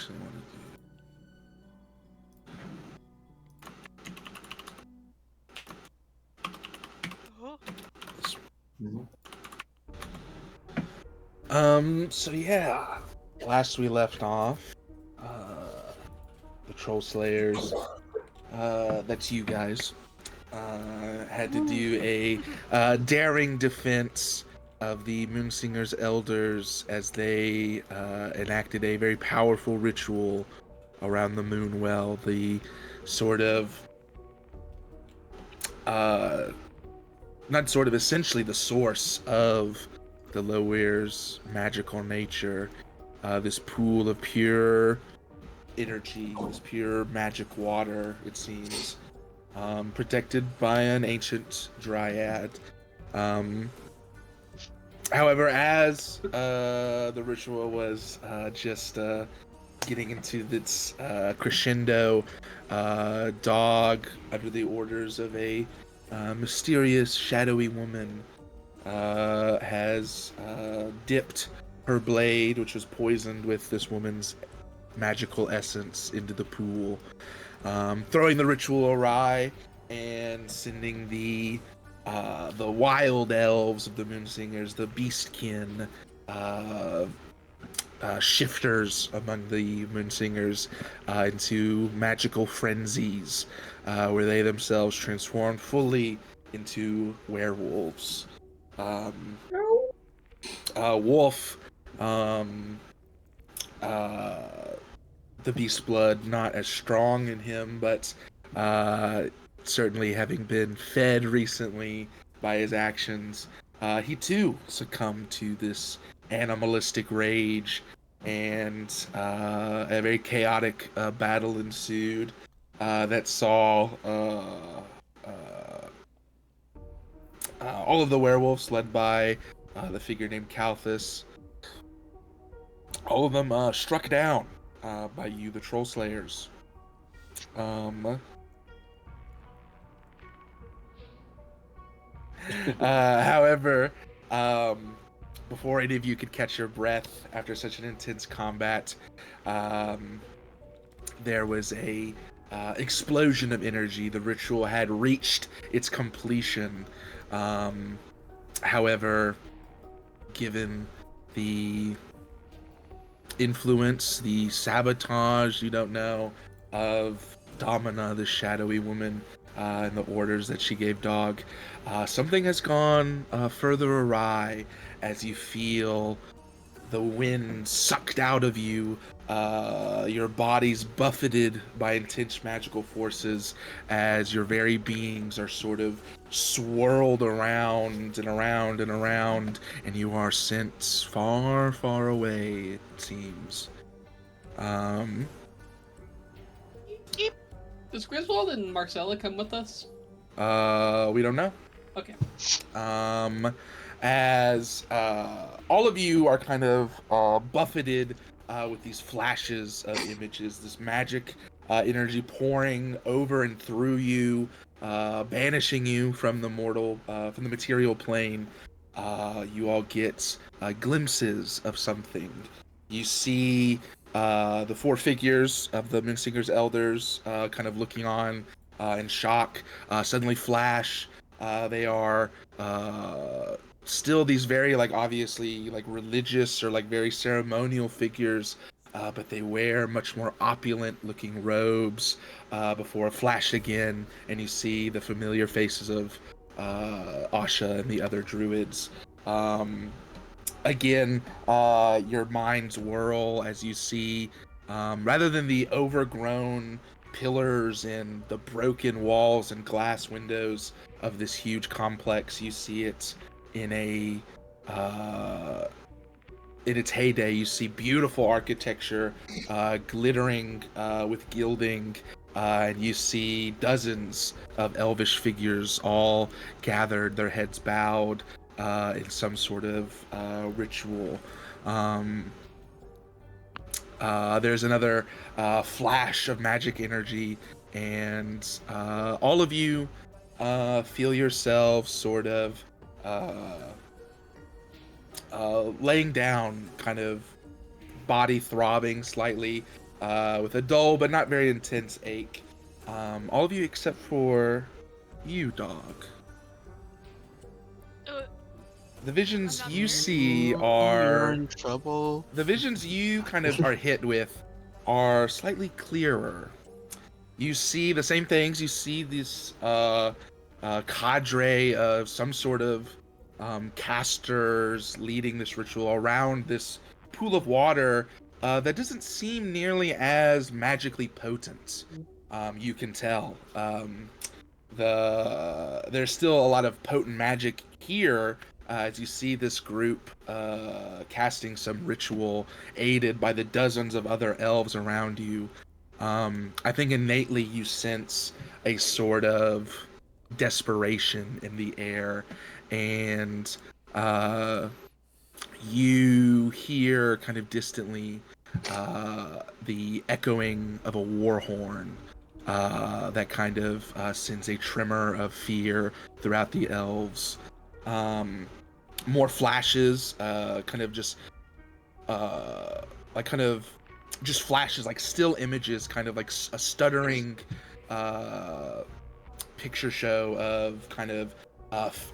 actually want to do. So yeah, last we left off, the Troll Slayers, that's you guys, had to do a daring defense of the Moonsinger's elders as they enacted a very powerful ritual around the Moonwell, the sort of essentially the source of the Loweir's magical nature, this pool of pure energy, this pure magic water, it seems, protected by an ancient dryad. However, as the ritual was just getting into its crescendo, Dog, under the orders of a mysterious, shadowy woman, has dipped her blade, which was poisoned with this woman's magical essence, into the pool, throwing the ritual awry and sending the wild elves of the Moonsingers, the Beastkin, shifters among the Moonsingers, into magical frenzies, where they themselves transform fully into werewolves. Wolf, the beast blood not as strong in him, but certainly having been fed recently by his actions, he too succumbed to this animalistic rage, and a very chaotic battle ensued that saw all of the werewolves, led by the figure named Kalthus, all of them struck down by you, the Troll Slayers. However, before any of you could catch your breath after such an intense combat, there was a explosion of energy. The ritual had reached its completion. However, given the influence, the sabotage, you don't know, of Domina, the shadowy woman, and the orders that she gave Dog, something has gone further awry as you feel the wind sucked out of you, your body's buffeted by intense magical forces as your very beings are sort of swirled around and around and around, and you are sent far, far away, it seems. Does Griswold and Marcella come with us? We don't know. Okay. As all of you are kind of buffeted with these flashes of images, this magic energy pouring over and through you, banishing you from the material plane. You all get glimpses of something. You see the four figures of the Moonsinger's elders kind of looking on in shock, suddenly flash. They are still these very, like, obviously, like, religious or, like, very ceremonial figures, but they wear much more opulent looking robes before a flash again, and you see the familiar faces of Asha and the other druids. Again, your minds whirl as you see, rather than the overgrown pillars and the broken walls and glass windows of this huge complex, you see it in its heyday. You see beautiful architecture, glittering with gilding, and you see dozens of elvish figures all gathered, their heads bowed, in some sort of ritual. There's another flash of magic energy, and all of you feel yourselves sort of laying down, kind of body throbbing slightly, with a dull but not very intense ache. All of you except for you, dog. Uh, The visions I'm not you there? see You're are in trouble. the visions you kind of are hit with are slightly clearer. You see the same things. You see this cadre of some sort of casters leading this ritual around this pool of water that doesn't seem nearly as magically potent. You can tell. There's still a lot of potent magic here as you see this group casting some ritual aided by the dozens of other elves around you. I think innately you sense a sort of desperation in the air, and uh, you hear kind of distantly the echoing of a war horn that kind of sends a tremor of fear throughout the elves. More flashes, kind of just like kind of just flashes, like still images, kind of like a stuttering uh, picture show of kind of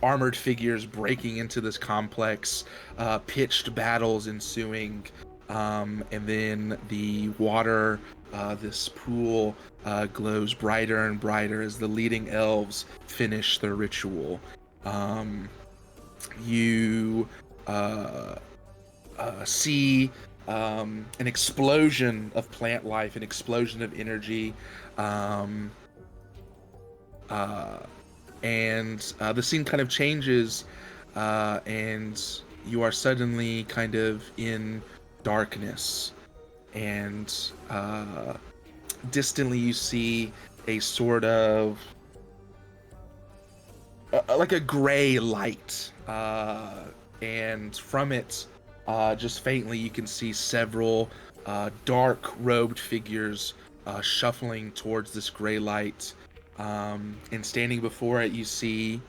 armored figures breaking into this complex, pitched battles ensuing, and then the water, this pool, glows brighter and brighter as the leading elves finish their ritual. You see an explosion of plant life, an explosion of energy, um, uh, and the scene kind of changes, and you are suddenly kind of in darkness, and distantly you see a sort of like a gray light, and from it, just faintly, you can see several dark robed figures shuffling towards this gray light. And standing before it, you see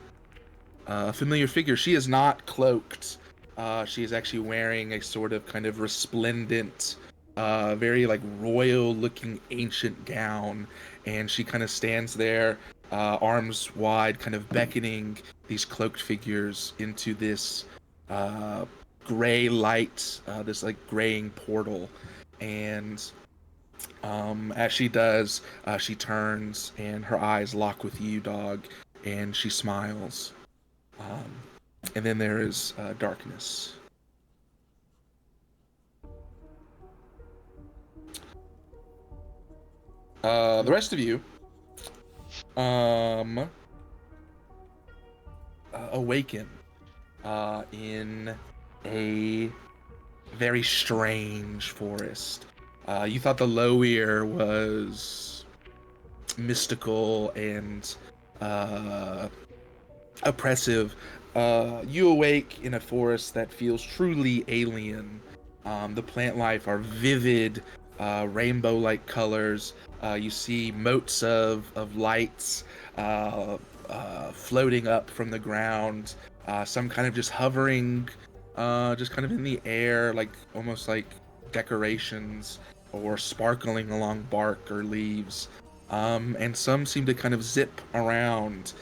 a familiar figure. She is not cloaked. She is actually wearing a sort of kind of resplendent, very like royal looking ancient gown. And she kind of stands there, arms wide, kind of beckoning these cloaked figures into this gray light, this like graying portal. And as she does, she turns and her eyes lock with you, dog, and she smiles. Um, and then there is darkness. The rest of you awaken in a very strange forest. You thought the Loir was mystical and oppressive. You awake in a forest that feels truly alien. The plant life are vivid, rainbow-like colors. You see motes of lights floating up from the ground. Some kind of just hovering, just kind of in the air, like almost like decorations or sparkling along bark or leaves. And some seem to kind of zip around.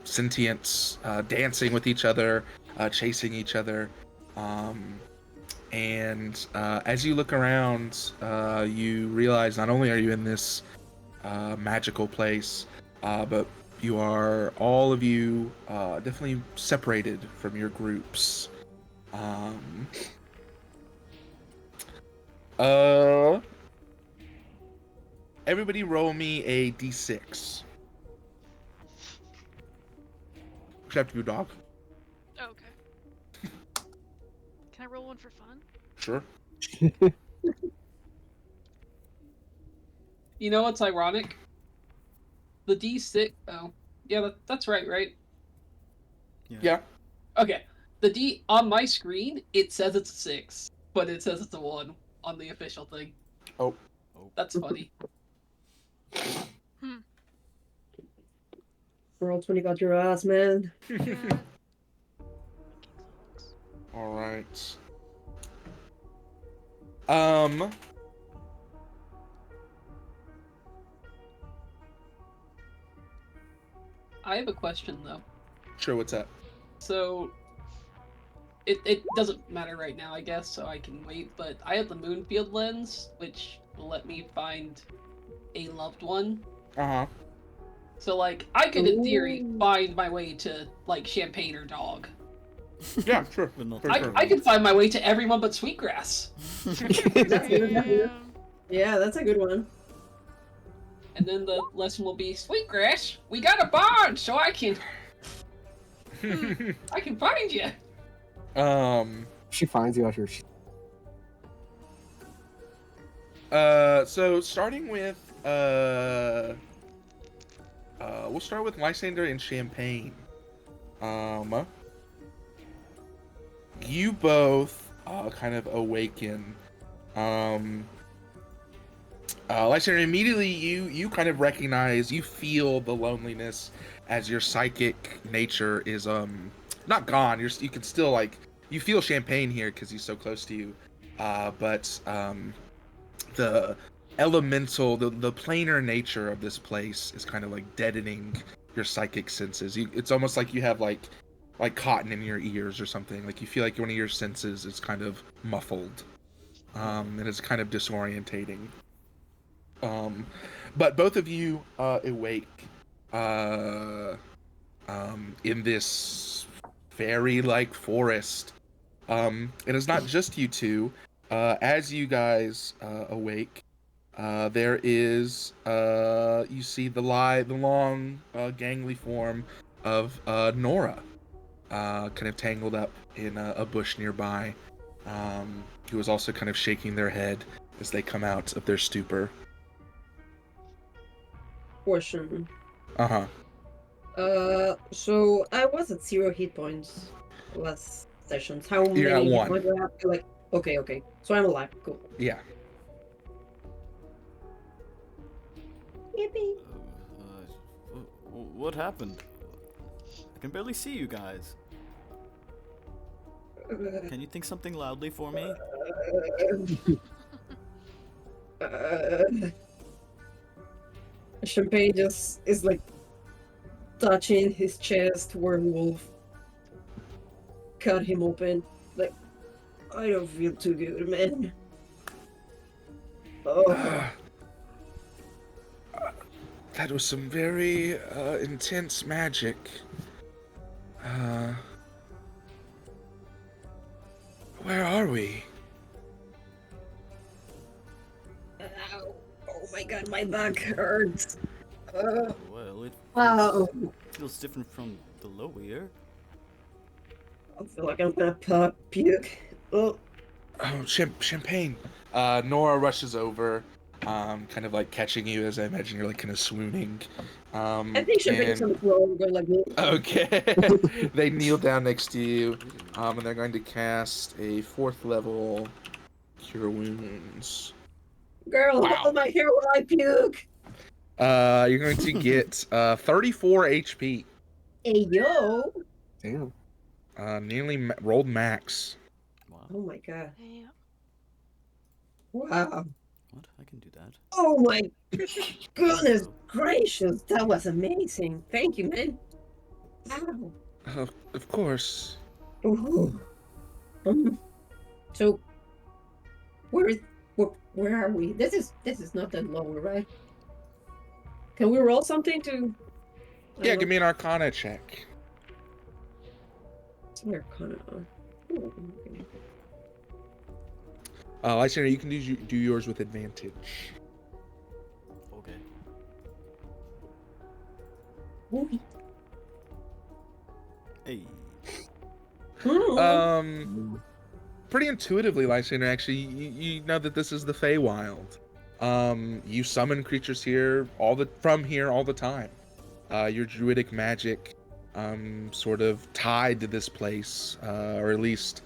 Sentients dancing with each other, chasing each other. And as you look around, you realize not only are you in this magical place, but you are, all of you, definitely separated from your groups. Uh, Everybody roll me a d6. Except you, dog. Oh, okay. Can I roll one for fun? Sure. You know what's ironic? The D6. Oh, yeah, that's right, right? Yeah. Okay. The D on my screen, it says it's a 6, but it says it's a 1 on the official thing. Oh. That's funny. Roll 20 got your ass, man. All right. have a question though. Sure, what's that? So, it doesn't matter right now, I guess, so I can wait. But I have the Moonfield lens, which will let me find a loved one. Uh-huh. So, like, I could, in theory, Ooh. find my way to, like, Champagne or Dog. Yeah, sure. But not For I, sure. I could find my way to everyone but Sweetgrass. That's good. That's good. Damn. Yeah, that's a good one. And then the lesson will be, Sweetgrass, we got a bond, so I can find you. She finds you out here. So starting with, we'll start with Lysander and Champagne. You both, kind of awaken. Lysander, immediately you kind of recognize, you feel the loneliness as your psychic nature is, not gone. You can still, like, you feel Champagne here because he's so close to you. But the elemental, the planar nature of this place is kind of like deadening your psychic senses. It's almost like you have like cotton in your ears or something. Like you feel like one of your senses is kind of muffled, and it's kind of disorientating. But both of you awake in this fairy-like forest. It is not just you two. As you guys awake, there is you see the long gangly form of Nora, kind of tangled up in a bush nearby, who is also kind of shaking their head as they come out of their stupor. Question. Uh-huh. So I was at 0 hit points last sessions. How many You're at hit 1. points do I have to, like? Okay. So I'm alive. Cool. Yeah. Yippee. What happened? I can barely see you guys. Can you think something loudly for me? Champagne just is like touching his chest where Wolf cut him open. Like, I don't feel too good, man. Oh, That was some very intense magic. Where are we? ow. Oh my god, my back hurts. Well, it Wow. feels different from the low ear. I feel like I'm gonna puke. Oh, Oh, Champagne. Nora rushes over, kind of like catching you as I imagine you're like kind of swooning. I think Champagne's and- on the floor going like this. Okay. They kneel down next to you, and they're going to cast a 4th level Cure Wounds. Girl, Wow. hold my hair while I puke. You're going to get 34 HP. Hey, yo. Damn. Nearly rolled max. Wow. Oh my god. Damn. Wow. What? I can do that. Oh my goodness gracious. That was amazing. Thank you, man. Wow. Of course. Ooh. So, where are we? This is not that lower, right? Can we roll something to? Yeah, give me an Arcana check. We're kind of. Okay. Lysander, you can do yours with advantage. Okay. Ooh. Hey. Pretty intuitively, Lysander, actually, you know that this is the Feywild. You summon creatures here from here all the time. Your druidic magic, sort of tied to this place, or at least,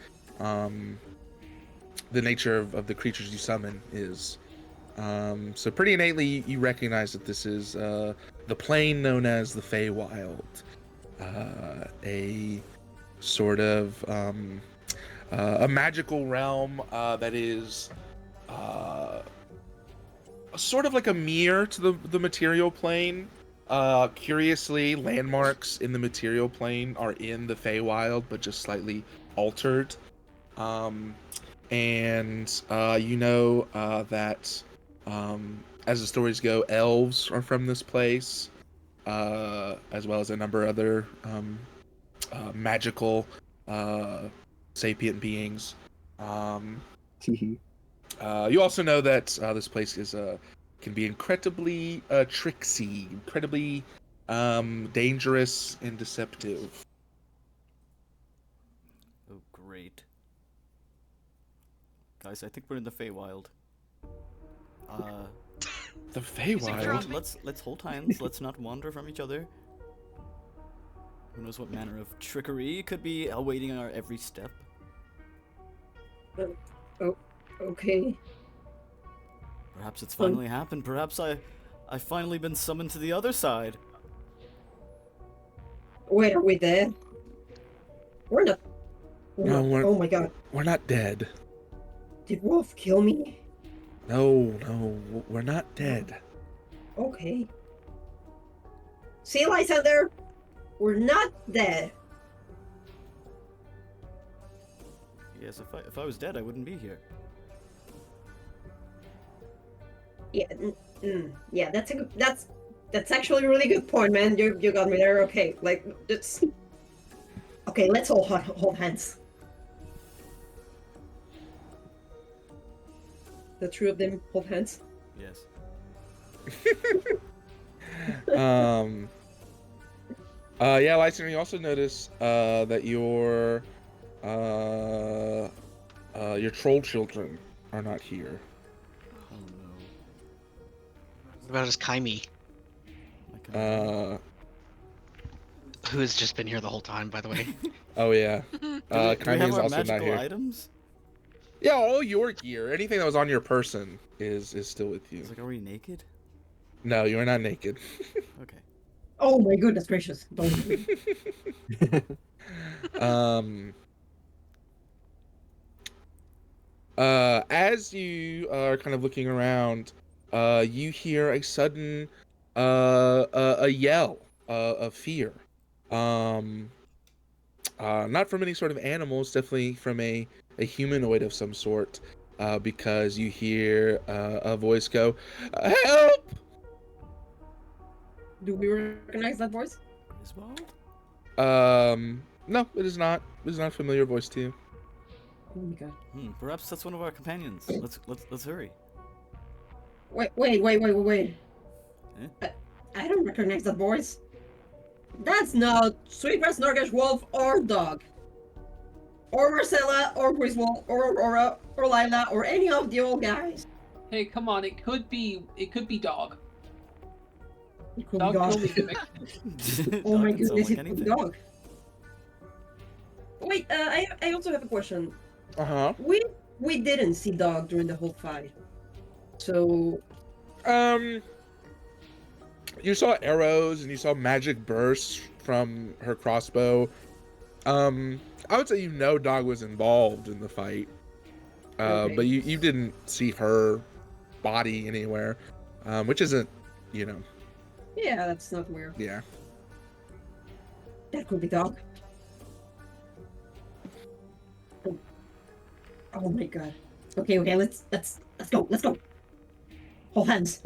the nature of the creatures you summon is. So pretty innately, you recognize that this is the plane known as the Feywild, a sort of a magical realm that is sort of like a mirror to the material plane, Curiously, landmarks in the material plane are in the Feywild, but just slightly altered. And you know that as the stories go, elves are from this place, as well as a number of other magical sapient beings. Teehee. You also know that this place is can be incredibly tricksy, incredibly dangerous and deceptive. Oh, great. Guys, I think we're in the Feywild. The Music Feywild. drop. Let's hold hands. Let's not wander from each other. Who knows what manner of trickery could be awaiting our every step? Okay. Perhaps it's finally happened. Perhaps I've finally been summoned to the other side. Wait, are we dead? We're not. No, we're- Oh my god. We're not dead. Did Wolf kill me? No, we're not dead. Okay. See, Lysander? We're not dead. Yes, if I was dead, I wouldn't be here. Yeah, yeah, that's actually a really good point, man. You got me there. Okay, like it's okay. Let's all hold hands. The three of them hold hands. Yes. Yeah, Lysander, you also notice that your troll children are not here. Oh no. What about his Kaimi, My God. who has just been here the whole time, by the way? Oh yeah. Do we Kaimi have is our also not magical here. items? Yeah, all your gear, anything that was on your person is still with you. It's like, are we naked? No, you are not naked. Okay. Oh my goodness gracious! Don't. As you are kind of looking around, you hear a sudden a yell of fear. Not from any sort of animals, definitely from a humanoid of some sort, because you hear a voice go, "Help!" Do we recognize that voice? Griswold? No, it is not. It is not a familiar voice to you. Oh my god! Perhaps that's one of our companions. Let's hurry. Wait! Eh? I don't recognize that voice. That's not Sweetgrass, Norgash, Wolf, or Dog. Or Marcella, or Griswold, or Aurora, or Lila, or any of the old guys. Hey, come on, it could be dog. It could Dog be Dog. told me to make Oh my Dog can sound goodness, like it could be anything. Dog. Wait, I also have a question. Uh-huh. We didn't see Dog during the whole fight. So, You saw arrows and you saw magic bursts from her crossbow. I would say you know Dog was involved in the fight. Okay. But you didn't see her body anywhere. Which isn't, yeah, that's not weird. yeah. That could be Dog. Oh my god. Okay, let's go. Hold hands.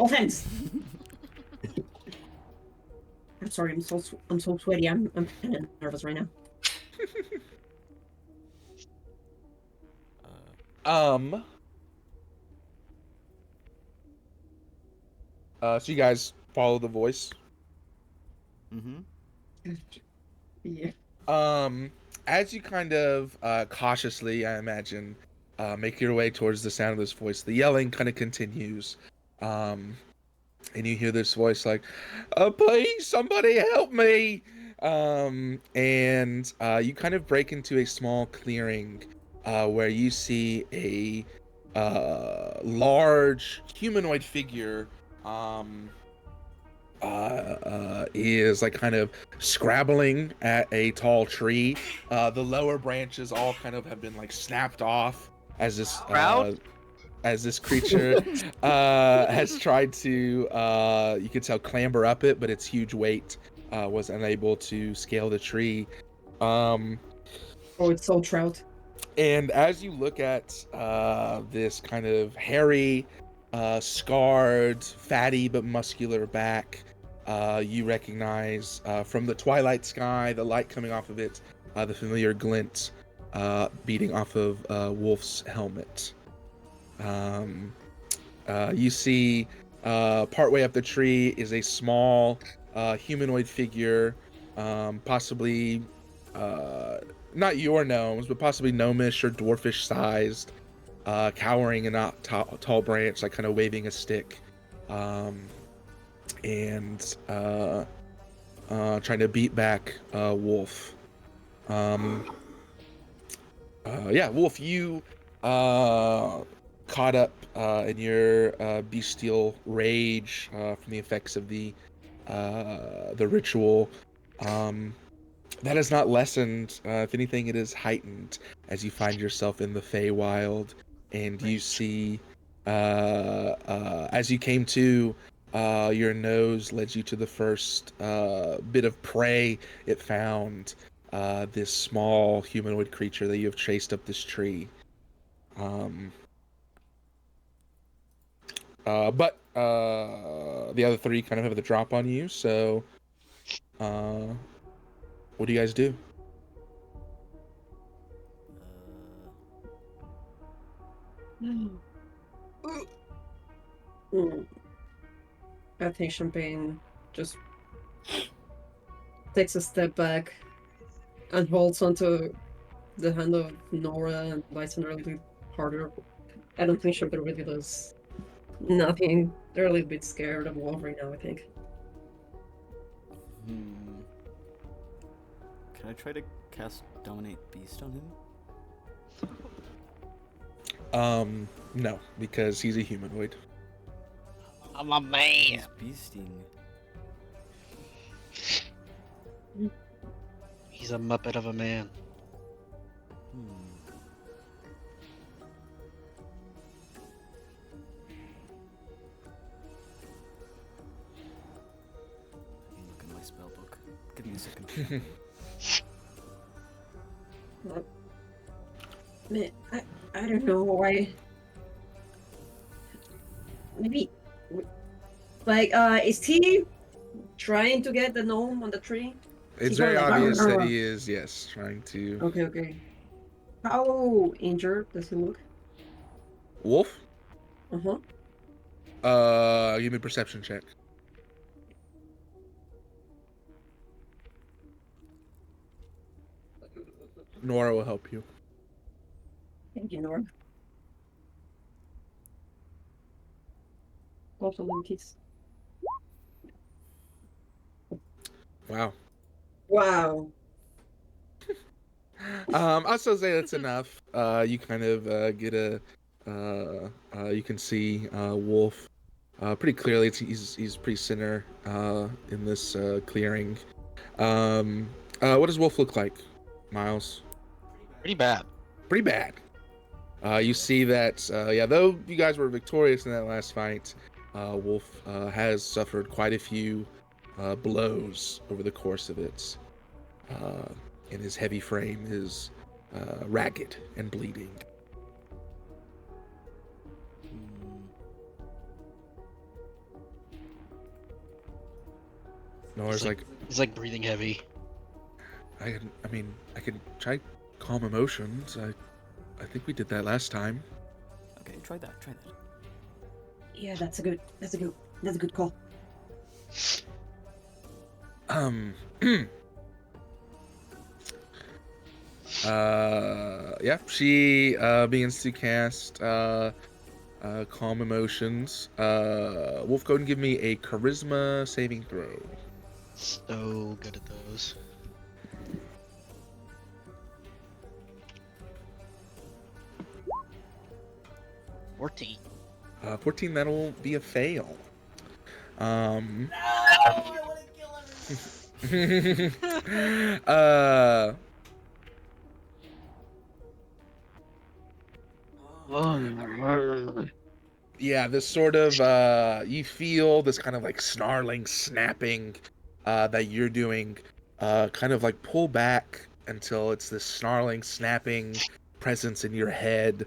I'm sorry, I'm so sweaty. I'm kind of nervous right now. So you guys follow the voice. Mm-hmm. Yeah. As you kind of cautiously, I imagine, make your way towards the sound of this voice, the yelling kind of continues. And you hear this voice like, please, somebody help me. And you kind of break into a small clearing where you see a large humanoid figure is like kind of scrabbling at a tall tree. The lower branches all kind of have been like snapped off as this Sprout? as this creature has tried to, you can tell, clamber up it, but its huge weight was unable to scale the tree. Oh, it's so trout. And as you look at this kind of hairy, scarred, fatty but muscular back, you recognize from the twilight sky, the light coming off of it, the familiar glint beating off of Wolf's helmet. You see partway up the tree is a small humanoid figure, possibly not your gnomes, but possibly gnomish or dwarfish sized, cowering in a tall branch, like kind of waving a stick, and trying to beat back Wolf. Wolf, you caught up in your bestial rage from the effects of the ritual. That has not lessened. If anything, it is heightened as you find yourself in the Feywild, and you see, as you came to, your nose led you to the first bit of prey it found. This small humanoid creature that you have chased up this tree. But the other three kind of have the drop on you, so what do you guys do? I think Champagne just takes a step back and holds onto the hand of Nora and bites on her a little harder. I don't think Champagne really does nothing. They're a little bit scared of Wolf right now, I think. Can I try to cast Dominate Beast on him? No, because he's a humanoid. I'm a man. He's beasting. He's a muppet of a man. Look in my spell book. Give me a second. Man, I don't know why. Maybe, like, is he trying to get the gnome on the tree? It's He's very going like, obvious "Arr, that arr." he is, yes, trying to. Okay. How injured does he look? Wolf? Uh-huh. Give me a perception check. Nora will help you. Thank you, Nora. Also, monkeys. Wow. Wow. I'll still say that's enough. You kind of get a. You can see Wolf pretty clearly. He's pretty center in this clearing. What does Wolf look like, Miles? Pretty bad. Pretty bad. You see that, though you guys were victorious in that last fight, Wolf has suffered quite a few blows over the course of it. And his heavy frame is ragged and bleeding. Nora's like, He's like breathing heavy. I can try calm emotions. I think we did that last time. Okay, try that. Yeah, that's a good call. She begins to cast calm emotions. Wolf, go and give me a charisma saving throw. So good at those. $14. 14, that'll be a fail. I want to kill him. Yeah, this sort of you feel this kind of like snarling, snapping that you're doing, kind of like pull back until it's this snarling, snapping presence in your head,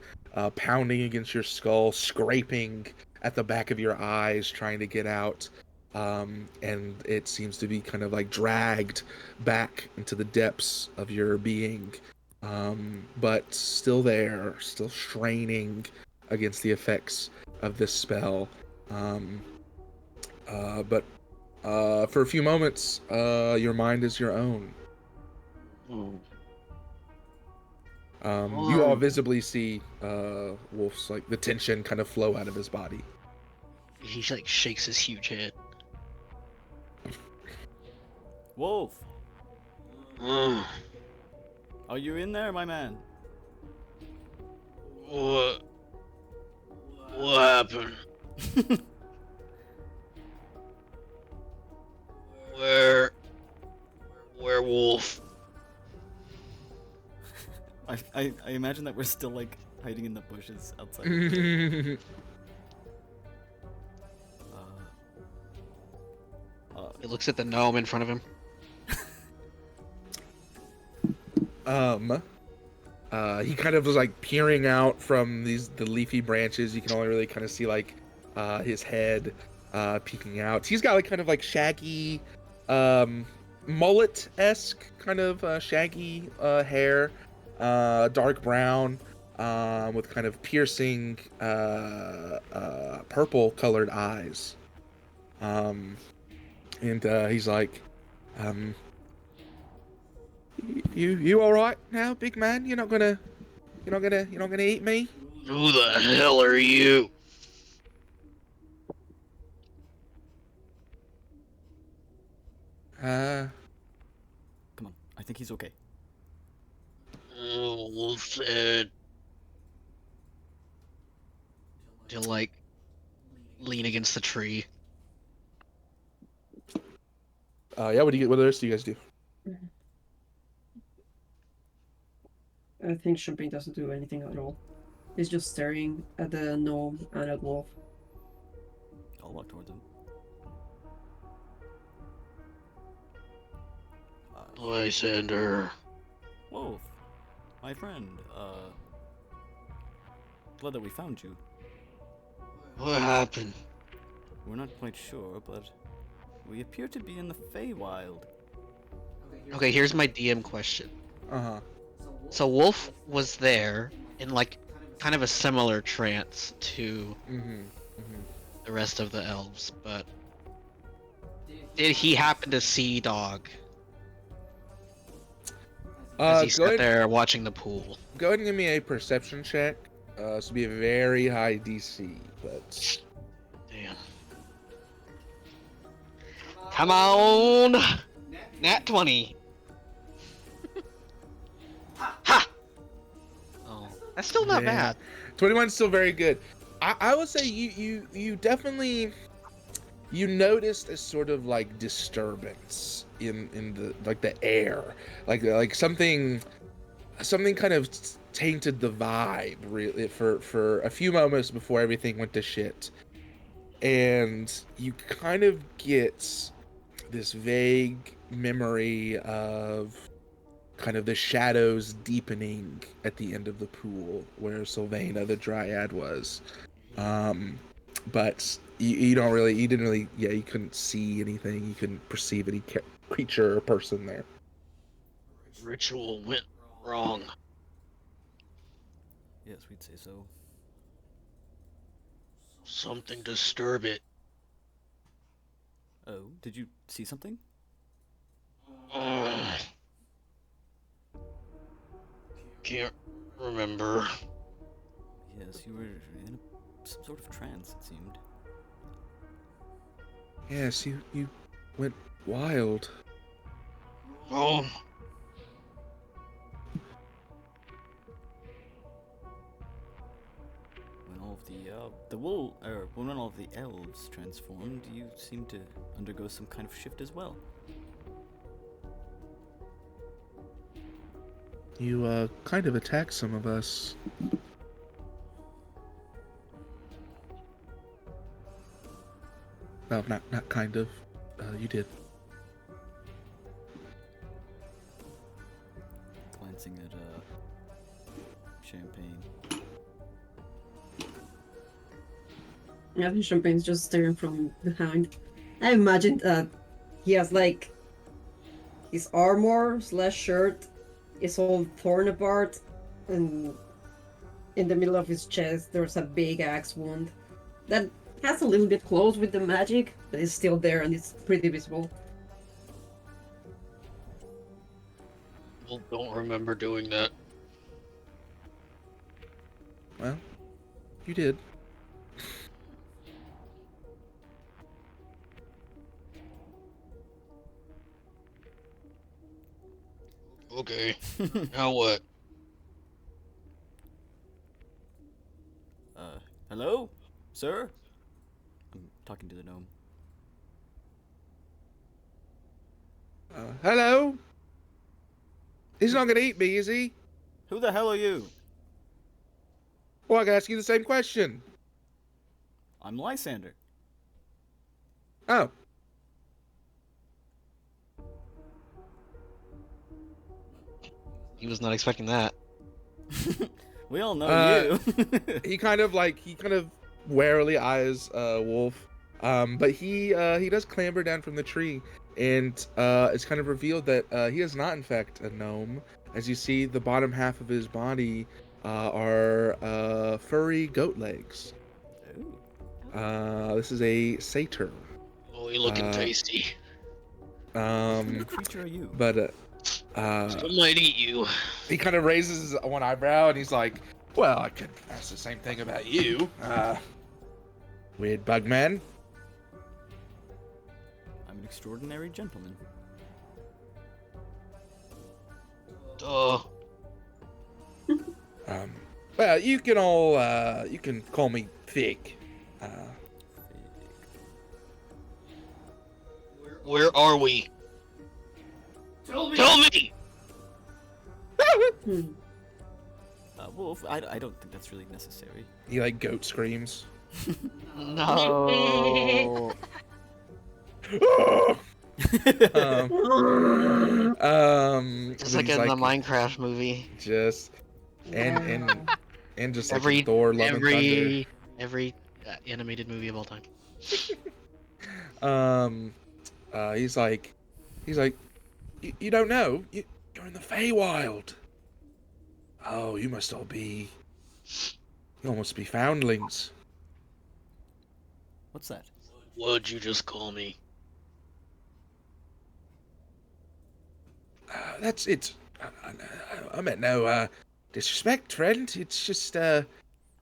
pounding against your skull, scraping at the back of your eyes, trying to get out. And it seems to be kind of like dragged back into the depths of your being, but still there, still straining against the effects of this spell. But for a few moments, your mind is your own. You all visibly see Wolf's like the tension kind of flow out of his body. He like shakes his huge head. Wolf, What? are you in there, my man? What happened? Werewolf. I imagine that we're still like hiding in the bushes outside. He looks at the gnome in front of him. He kind of was like peering out from the leafy branches. You can only really kind of see like his head peeking out. He's got like kind of like shaggy, mullet-esque kind of shaggy hair, dark brown, with kind of piercing purple-colored eyes. And he's like, You all right now, big man? You're not gonna eat me? Who the hell are you? Come on, I think he's okay. Wolf said to like lean against the tree. Yeah. What the rest do you guys do? I think Champagne doesn't do anything at all. He's just staring at the gnome and at Wolf. I'll walk towards him. Lysander. Wolf, my friend. Glad that we found you. What happened? We're not quite sure, but we appear to be in the Feywild. Okay, here's my DM question. Uh-huh. So Wolf was there in like kind of a similar trance to the rest of the elves, but did he happen to see Dog as he sat there watching the pool? Go ahead and give me a perception check. This would be a very high DC, but Damn. Come on! Nat 20. Ha! Oh, that's still not Yeah. bad. 21's still very good. I would say you definitely noticed a sort of like disturbance in the like the air, like something kind of tainted the vibe really for a few moments before everything went to shit, and you kind of get this vague memory of kind of the shadows deepening at the end of the pool where Sylvana the Dryad was. But you couldn't see anything. You couldn't perceive any creature or person there. Ritual went wrong. Yes, we'd say so. Something disturb it. Oh, did you see something? Can't remember. Yes, you were in some sort of trance, it seemed. Yes, you went wild. Oh, When all of when all of the elves transformed, you seemed to undergo some kind of shift as well. You kind of attacked some of us. Well, not kind of. You did. Glancing at Champagne. I think Champagne's just staring from behind. I imagine that he has like his armor / shirt is all torn apart, and in the middle of his chest there's a big axe wound that has a little bit close with the magic, but it's still there and it's pretty visible. Well, don't remember doing that. Well, you did. Okay. Now what? Hello? Sir? I'm talking to the gnome. Hello? He's not gonna eat me, is he? Who the hell are you? Well, I can ask you the same question. I'm Lysander. Oh. He was not expecting that. We all know you. He kind of warily eyes Wolf, but he does clamber down from the tree, and it's kind of revealed that he is not in fact a gnome. As you see, the bottom half of his body are furry goat legs. Ooh. This is a satyr. Oh, you looking tasty. What kind of creature are you? But Still might eat you. he kind of raises one eyebrow and he's like, "Well, I could ask the same thing about you, weird bug man." I'm an extraordinary gentleman. Duh. Well, you can call me Fig. Where are we? Tell me! Wolf, I don't think that's really necessary. He like goat screams. No. Just like he's in the Minecraft movie. Just and just like Every Thor, Love and Thunder. every animated movie of all time. He's like, you don't know, you're in the Feywild. Oh, you must all be foundlings. What's that? What'd you just call me? That's it. I meant no disrespect, friend. It's just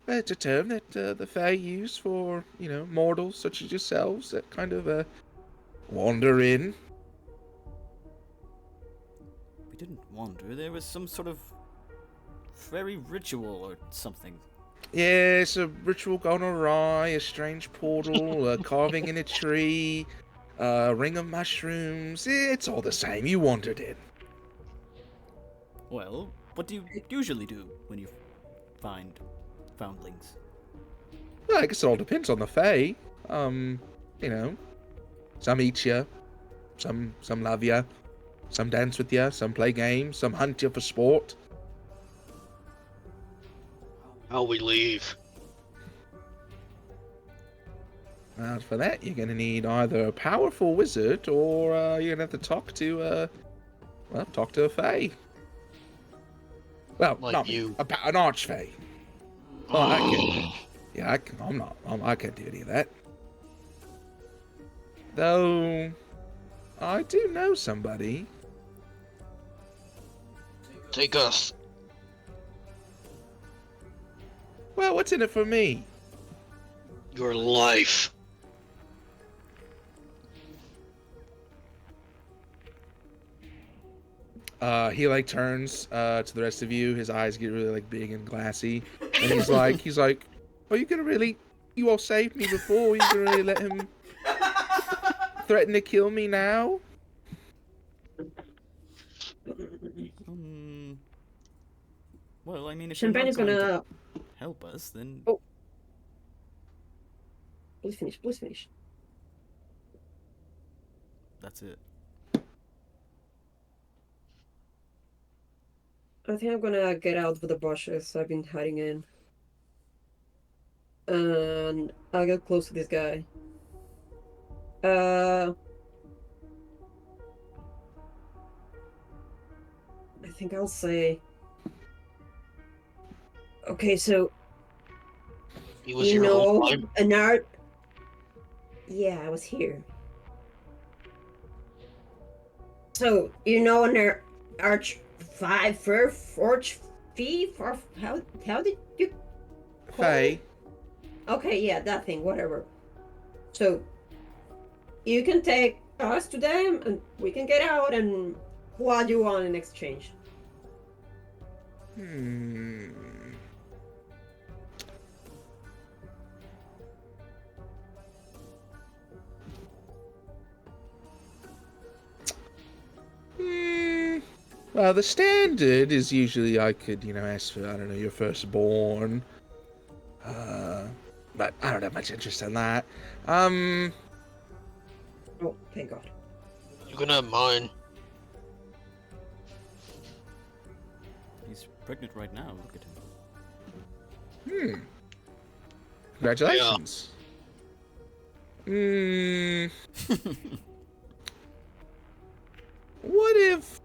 it's a term that the Fae use for mortals such as yourselves that kind of wander in. We didn't wander. There was some sort of fairy ritual or something. Yeah, it's a ritual gone awry, a strange portal, a carving in a tree, a ring of mushrooms. It's all the same. You wandered in. Well, what do you usually do when you find foundlings? Well, I guess it all depends on the Fae. Some eat you, some love you, some dance with you, some play games, some hunt you for sport. How we leave? Well, for that, you're gonna need either a powerful wizard or you're gonna have to talk to a Fae. Well, Like not you. an archfey. Well, I can. Yeah, I can't do any of that. Though, I do know somebody. Take us. Well, what's in it for me? Your life. He like turns to the rest of you. His eyes get really like big and glassy, and he's like, "Are you gonna really? You all saved me before. You gonna really let him threaten to kill me now?" Well, I mean, if Champagne you're is not going gonna. to help us, then Oh. Please finish. that's it. I think I'm gonna get out of the bushes I've been hiding in. And I'll get close to this guy. I think I'll say... Okay, so... He was You your whole know, time. an art... Yeah, I was here. So, you know an arch... Forge thief? Or how did you... Faye. Okay, yeah, that thing, whatever. So, you can take us to them, and we can get out, and what do you want in exchange? Hmm. Well, the standard is usually I could, ask for, I don't know, your firstborn. But I don't have much interest in that. Oh, thank God. You can have mine. He's pregnant right now. Look at him. Congratulations. What if,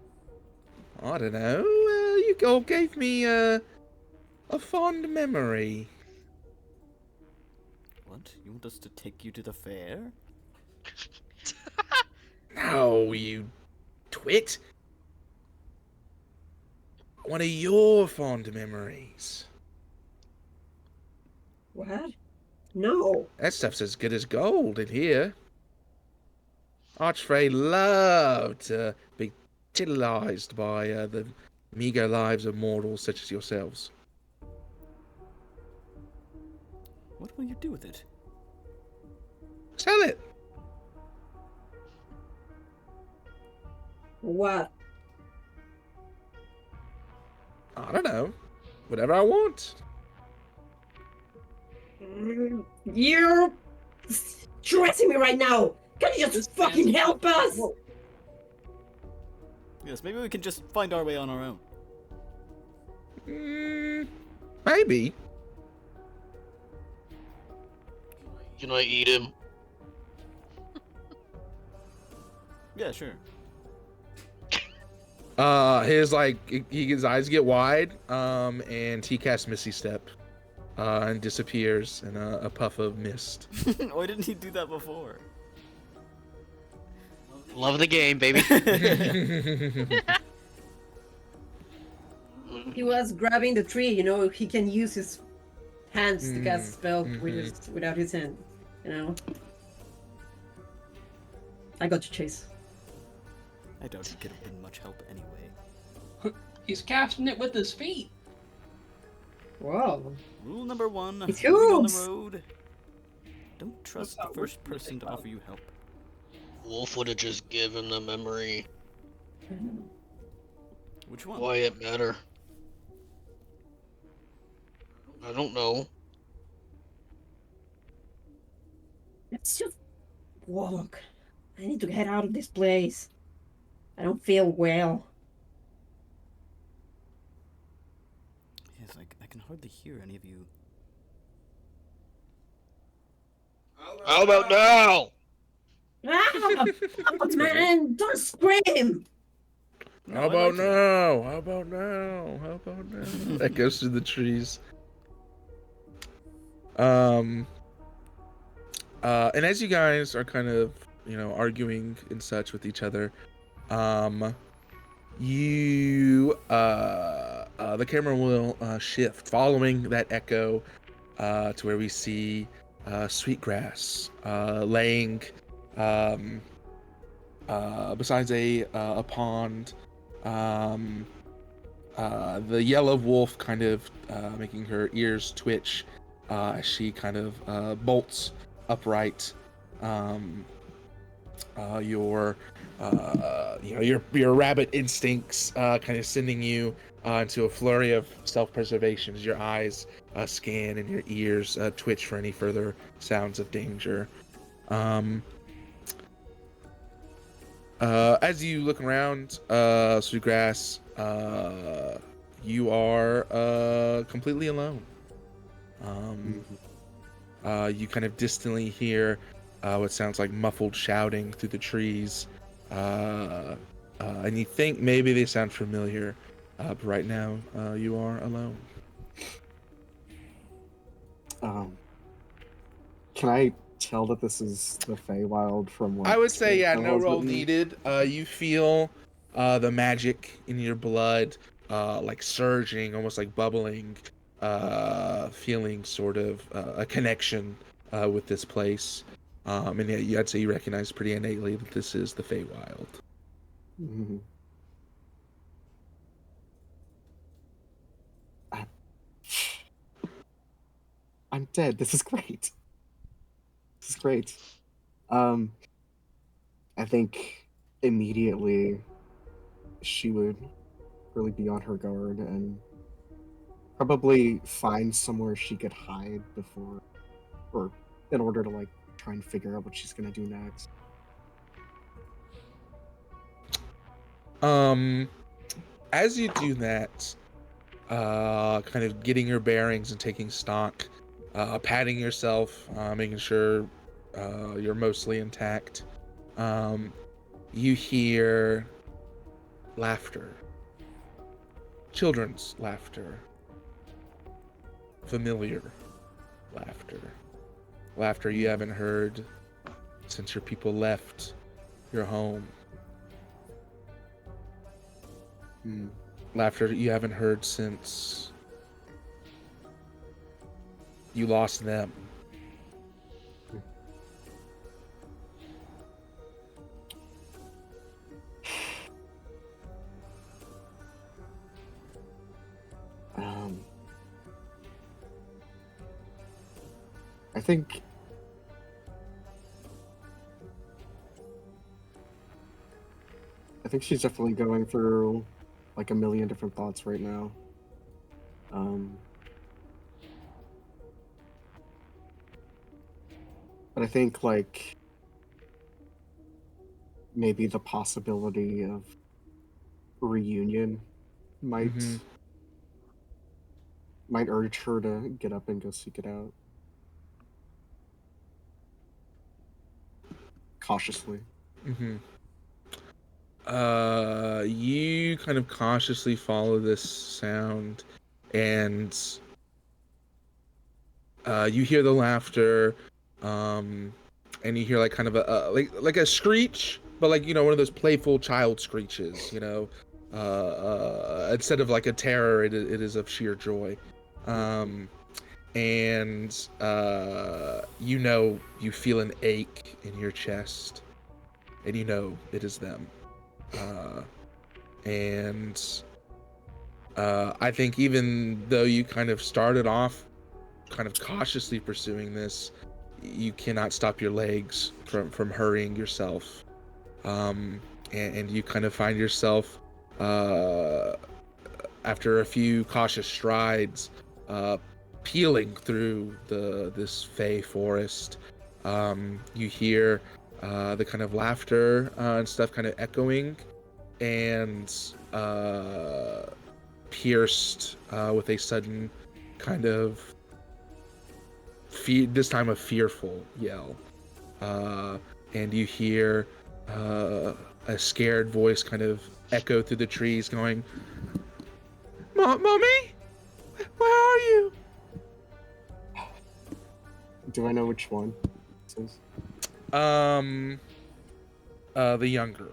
I don't know, you all gave me a fond memory? What? You want us to take you to the fair? No, you twit. One of your fond memories. What? No. That stuff's as good as gold in here. Archfrey loved to be titillized by the meager lives of mortals such as yourselves. What will you do with it? Sell it. What? I don't know. Whatever I want. You're stressing me right now. Can you just fucking help us? Yes, maybe we can just find our way on our own. Maybe. Can I eat him? Yeah, sure. His eyes get wide, and he casts Misty Step, and disappears in a puff of mist. Why didn't he do that before? Love the game, baby. He was grabbing the tree, he can use his hands to cast a spell without his hand, I got you, Chase. I doubt he could have been much help anyway. He's casting it with his feet. Whoa. Rule number 1, It's moving on huge. the road. Don't trust the first person to offer you help. Wolf would have just given the memory. Which one? Why it matter? I don't know. Let's just walk. I need to get out of this place. I don't feel well. Yes, I can hardly hear any of you. How about now? Ah! Man, don't scream! How about now? How about now? How about now? That goes through the trees. And as you guys are kind of, arguing and such with each other, the camera will shift following that echo to where we see Sweetgrass laying besides a pond. The yellow wolf kind of making her ears twitch as she kind of bolts upright. Your rabbit instincts kind of sending you into a flurry of self-preservation as your eyes scan and your ears twitch for any further sounds of danger. As you look around, Sweetgrass, you are completely alone. You kind of distantly hear what sounds like muffled shouting through the trees, and you think maybe they sound familiar, but right now you are alone. Can I tell that this is the Feywild from what I would say, yeah, no Storyteller has roll written? needed. You feel the magic in your blood, like surging, almost like bubbling, feeling sort of a connection with this place. And yeah, I'd say you recognize pretty innately that this is the Feywild. Mhm. I'm dead. This is great. This is great. I think immediately she would really be on her guard and probably find somewhere she could hide before, or in order to like try and figure out what she's gonna do next. As you do that, kind of getting your bearings and taking stock, patting yourself, making sure you're mostly intact. You hear laughter, children's laughter, familiar laughter you haven't heard since your people left your home. Laughter you haven't heard since you lost them. I think she's definitely going through like a million different thoughts right now. But I think like maybe the possibility of reunion might Mhm. might urge her to get up and go seek it out. Cautiously. You kind of cautiously follow this sound, and you hear the laughter, and you hear like kind of a like a screech, but like, you know, one of those playful child screeches, you know, instead of like a terror, it is of sheer joy. And you know, you feel an ache in your chest, and you know it is them. I think even though you kind of started off kind of cautiously pursuing this, you cannot stop your legs from hurrying yourself. And you kind of find yourself, after a few cautious strides, peeling through this fey forest. You hear the kind of laughter and stuff kind of echoing, and pierced with a sudden kind of this time a fearful yell. And you hear a scared voice kind of echo through the trees going, Mommy? Where are you? Do I know which one this is? The younger.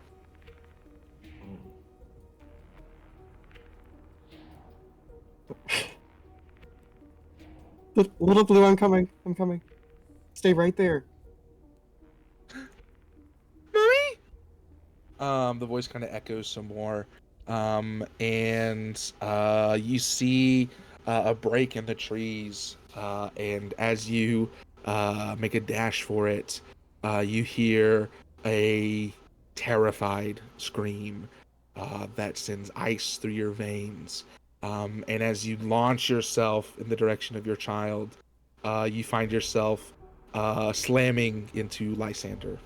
Little Blue, I'm coming. I'm coming. Stay right there. Mommy? The voice kind of echoes some more. And you see a break in the trees. And as you make a dash for it, you hear a terrified scream that sends ice through your veins. And as you launch yourself in the direction of your child, you find yourself slamming into Lysander.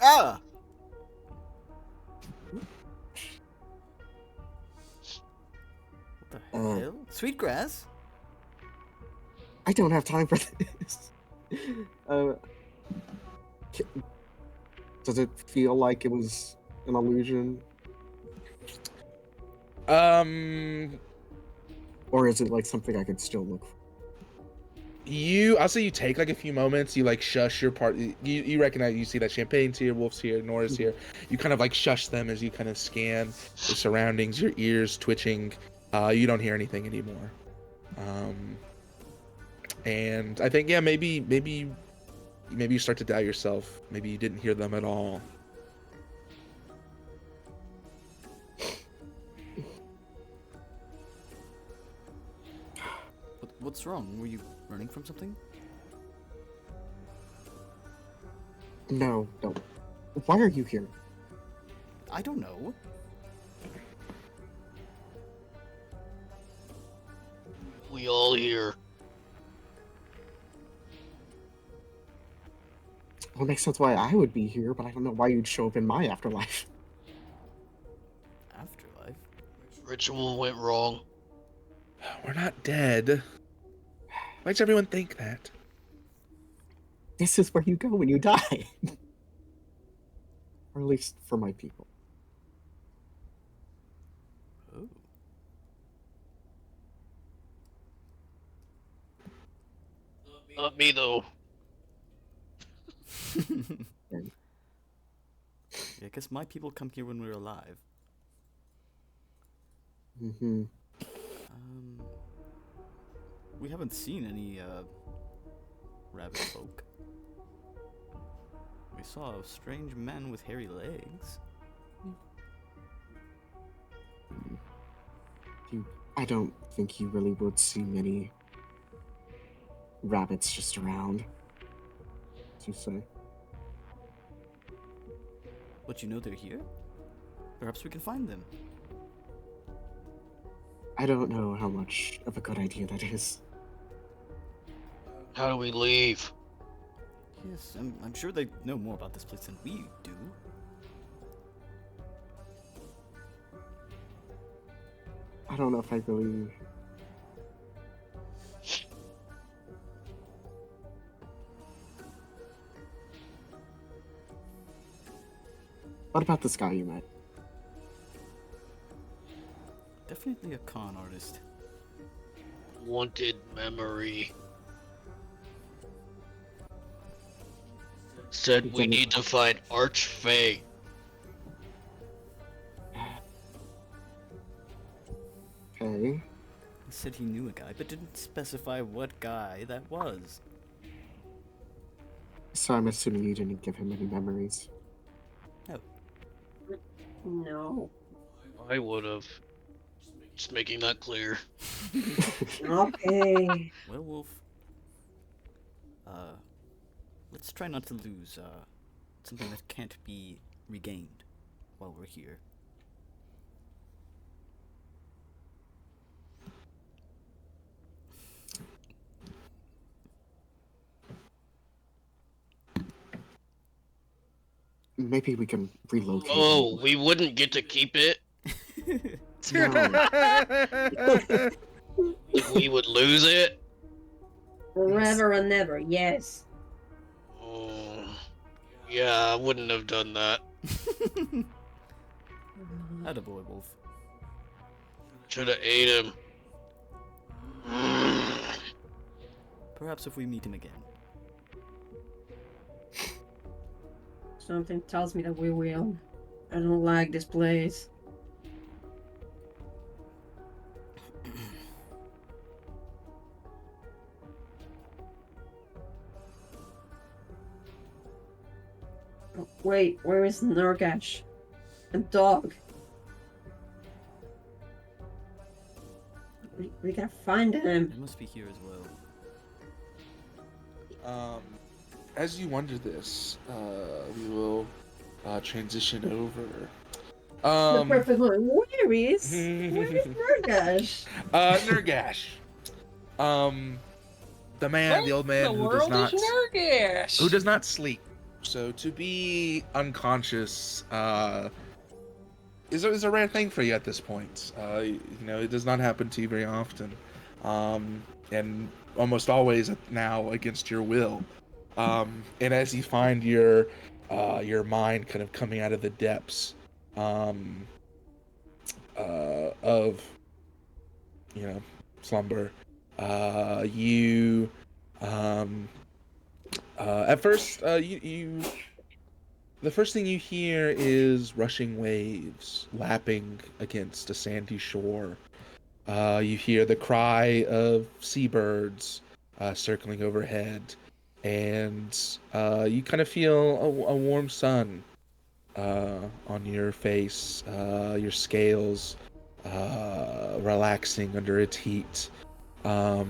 Ah! Hell, Sweetgrass? I don't have time for this. K- Does it feel like it was an illusion, or is it like something I could still look for? I'll say you take like a few moments, you like shush your part, you recognize, you see that Champagne's here, Wolf's here, Nora's here, you kind of like shush them as you kind of scan the surroundings, your ears twitching, you don't hear anything anymore. And I think, yeah, maybe you start to doubt yourself, maybe you didn't hear them at all. What's wrong? Were you running from something? No. Why are you here? I don't know. We all here. Well, it makes sense why I would be here, but I don't know why you'd show up in my afterlife. Afterlife? Ritual went wrong. We're not dead. Why does everyone think that? This is where you go when you die. Or at least for my people. Oh. Not me though. Yeah, I guess my people come here when we're alive. Mm-hmm. We haven't seen any, rabbit folk. We saw a strange man with hairy legs. I don't think you really would see many rabbits just around. As you say. But you know they're here? Perhaps we can find them. I don't know how much of a good idea that is. How do we leave? Yes, I'm sure they know more about this place than we do. I don't know if I really... What about this guy you met? Definitely a con artist. Wanted memory. Said we need to find Archfey. Okay. He said he knew a guy, but didn't specify what guy that was. So I'm assuming you didn't give him any memories. No. I would have. Just making that clear. Okay. Well, Wolf. Let's try not to lose, something that can't be regained while we're here. Maybe we can relocate. Oh, we wouldn't get to keep it? No. We would lose it? Forever and never, yes. Oh, yeah, I wouldn't have done that. Attaboy, Wolf. Should have ate him. Perhaps if we meet him again. Something tells me that we will. I don't like this place. Wait, where is Nurgash? And Dog? We gotta find him. He must be here as well. As you wonder this, we will transition over. The perfect one. Where is Nurgash? Nurgash. The man, the old man who does not sleep. So to be unconscious is a rare thing for you at this point. It does not happen to you very often, and almost always now against your will. And as you find your mind kind of coming out of the depths of slumber, you at first you the first thing you hear is rushing waves lapping against a sandy shore. You hear the cry of seabirds circling overhead, and you kind of feel a warm sun on your face, your scales relaxing under its heat. But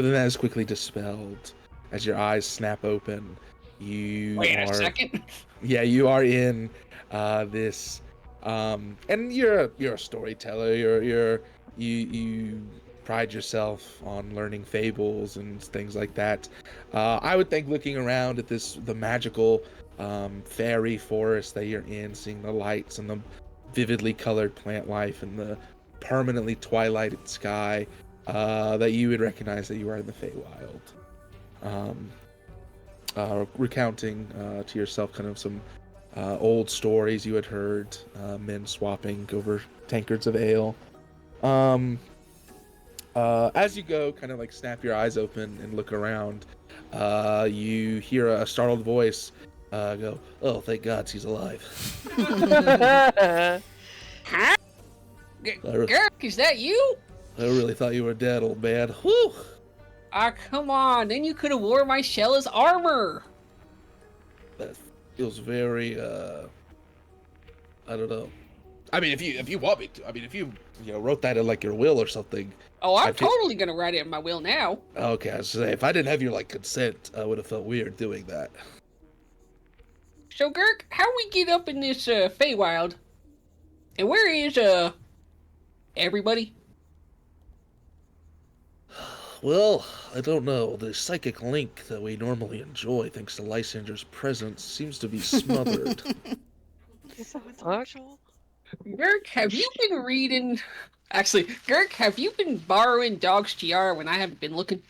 then that is quickly dispelled as your eyes snap open. Wait a second. Yeah, you are in this, and you're a storyteller. You pride yourself on learning fables and things like that. I would think looking around at the magical fairy forest that you're in, seeing the lights and the vividly colored plant life and the permanently twilighted sky, that you would recognize that you are in the Feywild. Recounting to yourself kind of some old stories you had heard, men swapping over tankards of ale. As you go, kind of like snap your eyes open and look around, you hear a startled voice go, "Oh, thank God she's alive." Huh? Girk, is that you? I really thought you were dead, old man. Whew! Ah, come on. Then you could have wore my shell as armor. That feels very, I don't know. I mean, if you want me to. I mean, if you wrote that in like your will or something. Oh, I'm totally gonna write it in my will now. Okay, I was saying, if I didn't have your consent, I would have felt weird doing that. So, Girk, how we get up in this Feywild? And where is everybody? Well, I don't know. The psychic link that we normally enjoy thanks to Lysander's presence seems to be smothered. So it's actual. Girk, have you been reading? Actually, Girk, have you been borrowing Dog's Tiara when I haven't been looking?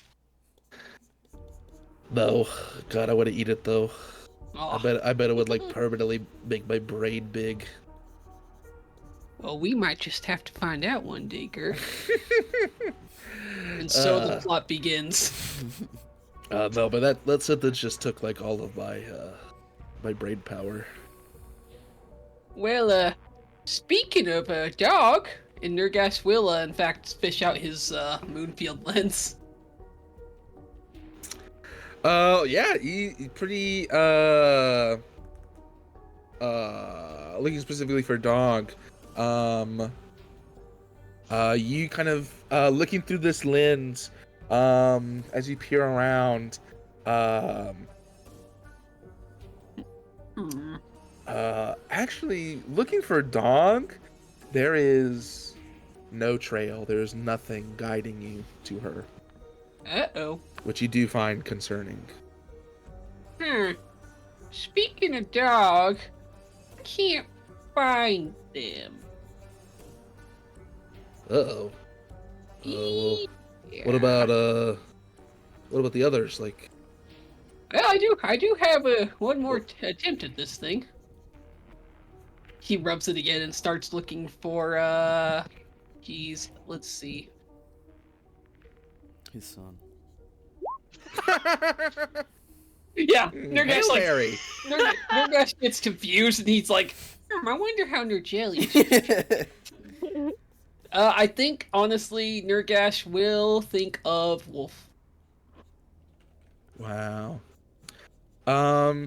No. God, I want to eat it though. Oh. I bet it would permanently make my brain big. Well, we might just have to find out one day, Girk. And so the plot begins. No, but that sentence just took all of my brain power. Well, speaking of dog, and Nurgash will, in fact, fish out his Moonfield lens. Oh, yeah, he pretty, looking specifically for dog, you kind of, looking through this lens, as you peer around, actually, looking for dog, there is no trail, there's nothing guiding you to her. Uh-oh. Which you do find concerning. Speaking of dog, can't find them. Uh-oh. Well, Yeah. what about the others? Well, I do have one more attempt at this thing. He rubs it again and starts looking for, geez, let's see. His son. Yeah, Nurgash, Harry. Nurgash gets confused and he's like, I wonder how Nurgelius. I think, honestly, Nurgash will think of Wolf. Wow.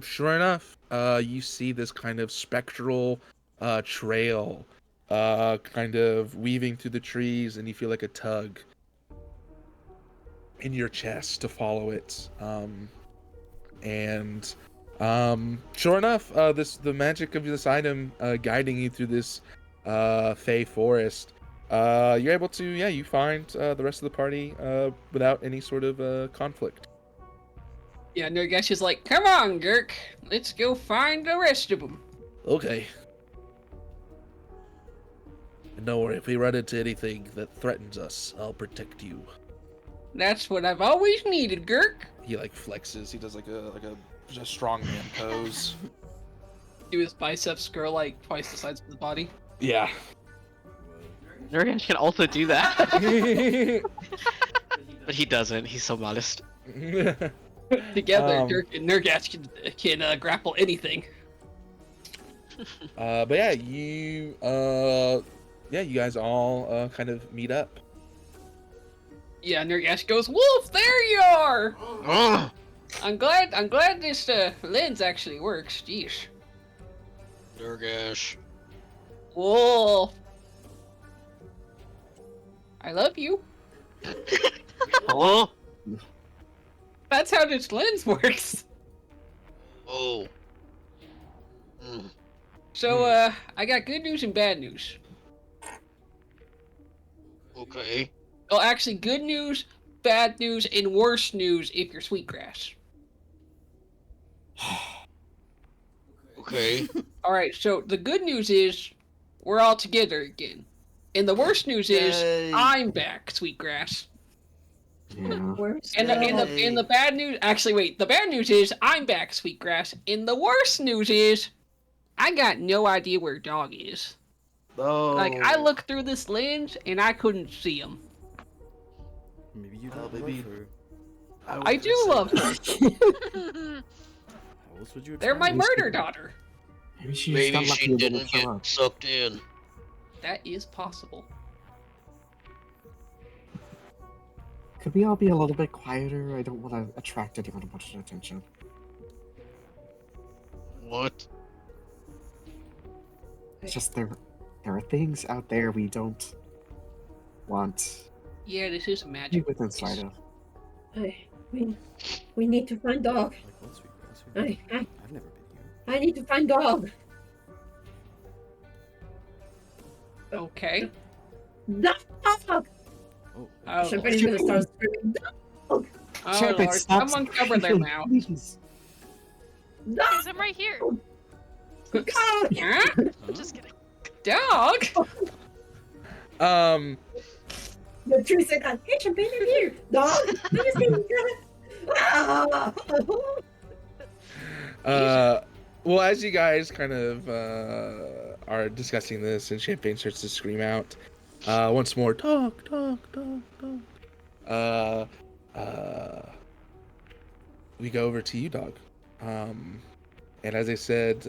Sure enough, you see this kind of spectral trail kind of weaving through the trees, and you feel like a tug in your chest to follow it. Sure enough, the magic of this item guiding you through this Fey forest, you're able to, you find the rest of the party without any sort of conflict. Yeah, Nurgash is like, come on, Girk, let's go find the rest of them. Okay. And don't worry, if we run into anything that threatens us, I'll protect you. That's what I've always needed, Gurk. He like flexes. He does like a strong man pose. Do his biceps grow like twice the size of his body? Yeah. Nurgash can also do that. But he doesn't. He's so modest. Together, Gurk and Nurgash can grapple anything. But yeah, you guys all kind of meet up. Yeah, Nurgash goes, Wolf, there you are! Ugh. I'm glad this lens actually works. Jeez. Nurgash. Wolf. I love you. Hello? That's how this lens works. Oh. Mm. So, I got good news and bad news. Okay. Oh, actually, good news, bad news, and worse news if you're Sweetgrass. Okay. Alright, so the good news is we're all together again. And the worst news is Yay. I'm back, Sweetgrass. Yeah. Where's And the bad news, actually wait, the bad news is I'm back, Sweetgrass. And the worst news is I got no idea where Dog is. Oh. Like, I looked through this lens and I couldn't see him. Maybe you Oh, don't maybe- love her. I do love her. How else would you They're my explain murder daughter. Maybe she just Maybe got lucky she and didn't show up. get sucked in. That is possible. Could we all be a little bit quieter? I don't want to attract anyone to much attention. What? It's just there are things out there we don't want Yeah, this is a to be magic. with inside of. We need to find Dog. Like what, Sweetgrass? I've never been here. I need to find Dog. Okay. Dog! Oh, Oh, Somebody's gonna start screaming. oh Shepard, Lord, stop someone cover their screaming, mouth. please. Dog! Guys, I'm right here. Huh? huh? Just kidding. Dog? The tree said, "Hey, champagne in here, Dog! Let me see you. Ah! Well, as you guys kind of are discussing this, and Champagne starts to scream out once more, "Dog, dog, dog, dog." We go over to you, Dog. And as I said,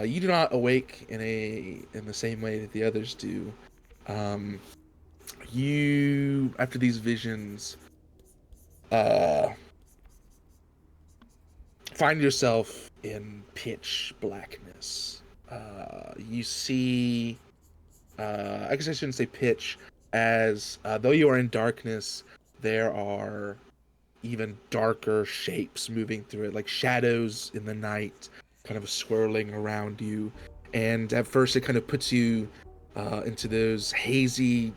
you do not awake in the same way that the others do. You, after these visions, find yourself in pitch blackness. You see, I guess I shouldn't say pitch, as though you are in darkness, there are even darker shapes moving through it, like shadows in the night, kind of swirling around you. And at first, it kind of puts you into those hazy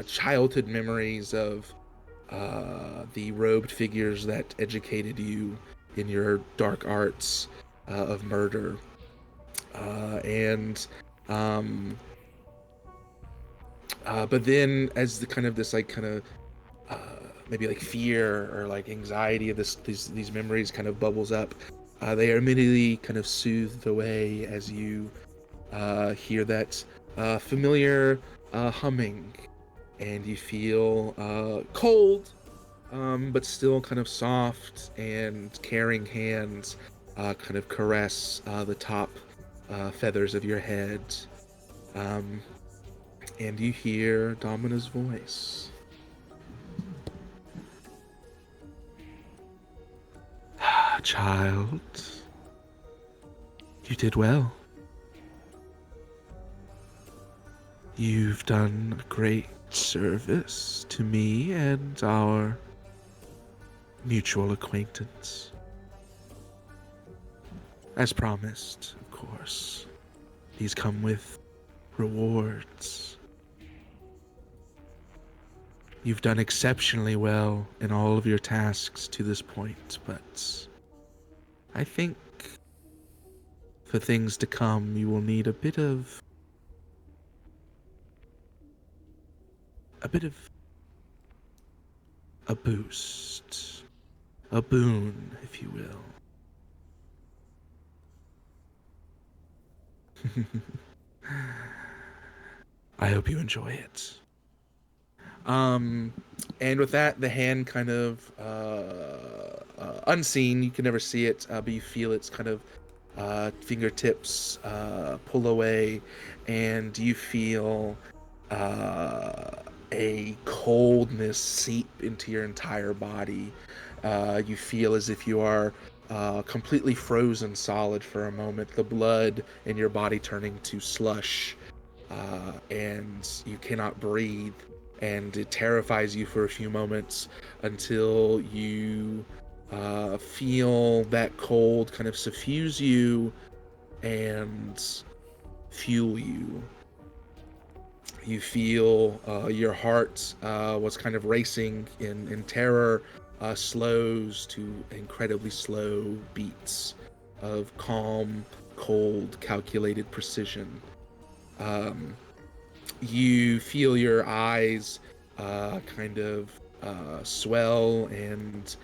childhood memories of the robed figures that educated you in your dark arts of murder. But then as the kind of this like kind of maybe like fear or like anxiety of these memories kind of bubbles up, they are immediately kind of soothed away as you hear that familiar humming, and you feel cold but still kind of soft and caring hands kind of caress the top feathers of your head, and you hear Domina's voice. Child, you did well. You've done a great service to me and our mutual acquaintance. As promised, of course. These come with rewards. You've done exceptionally well in all of your tasks to this point, but I think for things to come, you will need a bit of a boost, a boon, if you will. I hope you enjoy it. And with that, the hand kind of unseen, you can never see it, but you feel its kind of fingertips pull away, and you feel a coldness seep into your entire body. You feel as if you are completely frozen solid for a moment, the blood in your body turning to slush, and you cannot breathe, and it terrifies you for a few moments until you feel that cold kind of suffuse you and fuel you. You feel your heart, what's kind of racing in terror, slows to incredibly slow beats of calm, cold, calculated precision. You feel your eyes kind of swell and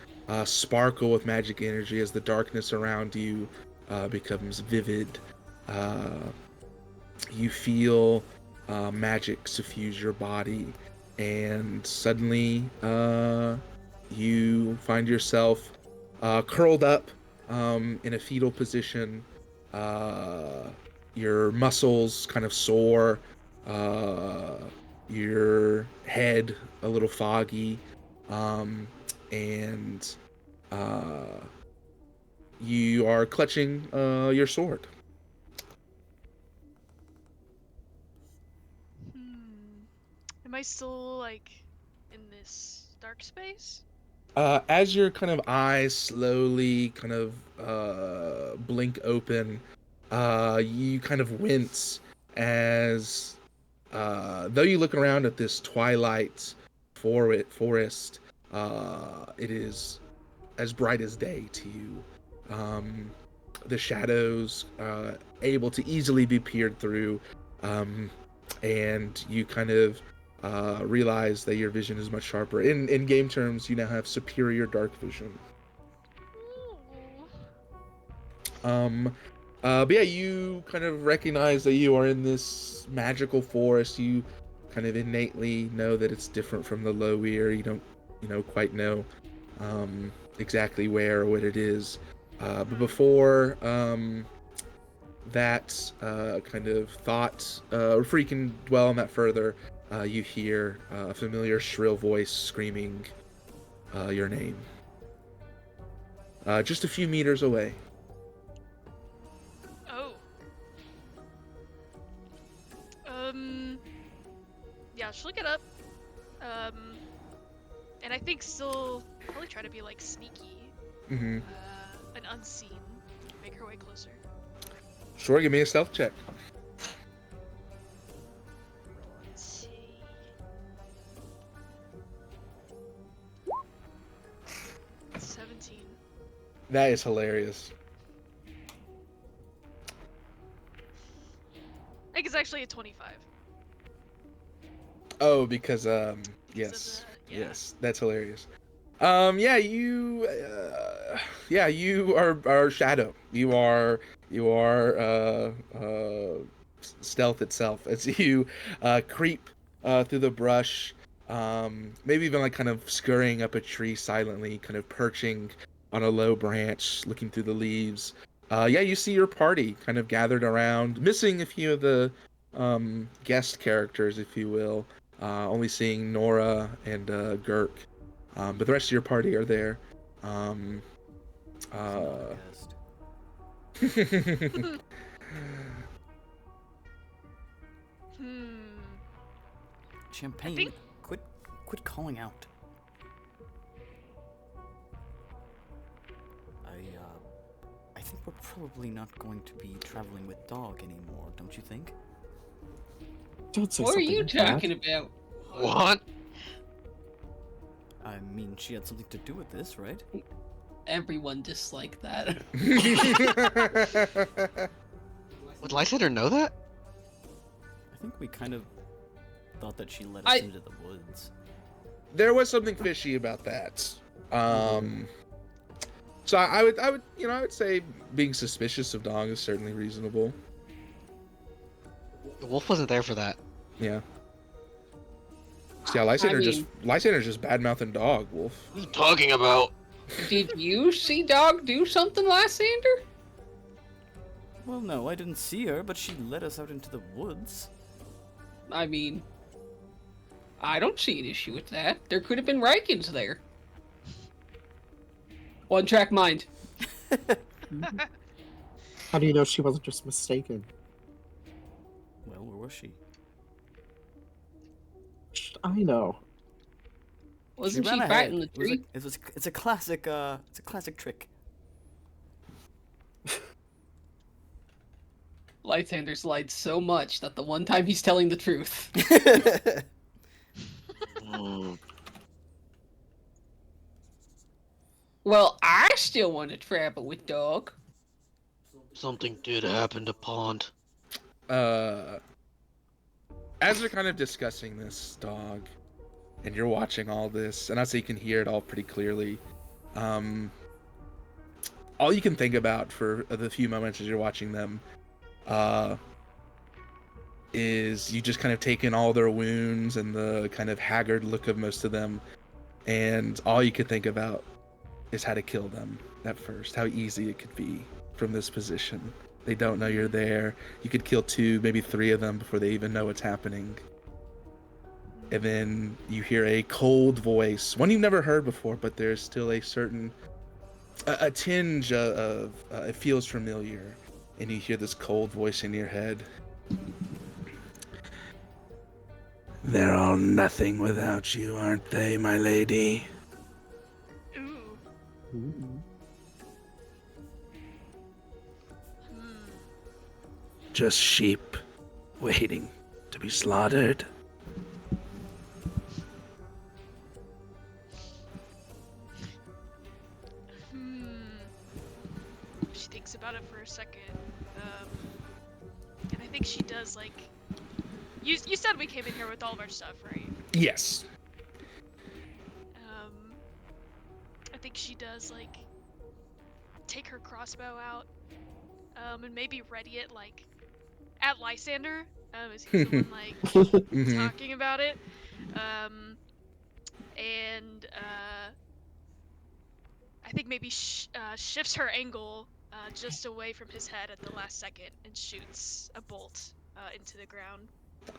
sparkle with magic energy as the darkness around you becomes vivid. You feel magic suffuse your body, and suddenly you find yourself curled up in a fetal position. Your muscles kind of sore, your head a little foggy, and you are clutching your sword. Am I still like in this dark space? As your kind of eyes slowly kind of blink open, you kind of wince as though you look around at this twilight forest, it is as bright as day to you. The shadows able to easily be peered through, and you kind of realize that your vision is much sharper. In game terms, you now have superior dark vision. But yeah, you kind of recognize that you are in this magical forest. You kind of innately know that it's different from the Loweir. You don't, quite know exactly where or what it is. But before that kind of thought, before you can dwell on that further, you hear a familiar shrill voice screaming your name. Just a few meters away. Oh. Yeah, she'll get up. And I think still probably try to be like sneaky. Mm-hmm. And unseen. Make her way closer. Sure, give me a stealth check. Let's see. It's 17. That is hilarious. I think it's actually a 25. Oh, because Yeah. yes, that's hilarious. Yeah, you are Shadow. You are stealth itself as you creep through the brush, maybe even like kind of scurrying up a tree silently, kind of perching on a low branch, looking through the leaves. Yeah, you see your party kind of gathered around, missing a few of the guest characters, if you will. Only seeing Nora and Gurk. But the rest of your party are there. Champagne, quit calling out. I think we're probably not going to be traveling with Dog anymore, don't you think? Don't say What are something you like that. talking about? What? I mean, she had something to do with this, right? Everyone disliked that. Would Lysander know that? I think we kind of thought that she led us into the woods. There was something fishy about that. So I would, I would say being suspicious of Dog is certainly reasonable. The wolf wasn't there for that. Yeah. So yeah, Lysander's just bad mouthing Dog, Wolf. What are you talking about? Did you see Dog do something, Lysander? Well, no, I didn't see her, but she led us out into the woods. I mean, I don't see an issue with that. There could have been Rykins there. One track mind. How do you know she wasn't just mistaken? Well, where was she? I know. Wasn't ran she ahead. fighting the tree? It's a classic trick. Lysander's lied so much that the one time he's telling the truth. Well, I still want to travel with Dog. Something did happen to Pond. As they're kind of discussing this, Dog, and you're watching all this, and also you can hear it all pretty clearly. All you can think about for the few moments as you're watching them, is you just kind of take in all their wounds and the kind of haggard look of most of them, and all you could think about is how to kill them at first, how easy it could be from this position. They don't know you're there. You could kill 2, maybe 3 of them before they even know what's happening. And then you hear a cold voice, one you've never heard before, but there's still a certain, a tinge of it feels familiar. And you hear this cold voice in your head. They're all nothing without you, aren't they, my lady? Ooh. Just sheep waiting to be slaughtered. She thinks about it for a second. And I think she does, like... You said we came in here with all of our stuff, right? Yes. I think she does, like, take her crossbow out, and maybe ready it, like, at Lysander, as he's the one, like, talking about it. I think maybe shifts her angle just away from his head at the last second and shoots a bolt into the ground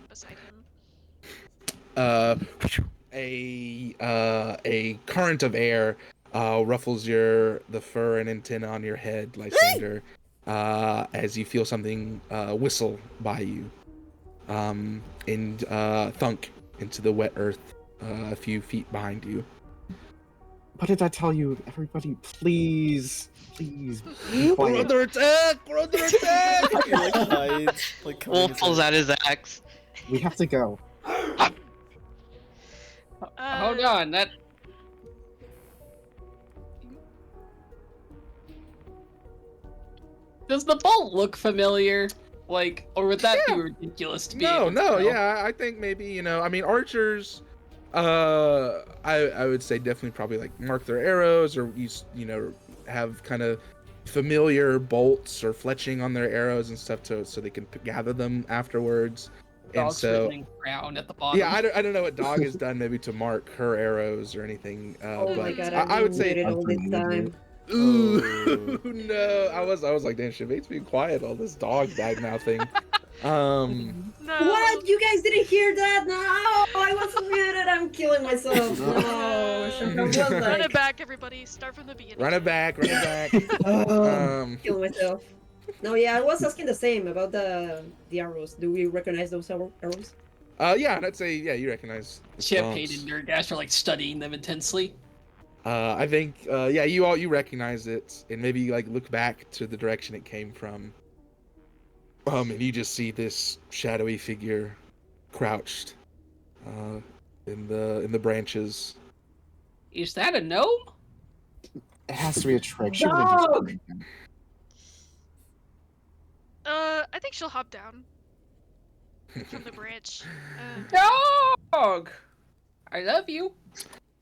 beside him. A current of air ruffles the fur and antenna on your head, Lysander, as you feel something whistle by you, and thunk into the wet earth a few feet behind you. What did I tell you? Everybody, please be We're quiet. under attack! We're under attack! He, like, hides, like, covering Wolf his pulls head. out his axe. We have to go. Hold on, that... Does the bolt look familiar? Like, or would that be ridiculous to be able to tell? Yeah, I think maybe, I mean, archers, I would say definitely probably, like, mark their arrows or, have kind of familiar bolts or fletching on their arrows and stuff so they can gather them afterwards. Dog's sitting around at the bottom. Yeah, I don't know what Dog has done maybe to mark her arrows or anything. Oh but my god, I would say, all this time. ooh, no, I was like, damn, Shavate's being quiet, all this dog bag mouthing. No. What? You guys didn't hear that? No, I wasn't muted. I'm killing myself. No, Shaka was Run like, it back, everybody. Start from the beginning. Run it back. killing myself. No, yeah, I was asking the same about the arrows. Do we recognize those arrows? Yeah, and I'd say, yeah, you recognize the Chip, songs. Hayden, Nerdgash are like studying them intensely. I think, yeah, you recognize it, and maybe like look back to the direction it came from. And you just see this shadowy figure crouched in the branches. Is that a gnome? It has to be a trick. She Dog! would've just- I think she'll hop down from the branch. Uh, Dog! I love you.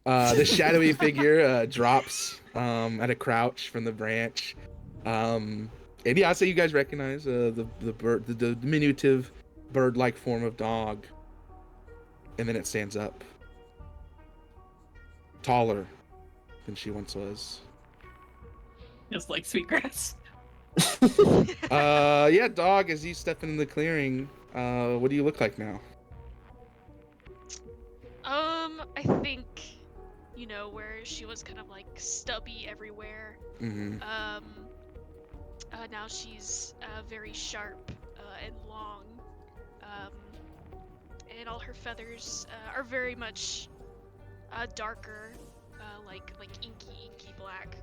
The shadowy figure drops at a crouch from the branch. And yeah, I'll say you guys recognize the bird, the diminutive bird-like form of dog. And then it stands up. Taller than she once was. Just like Sweetgrass. Yeah, dog, as you step into the clearing, what do you look like now? I think, you know, where she was kind of like stubby everywhere. Mm-hmm. Now she's very sharp and long. And all her feathers are very much darker, like inky black.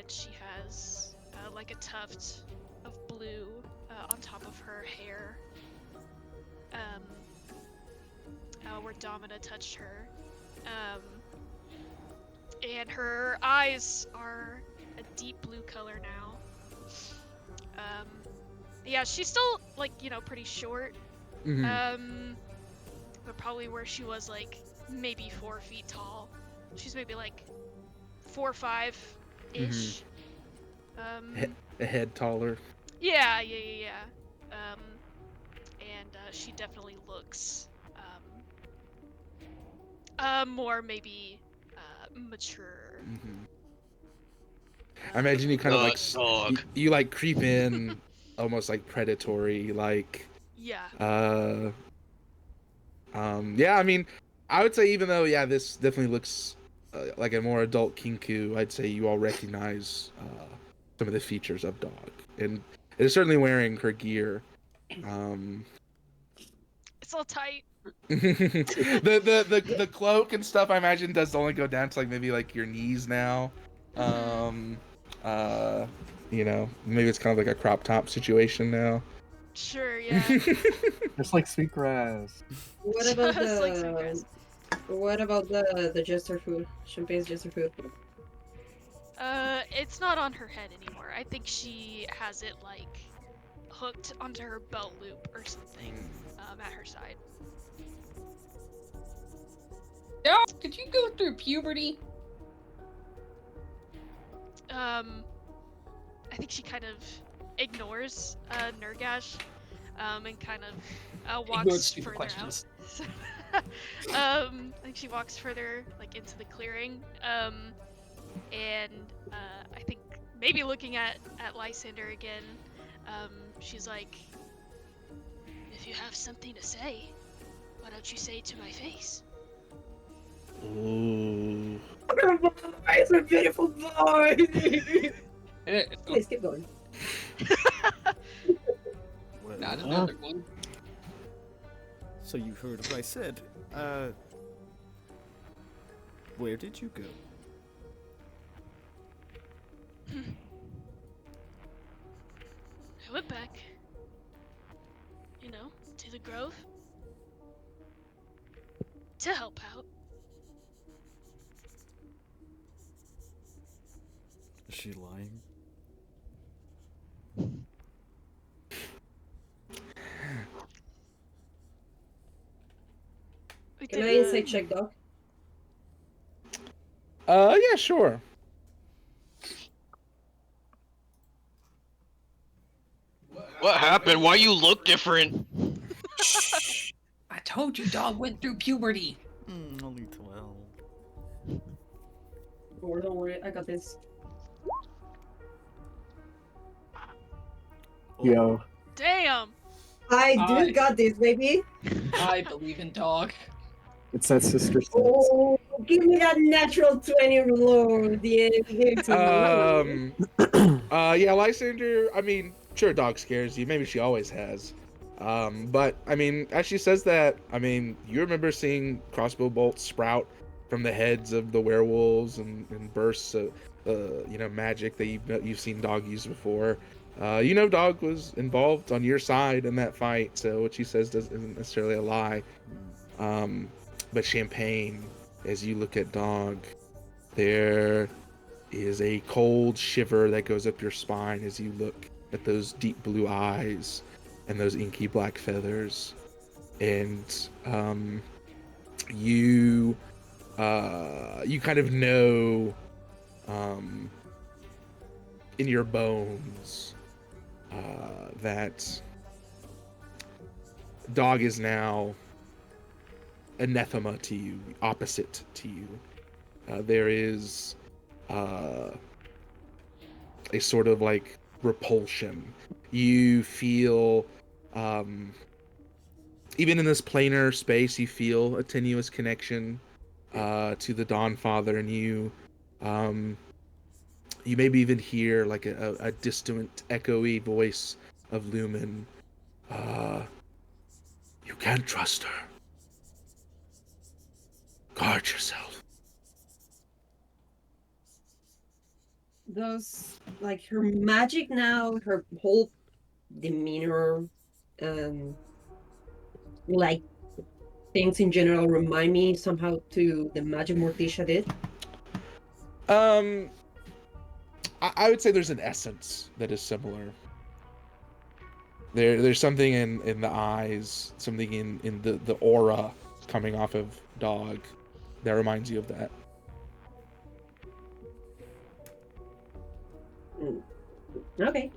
She has like a tuft of blue on top of her hair. Where Domina touched her. And her eyes are a deep blue color now. Yeah, she's still like, you know, pretty short. Mm-hmm. But probably where she was like maybe 4 feet tall. She's maybe like 4 or 5 ish. A head taller. Yeah. And she definitely looks more maybe mature. Mm-hmm. I imagine you kind of like you like creep in, almost like predatory, like. Yeah. Yeah, I mean, I would say even though, yeah, this definitely looks like a more adult Kinku, I'd say you all recognize some of the features of Dog, and it is certainly wearing her gear. It's all tight. The cloak and stuff, I imagine, does only go down to like maybe like your knees now. You know, maybe it's kind of like a crop top situation now. Sure, yeah. Just like Sweetgrass. What about Just like Sweetgrass. the jester food? Champagne's jester food. It's not on her head anymore. I think she has it like hooked onto her belt loop or something at her side. Dog, did you go through puberty? I think she kind of ignores Nurgash, and kind of Ignores walks stupid further questions. out. I think she walks further, like into the clearing, and I think maybe looking at Lysander again. She's like, "If you have something to say, why don't you say it to my face?" Ooh. It's a beautiful boy. Please keep going. Well, Not another one. so you heard what I said. Where did you go? I went back, you know, to the grove to help out. Is she lying? We Can did, I insight check, Doc? Yeah, sure. What happened? Why you look different? I told you, dog went through puberty. Only 12. Or don't worry, I got this. Yo, Damn! I do I- got this, baby. I believe in dog. it's that sister sense. Oh, give me that natural 20 Lord. Yeah, give it to me. Yeah, Lysander, I mean, sure, Dog scares you. Maybe she always has. But, I mean, as she says that, I mean, you remember seeing crossbow bolts sprout from the heads of the werewolves and bursts of, you know, magic that you've seen Dog use before. You know, Dog was involved on your side in that fight, so what she says isn't necessarily a lie. But Champagne, as you look at Dog, there is a cold shiver that goes up your spine as you look at those deep blue eyes and those inky black feathers, and you kind of know in your bones that Dog is now anathema to you, opposite to you. There is a sort of like repulsion. You feel, even in this planar space, you feel a tenuous connection to the Dawnfather, and you maybe even hear like a distant, echoey voice of Lumen. You can't trust her. Guard yourself. Does like her magic now, her whole demeanor, like things in general remind me somehow to the magic Morticia did? I would say there's an essence that is similar. There's something in the eyes, something in the aura coming off of Dog that reminds you of that. Okay.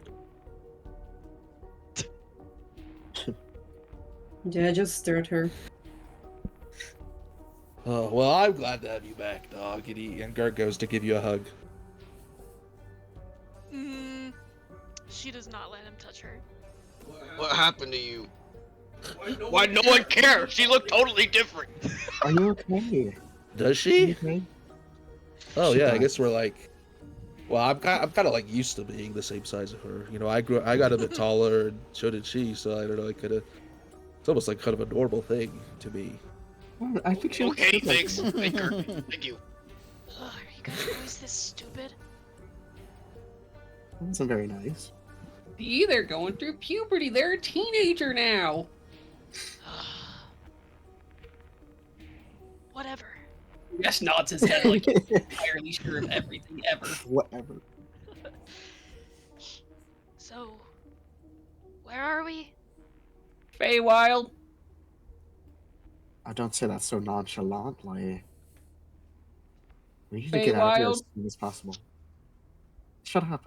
Yeah, I just stare at her. Oh, well, I'm glad to have you back, Dog. And Gert goes to give you a hug. She does not let him touch her. What happened to you? Why no one cares? She looked totally different. Are you okay? Does Are she? you okay? Oh She yeah, I does. guess we're like. Well, I'm kind of like used to being the same size of her. You know, I got a bit taller, and so did she. So I don't know. It's almost like kind of a normal thing to me. Well, I think she looks Okay, good like thanks. that. Thank her. Thank you. Ugh, are you guys always this stupid? That wasn't very nice. See, they're going through puberty. They're a teenager now. Whatever. Yes, nods his head like he's entirely sure of everything ever. Whatever. So, where are we? Feywild. I don't say that so nonchalantly. We need to get out of here as Feywild. soon as possible. Shut up.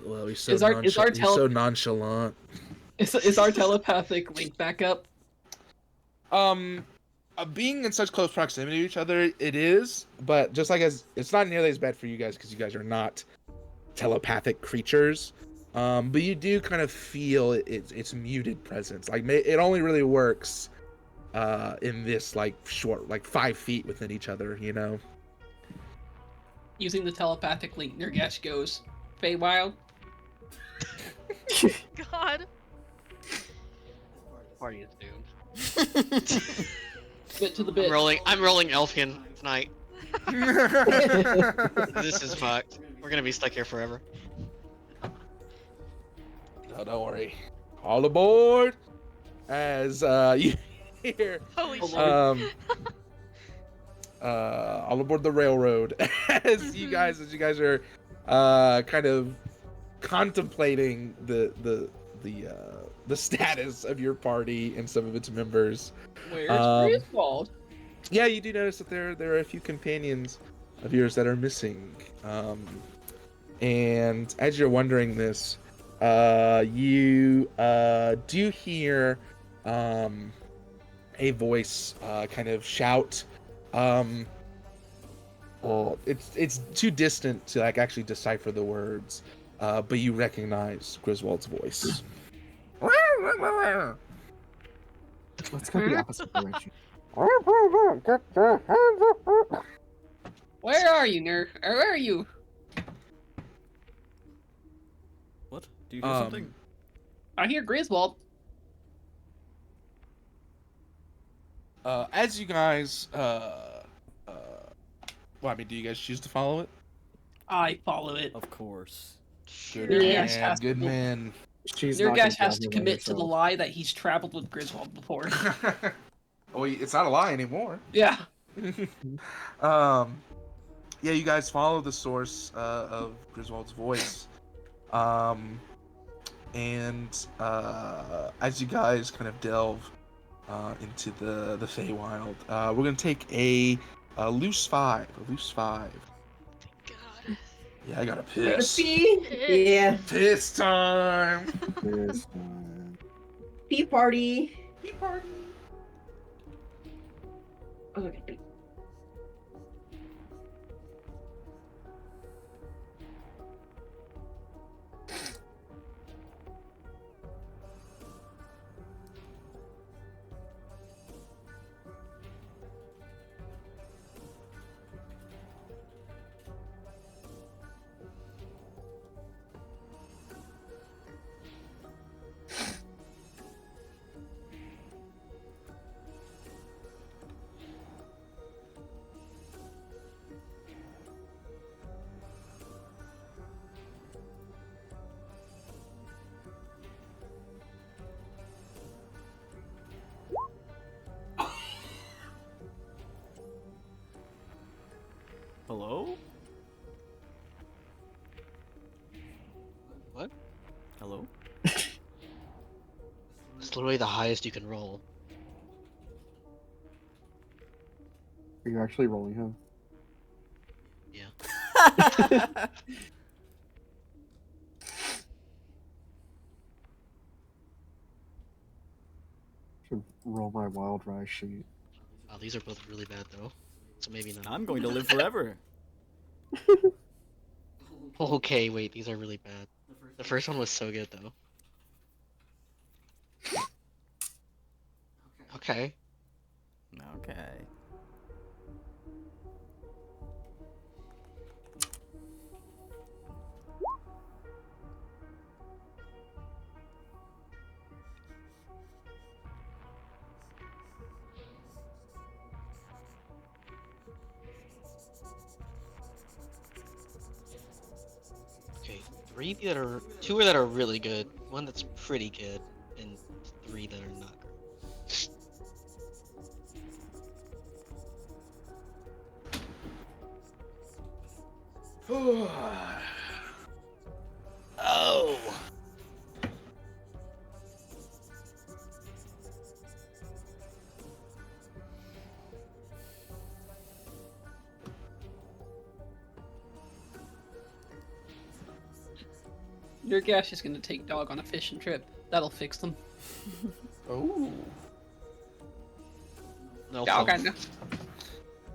Well, he's so, Is our he's so nonchalant. Is our telepathic link back up? Being in such close proximity to each other, it is, but just like it's not nearly as bad for you guys because you guys are not telepathic creatures. But you do kind of feel its muted presence. Like it only really works in this like short, like 5 feet within each other. You know. Using the telepathic link, Nurgesh goes, Feywild. God. Party is doomed. Bit to the bit. I'm rolling Elfkin tonight. This is fucked. We're gonna be stuck here forever. No, don't worry. All aboard! As you hear, Holy shit. all aboard the railroad. as you guys are kind of contemplating the status of your party and some of its members. Where's Griswold? Yeah, you do notice that there are a few companions of yours that are missing. And as you're wondering this, you do hear a voice kind of shout. It's too distant to like actually decipher the words, but you recognize Griswold's voice. Let's go the opposite direction. Where are you, Nur? Or where are you? What? Do you hear something? I hear Griswold. As you guys, well, I mean, do you guys choose to follow it? I follow it. Of course. Good Yes, man, has good to. man. She's not Nurgesh gonna has to gather by commit to the herself. lie that he's traveled with Griswold before. Well, it's not a lie anymore. Yeah. Yeah, yeah, you guys follow the source of Griswold's voice, and as you guys kind of delve into the Feywild, we're gonna take a loose 5. A loose 5. God. Yeah, I gotta Let's piss. see. Piss. Yeah. Piss time. This Pee party. Pee party. Okay. Hello? What? Hello? It's literally the highest you can roll. Are you actually rolling him? Should roll my wild rye sheet. Wow, these are both really bad though. So maybe not. I'm going to live forever. Okay, wait, these are really bad. The first one was so good though. Okay. Okay. Okay, two that are really good, one that's pretty good, and 3 that are not great. Oh. Nurgash is gonna take Dog on a fishing trip. That'll fix them. Oh. No, Dog, I Fluff. know.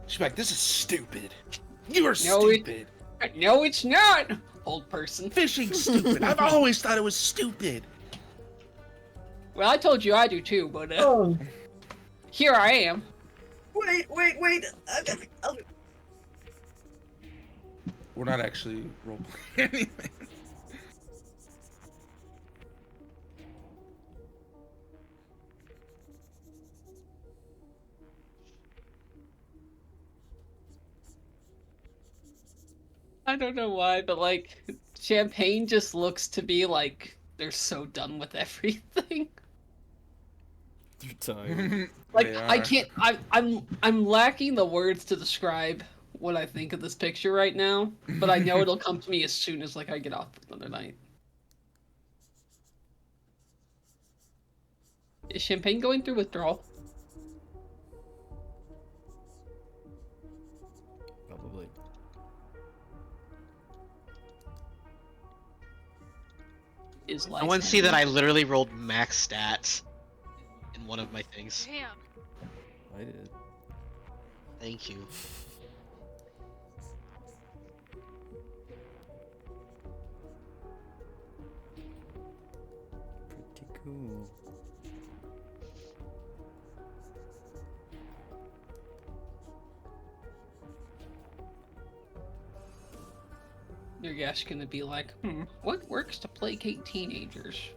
She's like, this is stupid. You are No, stupid. No, it's not. Old person. Fishing's stupid. I've always thought it was stupid. Well, I told you I do too, but Oh. here I am. Wait. We're not actually roleplaying anything. I don't know why, but like, Champagne just looks to be like they're so done with everything. You're tired. Like They I are. can't. I'm lacking the words to describe what I think of this picture right now, but I know it'll come to me as soon as like I get off another night. Is Champagne going through withdrawal? Probably. Is I want to see that I literally rolled max stats in one of my things. Damn. I did. Thank you. Pretty cool. Nurgash gonna be like, what works to placate teenagers?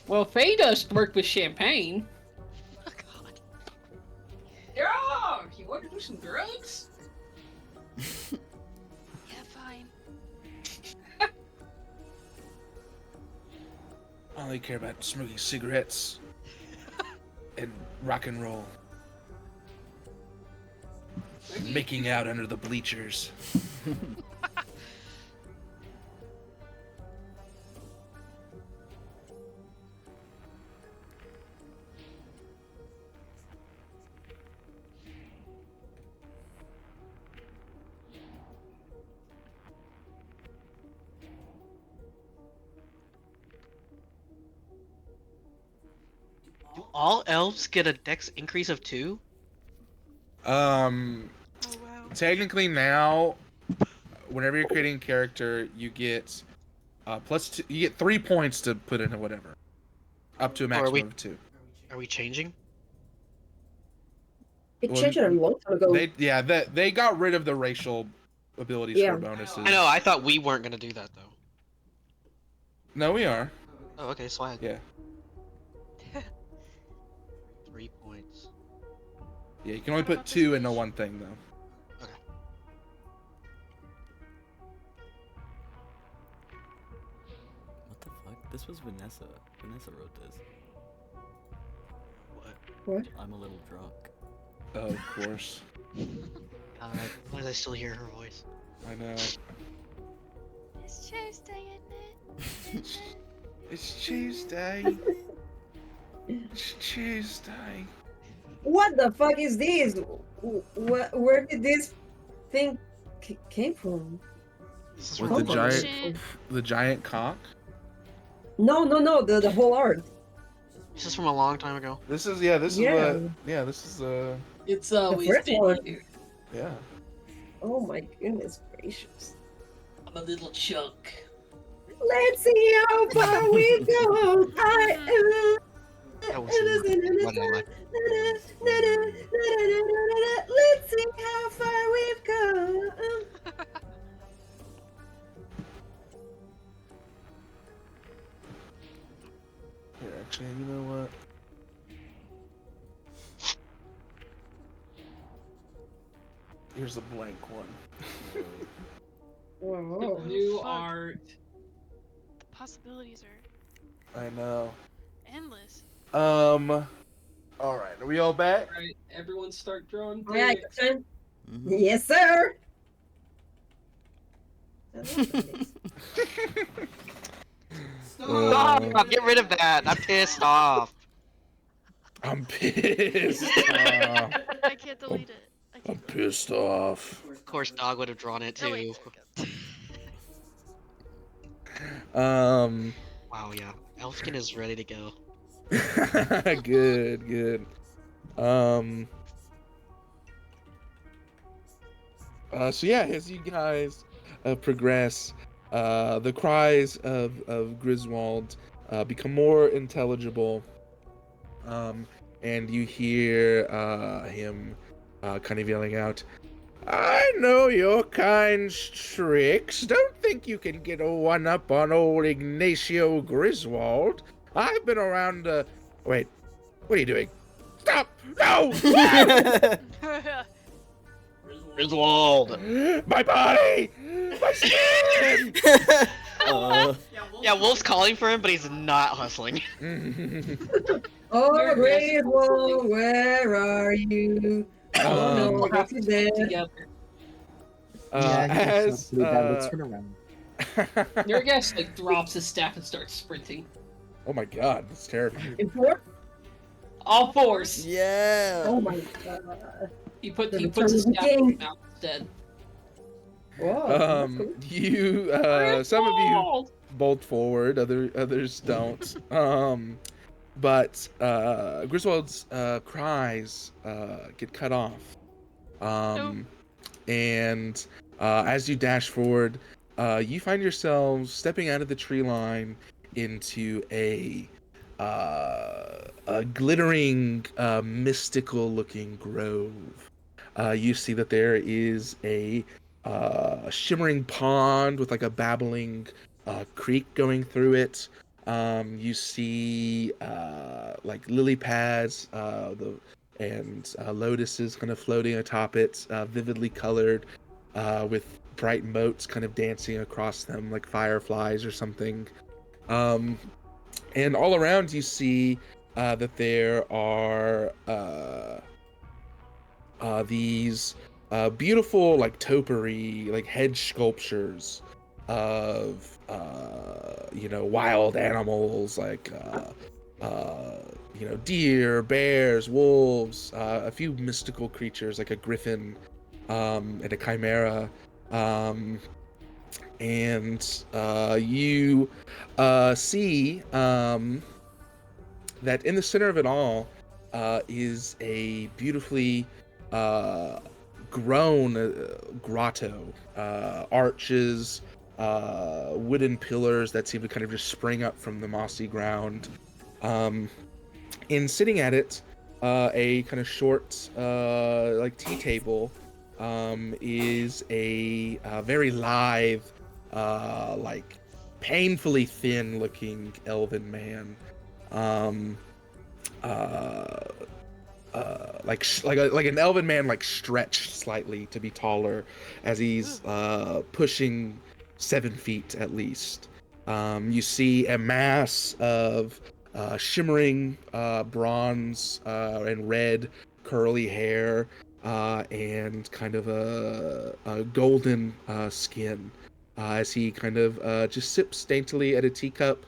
Well, Faye does work with Champagne. Oh god. Dog, you want to do some drugs? Yeah, fine. I only care about smoking cigarettes and rock and roll. making out under the bleachers. Do all elves get a dex increase of 2? Um, Oh wow. technically now, whenever you're creating a character, you get you get 3 points to put into whatever, up to a maximum we- of 2. Are we changing? It Well, changed it a long time ago. They got rid of the racial abilities Yeah. for bonuses. I know. I thought we weren't gonna do that though. No, we are. Oh, okay. Swag. Yeah. 3 points. Yeah, you can only put 2 into one thing though. What the fuck? This was Vanessa. Vanessa wrote this. What? What? I'm a little drunk. Oh, of course. Why did I still hear her voice? I know. It's Tuesday, isn't it? It's Tuesday. It's Tuesday. What the fuck is this? Where did this thing came from? This is With from the Hold on. giant, Shit. the giant cock. No, the whole art. This is from a long time ago. This is Yeah. this is It's The always first been one. here. yeah. Oh my goodness gracious. I'm a little chunk. Let's see how far we go. That was what am I? Let's see how far we've come. Here, actually, you know what? Here's a blank one. Whoa. New fuck? art. The possibilities are I know. endless. All right, are we all back? Alright, everyone start drawing. Oh, yeah, dicks. Jackson. Mhm. Yes, sir. Oh, get rid of that! I'm pissed off. I'm pissed. I can't delete it. I I'm can't. pissed off. Of course, Dog would have drawn it Oh, too. wait. Wow, yeah. Elfkin is ready to go. Good. So yeah, as you guys progress, the cries of Griswold become more intelligible, and you hear him kind of yelling out, "I know your kind's tricks. Don't think you can get a one-up on old Ignacio Griswold. I've been around, Wait, what are you doing? Stop! No! Griswold! My body! My skin! Yeah, Wolf's calling for him, but he's not hustling. Oh, You're Great aggressive. Wall, where are you? Oh no, We'll have he's to stick dead. together. Let's turn uh, around. Your guest like drops his staff and starts sprinting. Oh my god, that's terrifying. In four? All fours. Yeah. Oh my god. He The puts his return of the staff in king. his mouth instead. Whoa, that's cool. You, some of you Griswold! bolt forward, others don't. But Griswold's cries get cut off. And as you dash forward, you find yourselves stepping out of the tree line into a glittering, mystical-looking grove. You see that there is a shimmering pond with like a babbling creek going through it. You see like lily pads and lotuses kind of floating atop it, vividly colored, with bright motes kind of dancing across them like fireflies or something. And all around you see that there are these beautiful like topiary, like head sculptures of wild animals like deer, bears, wolves, a few mystical creatures like a griffin and a chimera. And you see that in the center of it all is a beautifully grown grotto, arches, wooden pillars that seem to kind of just spring up from the mossy ground. And sitting at it, a kind of short like tea table is a very lithe, like painfully thin-looking elven man. Like an elven man, like stretched slightly to be taller, as he's pushing 7 feet at least. You see a mass of shimmering bronze and red curly hair, and kind of a golden skin, as he kind of just sips daintily at a teacup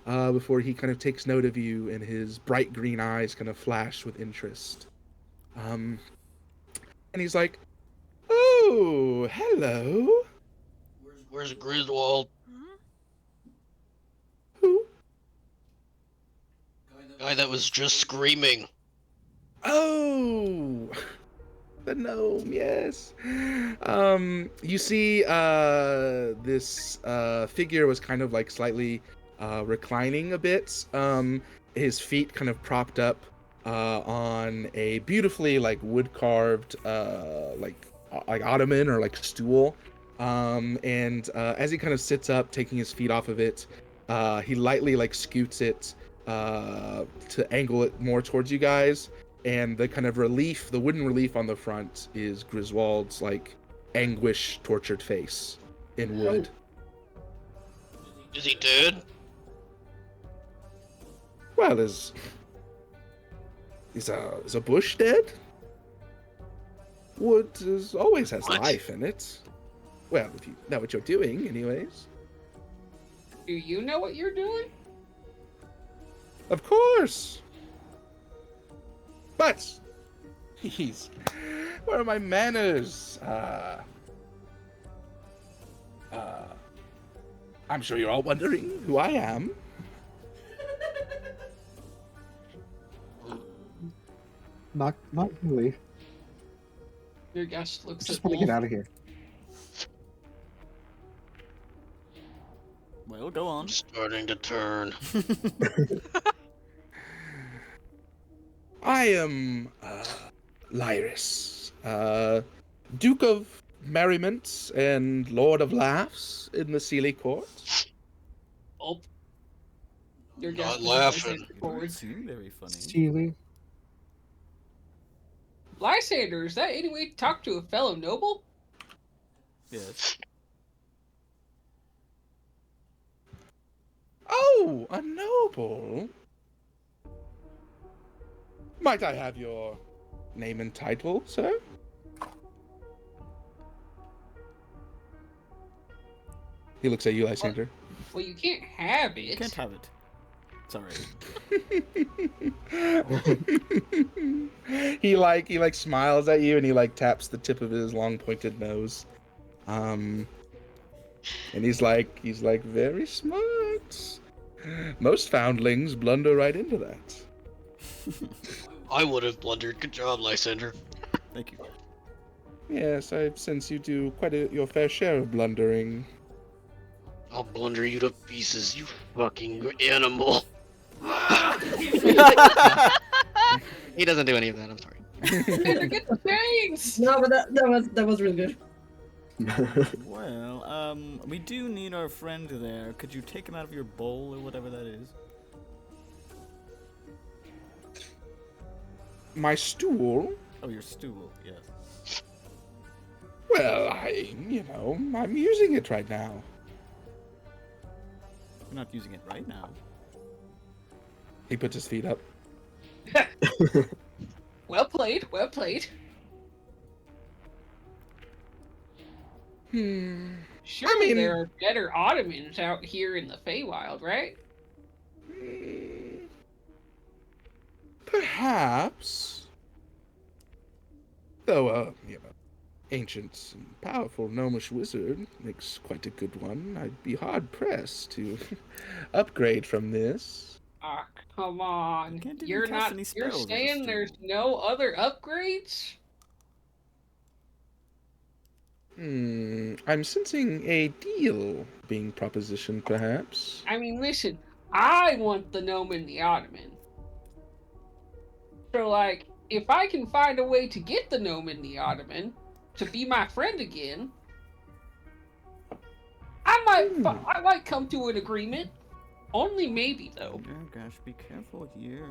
before he kind of takes note of you, and his bright green eyes kind of flash with interest. And he's like, "Oh, hello." Where's Griswold? Who? Guy that was just screaming. Oh, the gnome, yes. You see, this figure was kind of like slightly reclining a bit. His feet kind of propped up on a beautifully like wood carved like ottoman or like stool. And as he kind of sits up, taking his feet off of it, he lightly like scoots it to angle it more towards you guys. And the kind of relief, the wooden relief on the front is Griswold's like anguish tortured face in wood. Is he dead? Well, is a bush dead? Wood always has What? life in it. Well, if you know what you're doing, anyways. Do you know what you're doing? Of course. But, where are my manners? I'm sure you're all wondering who I am. Not really. Your guest looks Just at want to get Wolf. out of here. Well, go on. I'm starting to turn. I am Lyris, Duke of Merriment and Lord of Laughs in the Sealy Court. Oh. Your Not guest laughing. forward. Seem very funny. Steely. Lysander, is that any way to talk to a fellow noble? Yes. Oh, a noble. Might I have your name and title, sir? He looks at you, Lysander. Well, you can't have it. You can't have it. Sorry. he like smiles at you and he like taps the tip of his long pointed nose. And he's like very smart. Most foundlings blunder right into that. I would have blundered. Good job, Lysander. Thank you. Yes, I sense you do quite your fair share of blundering. I'll blunder you to pieces, you fucking animal. He doesn't do any of that, I'm sorry. Lysander, get the things! No, but that was really good. Well, we do need our friend there. Could you take him out of your bowl or whatever that is? My stool? Oh, your stool, yes. Well, I'm using it right now. You're not using it right now. He puts his feet up. Well played, well played. Surely mean- there are better Ottomans out here in the Feywild, right? Perhaps. Though, ancient and powerful gnomish wizard makes quite a good one. I'd be hard pressed to upgrade from this. Ah, come on. can't even You're cast not. any You're spells as a saying there's student. no other upgrades? I'm sensing a deal being propositioned, perhaps. I mean, listen. I want the gnome and the Ottoman. So, like, if I can find a way to get the gnome and the Ottoman to be my friend again, I might come to an agreement. Only maybe, though. Yeah, gosh, be careful here.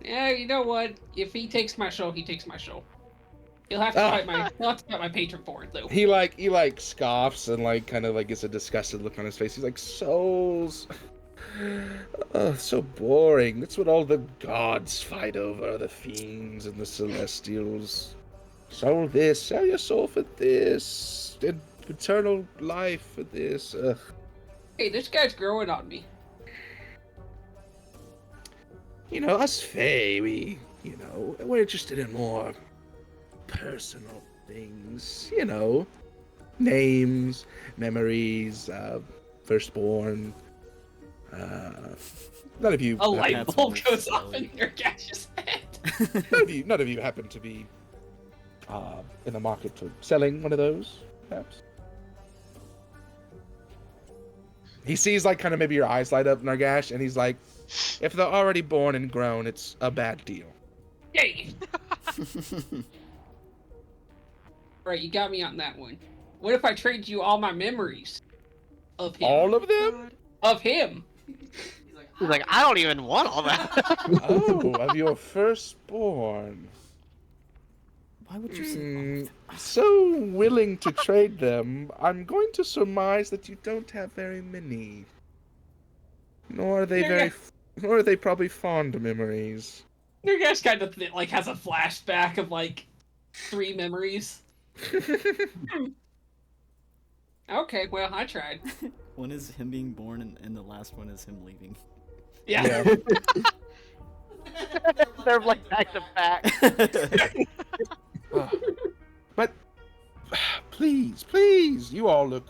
Yeah, you know what? If he takes my show, he takes my show. He'll have to Ah. fight my patron for it, though. He scoffs and kind of gets a disgusted look on his face. He's like, souls. Oh, so boring. That's what all the gods fight over, the fiends and the celestials. Sell this, sell your soul for this, and eternal life for this. Ugh. Hey, this guy's growing on me. Us Fae, we're interested in more personal things. Names, memories, firstborn. None of you. A light That's bulb worth goes off selling. in your gash's head. None of you happen to be in the market for selling one of those, perhaps. He sees kind of maybe your eyes light up, Nargash, and he's like, if they're already born and grown, it's a bad deal. Yay! Right, you got me on that one. What if I trade you all my memories of him? All of them? Of him. He's like, I don't even want all that. Oh, of your firstborn. Why would you say? So willing to trade them, I'm going to surmise that you don't have very many. Nor are they probably fond memories. Your guys kind of has a flashback of 3 memories. Okay, well, I tried. One is him being born, and the last one is him leaving. Yeah. They're back to back. But please, you all look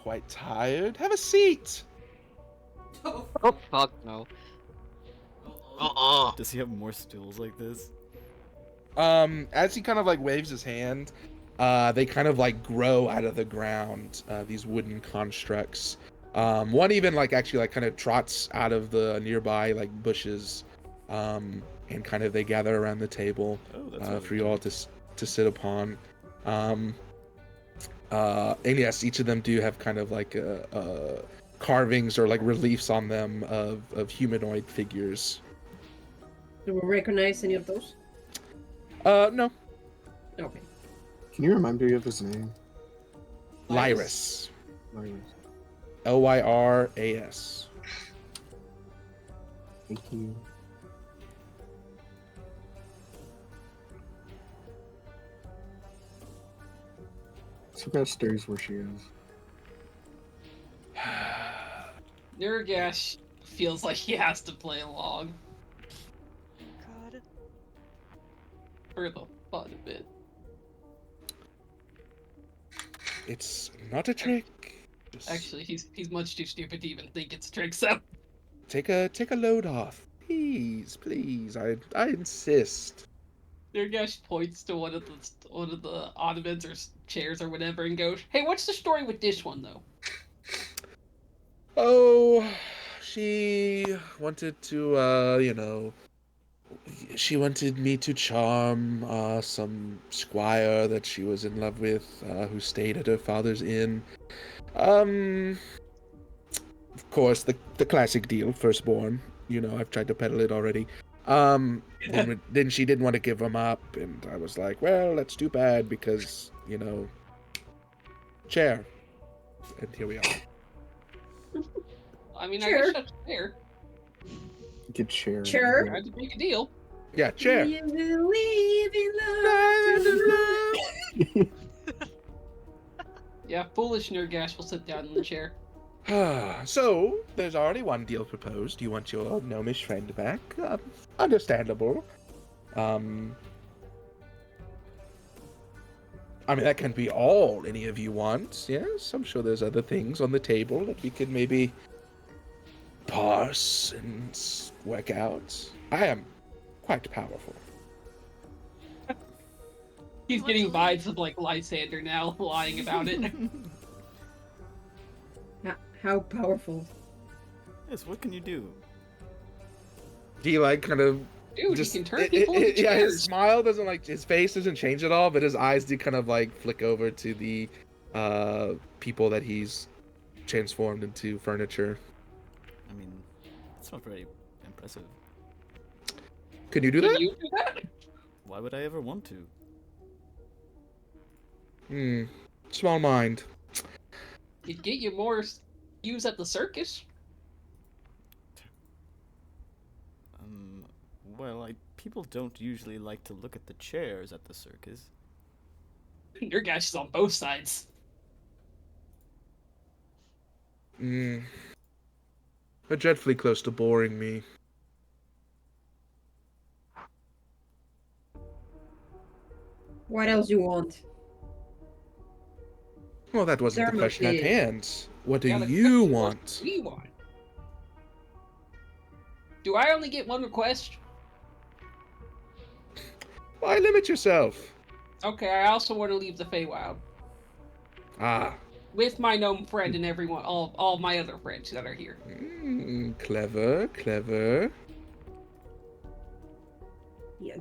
quite tired. Have a seat. Oh fuck no. Does he have more stools like this? As he kind of waves his hand, they kind of grow out of the ground. These wooden constructs. One even actually kind of trots out of the nearby bushes, and kind of they gather around the table Oh, that's really for you all to sit upon. And yes, each of them do have kind of carvings or reliefs on them of humanoid figures. Do we recognize any of those? No. Okay. Can you remind me of his name? Lyris. Lyris. Lyras. Thank you. Suga stares where she is. Nurgash feels like he has to play along God. for the fun of it. It's not a trick. Just Actually, he's much too stupid to even think it's a trick, so... take a load off, please. I insist. Nurgash points to one of the ottomans or chairs or whatever and goes, "Hey, what's the story with this one, though?" Oh, she wanted to, she wanted me to charm some squire that she was in love with, who stayed at her father's inn. Of course, the classic deal, firstborn. I've tried to peddle it already. Then she didn't want to give him up, and I was like, well, that's too bad because, chair. And here we are. I mean, I Sure. guess that's fair. Get chair. Chair. Tried to make a deal. Yeah, chair. Do you believe in love? Yeah, foolish Nurgash will sit down in the chair. So, there's already one deal proposed. You want your gnomish friend back? Understandable. I mean, that can be all any of you want. Yes, I'm sure there's other things on the table that we can maybe parse and work out. I am quite powerful. He's What's getting a vibes of like Lysander now, lying about it. How powerful? Yes, what can you do? He like kind of Dude, just he can turn people into yeah, his chairs. smile doesn't like his face doesn't change at all, but his eyes do kind of like flick over to the people that he's transformed into furniture. I mean, it's not very impressive. Can you do Can that? you do that? Why would I ever want to? Small mind. It'd get you more views at the circus. Well, people don't usually like to look at the chairs at the circus. Nurgash is on both sides. They're dreadfully close to boring me. What else you want? Well, that wasn't the question at Thermophilia. hand. What do Yeah, the you question was, want? what do we want? Do I only get one request? Why limit yourself? Okay, I also want to leave the Feywild. Ah, With my gnome friend and everyone, all my other friends that are here. clever, clever.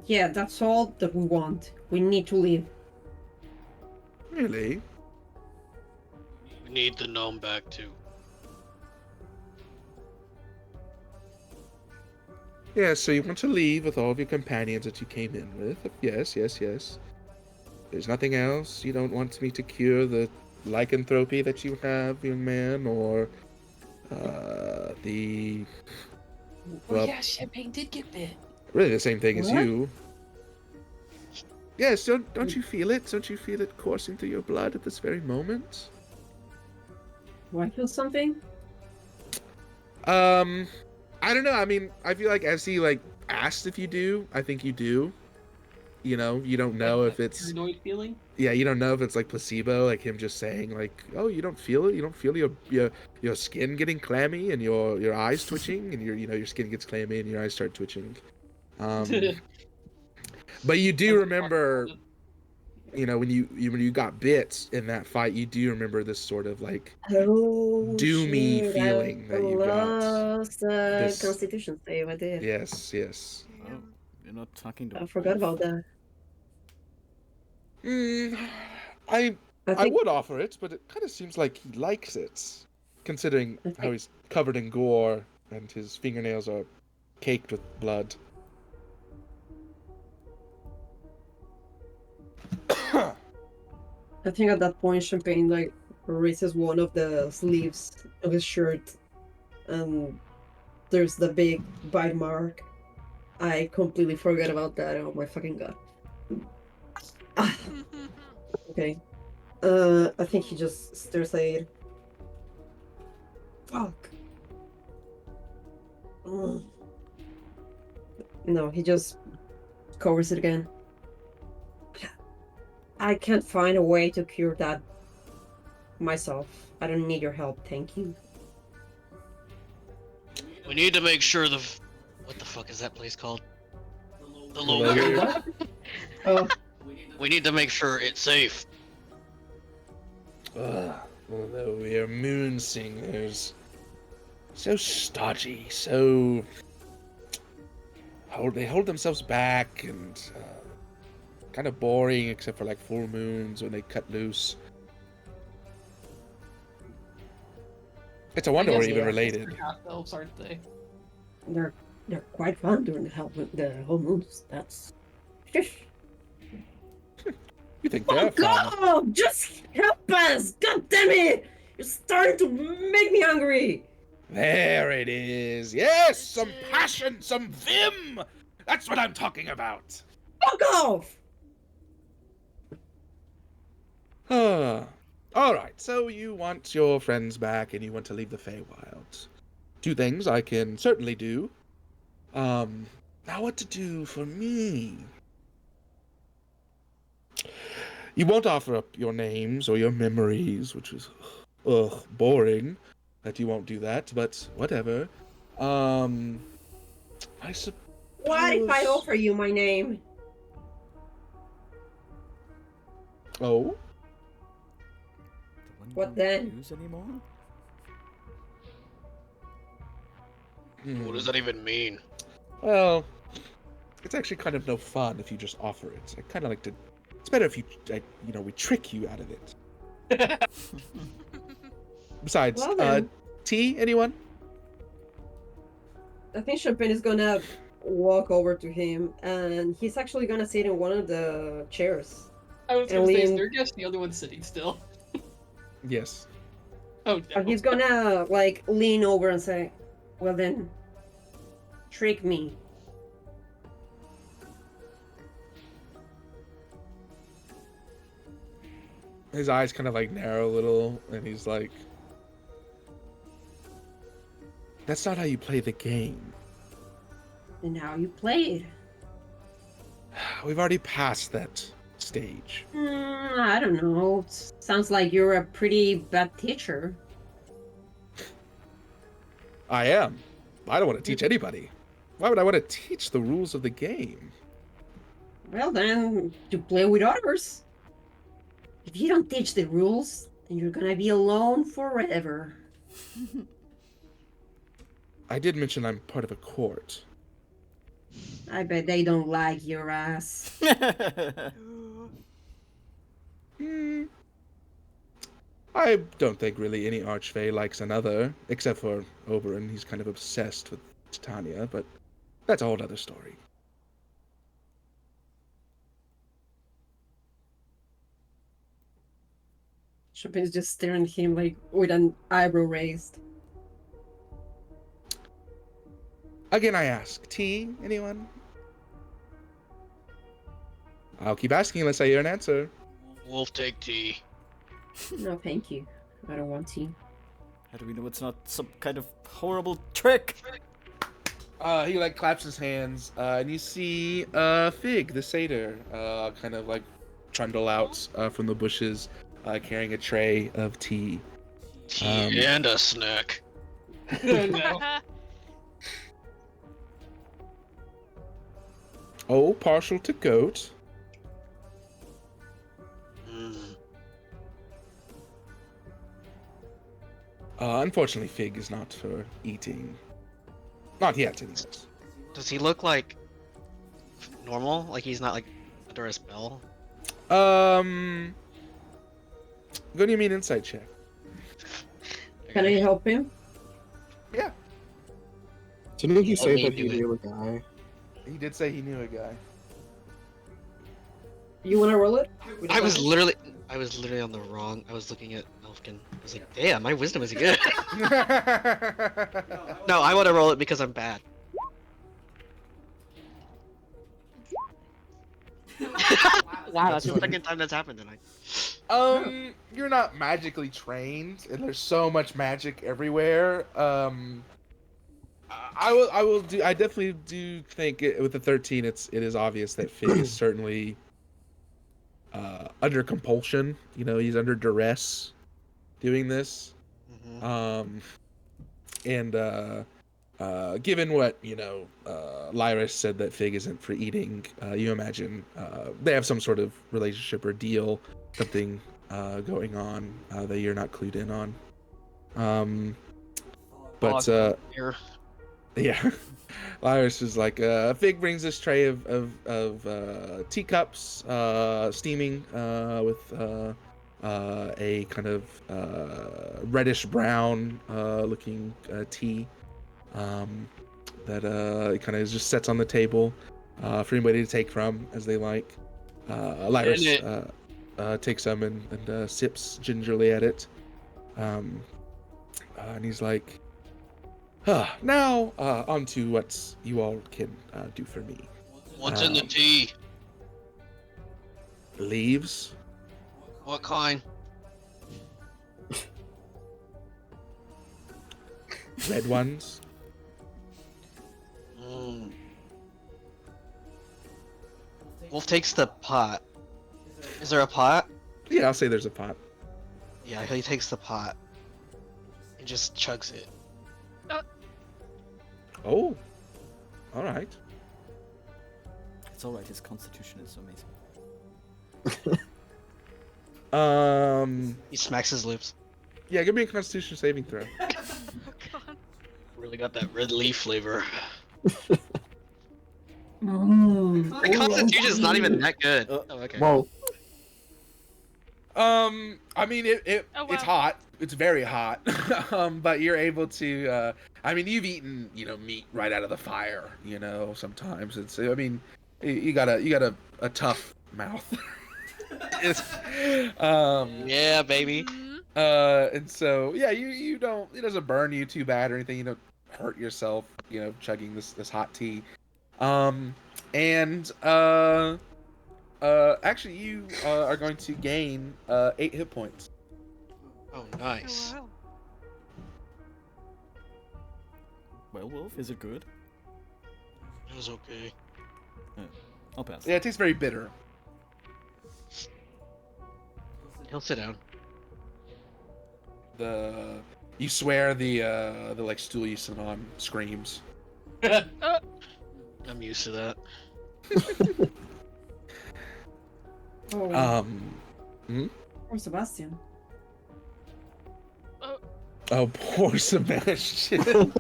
Yeah, that's all that we want. We need to leave. Really? We need the gnome back too. Yeah, so you want to leave with all of your companions that you came in with? Yes, yes, yes. There's nothing else? You don't want me to cure the lycanthropy that you have, young man, or the Well, Well- yeah, Champagne did get bit. really the same thing as What? you. Yes, don't you feel it? Don't you feel it coursing through your blood at this very moment? Do I feel something? I don't know. I mean, I feel like as he like asked if you do, I think you do. You know, you don't know Like if that it's paranoid feeling. yeah, you don't know if it's like placebo, like him just saying like, oh, you don't feel it, you don't feel your skin getting clammy and your eyes twitching and your skin gets clammy and your eyes start twitching. But you do remember, you know, when you got bit in that fight, you do remember this sort of like Oh, doomy shit, feeling I that you got. lost This- Constitution save. I did. Yes, yes. Oh, you're not talking to I forgot Wolf. about that. I I I think would offer it, but it kind of seems like he likes it, considering I how think- he's covered in gore and his fingernails are caked with blood. I think at that point, Champagne like raises one of the sleeves of his shirt, and there's the big bite mark. I completely forgot about that. Oh my fucking god. Ah, okay. I think he just stares at it. Fuck. Mm. No, he just covers it again. I can't find a way to cure that myself. I don't need your help, thank you. We need to make sure what the fuck is that place called? The Lower. lower. Oh, We need to make sure it's safe. Although we are moon singers, so stodgy, so they hold themselves back and kind of boring, except for like full moons when they cut loose. It's a wonder I we're guess even they're related. half elves, aren't they? they're quite fun during the whole moons. That's. Shush. You think they're Fuck fun? off! Just help us! God damn it! You're starting to make me hungry. There it is. Yes, some passion, some vim. That's what I'm talking about. Fuck off! Ah, All right, so you want your friends back and you want to leave the Feywild. Two things I can certainly do. Now what to do for me? You won't offer up your names or your memories, which is, boring that you won't do that, but whatever. I suppose... What if I offer you my name? Oh? The one you What don't then? Use anymore? What does that even mean? Well, it's actually kind of no fun if you just offer it. I kind of like to... It's better if we trick you out of it. Besides, Well then, tea, anyone? I think Champagne is gonna walk over to him, and he's actually gonna sit in one of the chairs. I was gonna say, is Alien- Nurgash the only one sitting still? Yes. Oh no. And he's gonna like lean over and say, "Well then, trick me." His eyes kind of like narrow a little, and he's like, "That's not how you play the game. And how you play it? We've already passed that stage." I don't know. Sounds like you're a pretty bad teacher. I am. I don't want to teach anybody. Why would I want to teach the rules of the game? Well then, to play with others. If you don't teach the rules, then you're gonna be alone forever. I did mention I'm part of a court. I bet they don't like your ass. Hmm. I don't think really any Archfey likes another, except for Oberon. He's kind of obsessed with Titania, but that's a whole other story. Chopin's just staring at him like with an eyebrow raised. Again, I ask, tea, anyone? I'll keep asking unless I hear an answer. Wolf take tea. No, thank you. I don't want tea. How do we know it's not some kind of horrible trick? He like claps his hands, and you see Fig, the satyr, kind of like trundle out from the bushes, carrying a tray of tea. Tea and a snack. Oh no. Oh, partial to goat. Mm. Unfortunately, Fig is not for eating. Not yet, anyways. Does he look like normal? Like he's not like under a spell? Go to me an insight check. Can I help him? Yeah. Didn't he Let say me that he do it. knew a guy? He did say he knew a guy. You wanna roll it? I was literally on the wrong. I was looking at Elfkin. I was like, damn, my wisdom is good. No, I want to roll it because I'm bad. Wow, that's the second time that's happened tonight. You're not magically trained, and there's so much magic everywhere. I definitely do think with the 13, it is obvious that Fig is certainly under compulsion. You know, he's under duress doing this. Mhm. Given what Lyris said that Fig isn't for eating, you imagine they have some sort of relationship or deal, something going on that you're not clued in on. Here. Yeah, Lyris is like, Fig brings this tray of teacups, steaming with a kind of reddish brown looking tea that kind of just sets on the table for anybody to take from as they like. Lyris takes some and sips gingerly at it, and he's like, now on to what you all can do for me. What's in the tea? Leaves. What kind? red ones. Mm. Wolf takes the pot. Is there a pot? Yeah, I'll say there's a pot. Yeah, he takes the pot and just chugs it. Oh, all right. It's alright, his constitution is amazing. He smacks his lips. Yeah, give me a Constitution saving throw. Oh god. Really got that red leaf flavor. Mm. My constitution's not even that good. Oh, okay. Whoa. I mean, it's wow. hot. It's very hot. But you're able to. I mean, you've eaten, meat right out of the fire. Sometimes it's. I mean, you got a tough mouth. Yeah, baby. Mhm. And so yeah, you don't. It doesn't burn you too bad or anything. You don't hurt yourself. Chugging this hot tea. Actually, you are going to gain 8 hit points. Oh, nice. Oh, wow. Well, Wolf, is it good? It was okay. I'll pass. Yeah, it tastes very bitter. He'll sit down. You swear the like stool you sit on screams. I'm used to that. Oh, Hmm? poor Sebastian. Oh, poor Sebastian.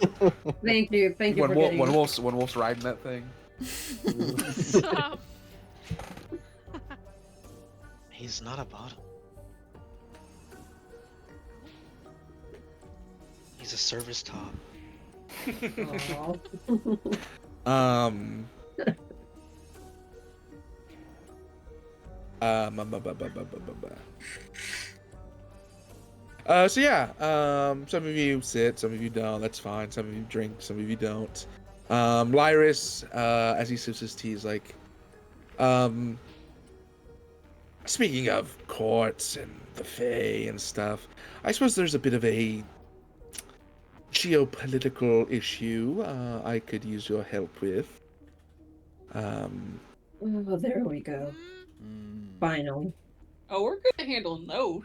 Thank you for getting when Wolf's riding that thing. Stop. He's not a bottom. He's a service top. Aw. So yeah, some of you sit, some of you don't. That's fine. Some of you drink, some of you don't. Lyris, as he sips his tea, is like, speaking of courts and the Fae and stuff, I suppose there's a bit of a geopolitical issue I could use your help with. Oh, there we go. Mm. Finally. Oh, we're gonna handle those.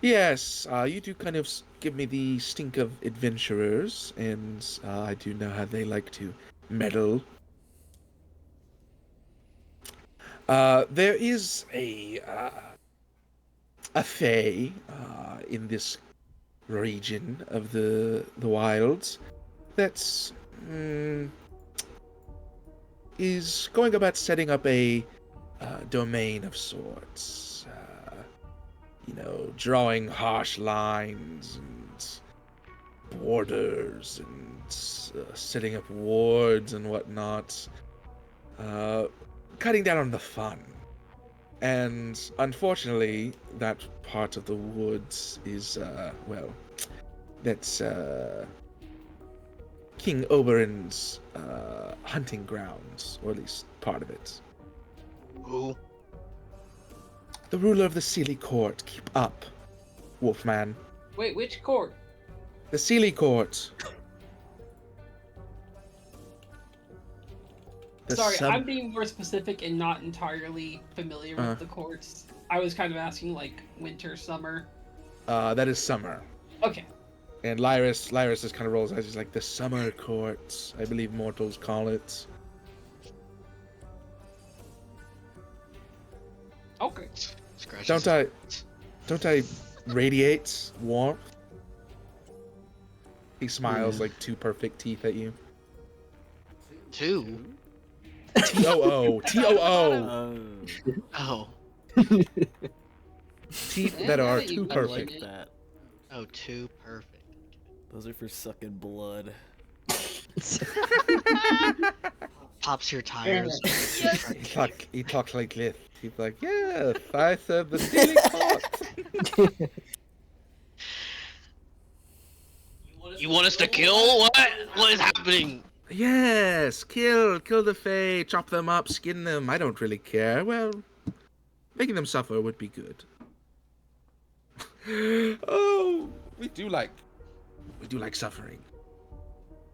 Yes, you do kind of give me the stink of adventurers, and I do know how they like to meddle. There is a Fae in this region of the wilds that's is going about setting up a domain of sorts. Drawing harsh lines and borders and setting up wards and whatnot. Cutting down on the fun. And unfortunately, that part of the woods is, that's King Oberon's hunting grounds, or at least part of it. Who? The ruler of the Sealy Court. Keep up, Wolfman. Wait, which court? The Sealy Court. Sorry, I'm being more specific and not entirely familiar with the courts. I was kind of asking like winter, summer. That is summer. Okay. And Lyris just kind of rolls eyes. He's like, the Summer Courts, I believe mortals call it. Okay. Scratches Don't I radiate warmth? He smiles like 2 perfect teeth at you. 2? T-O-O. T-O-O. Oh. Teeth Yeah, that now are that you too mention perfect. it. That. Oh, 2 perfect. Those are for sucking blood. Pops your tires. He talks like this. He's like, yes, I said the Sealy Court. You want us to kill? What? What is happening? Yes, kill the Fae, chop them up, skin them. I don't really care. Well, making them suffer would be good. Oh, we do like suffering.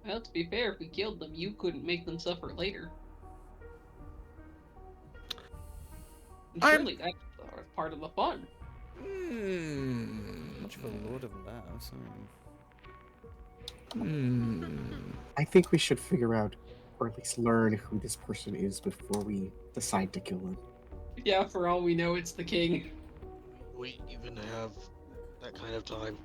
Well, to be fair, if we killed them, you couldn't make them suffer later. And surely that's part of the fun. Much of a lord of laughs. I think we should figure out, or at least learn who this person is before we decide to kill him. Yeah, for all we know, it's the king. We even have that kind of time.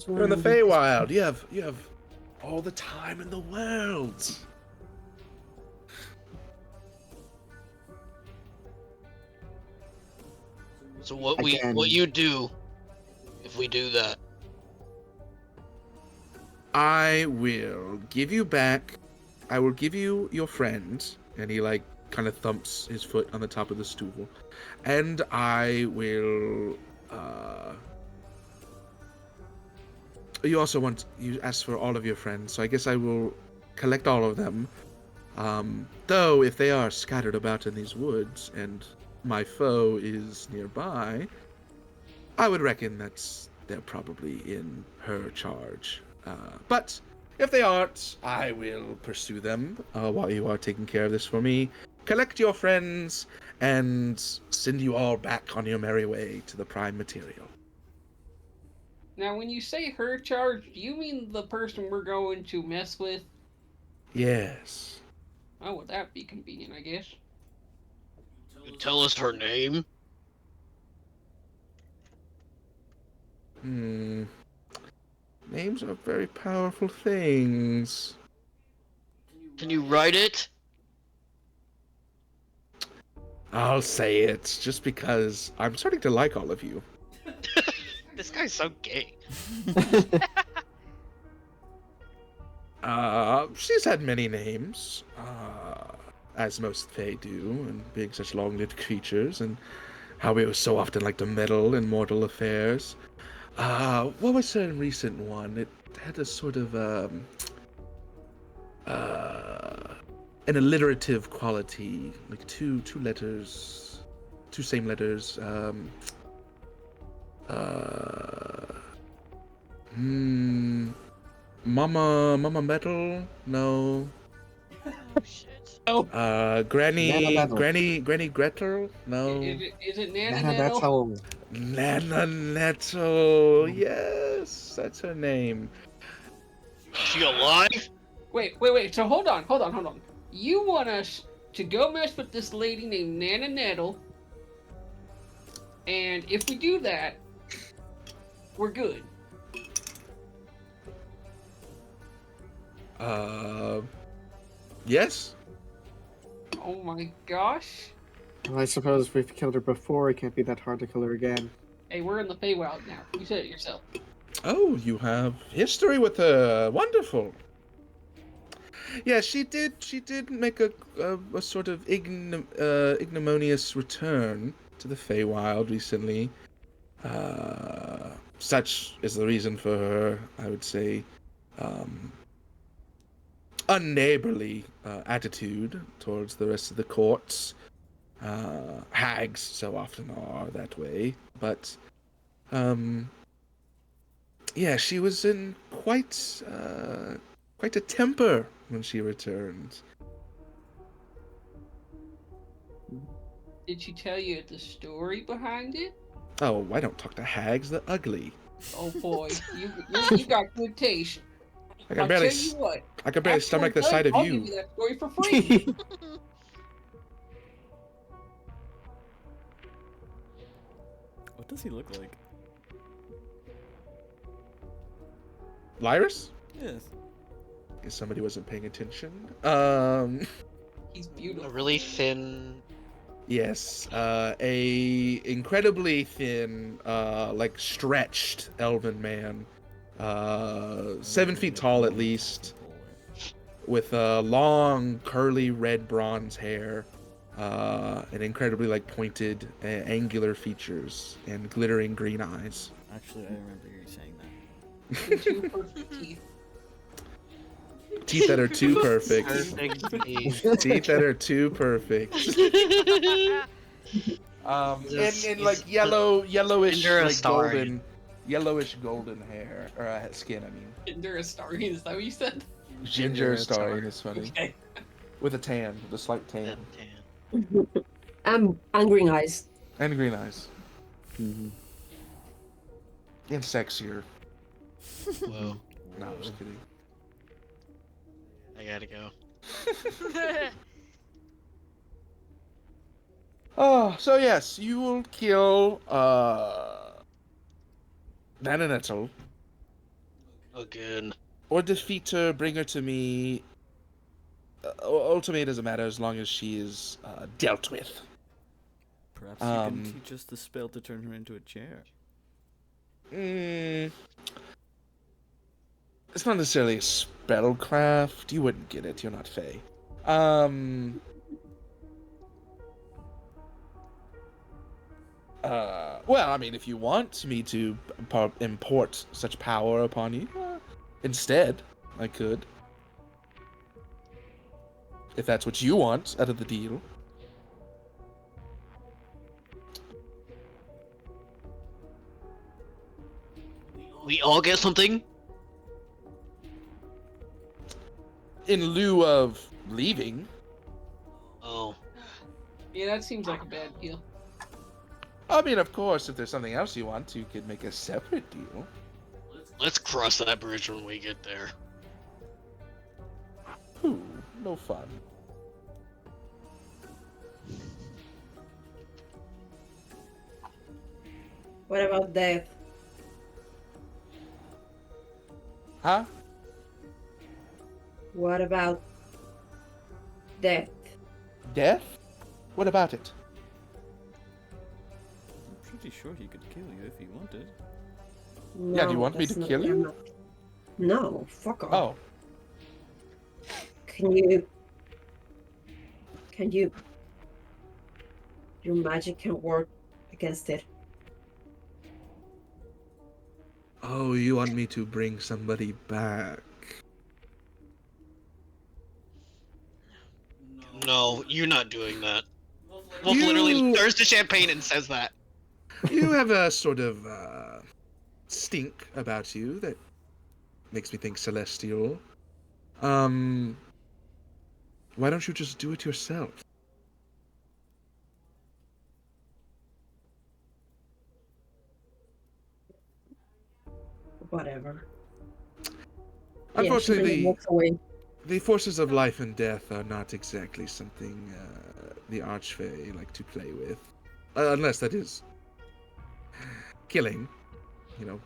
You're in the Feywild. You have all the time in the world. So what Again. you do if we do that? I will give you back. I will give you your friend, and he like kind of thumps his foot on the top of the stool, and I will. You also you asked for all of your friends, so I guess I will collect all of them. Though if they are scattered about in these woods and my foe is nearby, I would reckon they're probably in her charge. But if they aren't, I will pursue them while you are taking care of this for me. Collect your friends and send you all back on your merry way to the prime material. Now, when you say her charge, do you mean the person we're going to mess with? Yes. Oh, would that be convenient, I guess. You tell us her name? Names are very powerful things. Can you write it? I'll say it, just because I'm starting to like all of you. This guy's so gay. She's had many names, as most Fae do, and being such long-lived creatures, and how we so often like to meddle in mortal affairs. What was her recent one? It had a sort of, an alliterative quality, like two letters, two same letters, Mama Metal? No. Oh shit. Granny Gretel? No. Is it Nana Nana Nettle. Nana Nettle. Yes, that's her name. Is she alive? Wait. So hold on. You want us to go mess with this lady named Nana Nettle, and if we do that, we're good. Yes. Oh my gosh. Well, I suppose if we've killed her before, it can't be that hard to kill her again. Hey, we're in the Feywild now. You said it yourself. Oh, you have history with her. Wonderful. Yeah, she did make a sort of ignominious return to the Feywild recently. Such is the reason for her, I would say, unneighborly attitude towards the rest of the courts. Hags so often are that way, but yeah, she was in quite a temper when she returned. Did she tell you the story behind it? Oh, I don't talk to hags. They're ugly. Oh boy, you got good taste. I can I'll barely, tell you what. I can barely after stomach we're the sight of done, I'll give you. you that story for free. What does he look like? Lyris? Yes. Guess somebody wasn't paying attention. He's A beautiful. really thin. Yes, a incredibly thin, like stretched elven man, 7 feet tall at least, with long curly red bronze hair, and incredibly like pointed, angular features and glittering green eyes. Actually, I remember you saying that. And two perfect teeth. Teeth that are too perfect. Perfect. Teeth that are too perfect. Just- in like he's- yellowish, Ginger like Astarion. yellowish golden hair or skin. I mean, Ginger Astarion, is that what you said? ginger Ginger Astarion is funny Okay. with a tan, with a slight tan And green eyes. and green eyes Mhm. and sexier. Whoa, No, I'm just kidding. I gotta go. Oh, so yes, you will kill Nananetzel Oh, good. or defeat her, bring her to me. Ultimately, it doesn't matter as long as she is dealt with. Perhaps you can Um, teach us the spell to turn her into a chair. Mm, it's not necessarily a spellcraft. You wouldn't get it. You're not Fae. Well, I mean, if you want me to import such power upon you, instead, I could. If that's what you want out of the deal. We all get something? In lieu of leaving. Oh. Yeah, that seems like a bad deal. I mean, of course, if there's something else you want, you could make a separate deal. Let's cross that bridge when we get there. Ooh, no fun. What about death? Huh? What about death? Death? What about it? I'm pretty sure he could kill you if he wanted. Yeah, do you want me that's to not- kill you? I'm not- No, fuck off. Oh, Can you? Your magic can work against it. oh, you want me to bring somebody back? No, you're not doing that. Wolf You- literally turns to champagne and says that. You have a sort of stink about you that makes me think celestial. Why don't you just do it yourself? Whatever. Unfortunately, Yeah, walks away. the forces of life and death are not exactly something the Archfey like to play with. Unless that is killing, you know,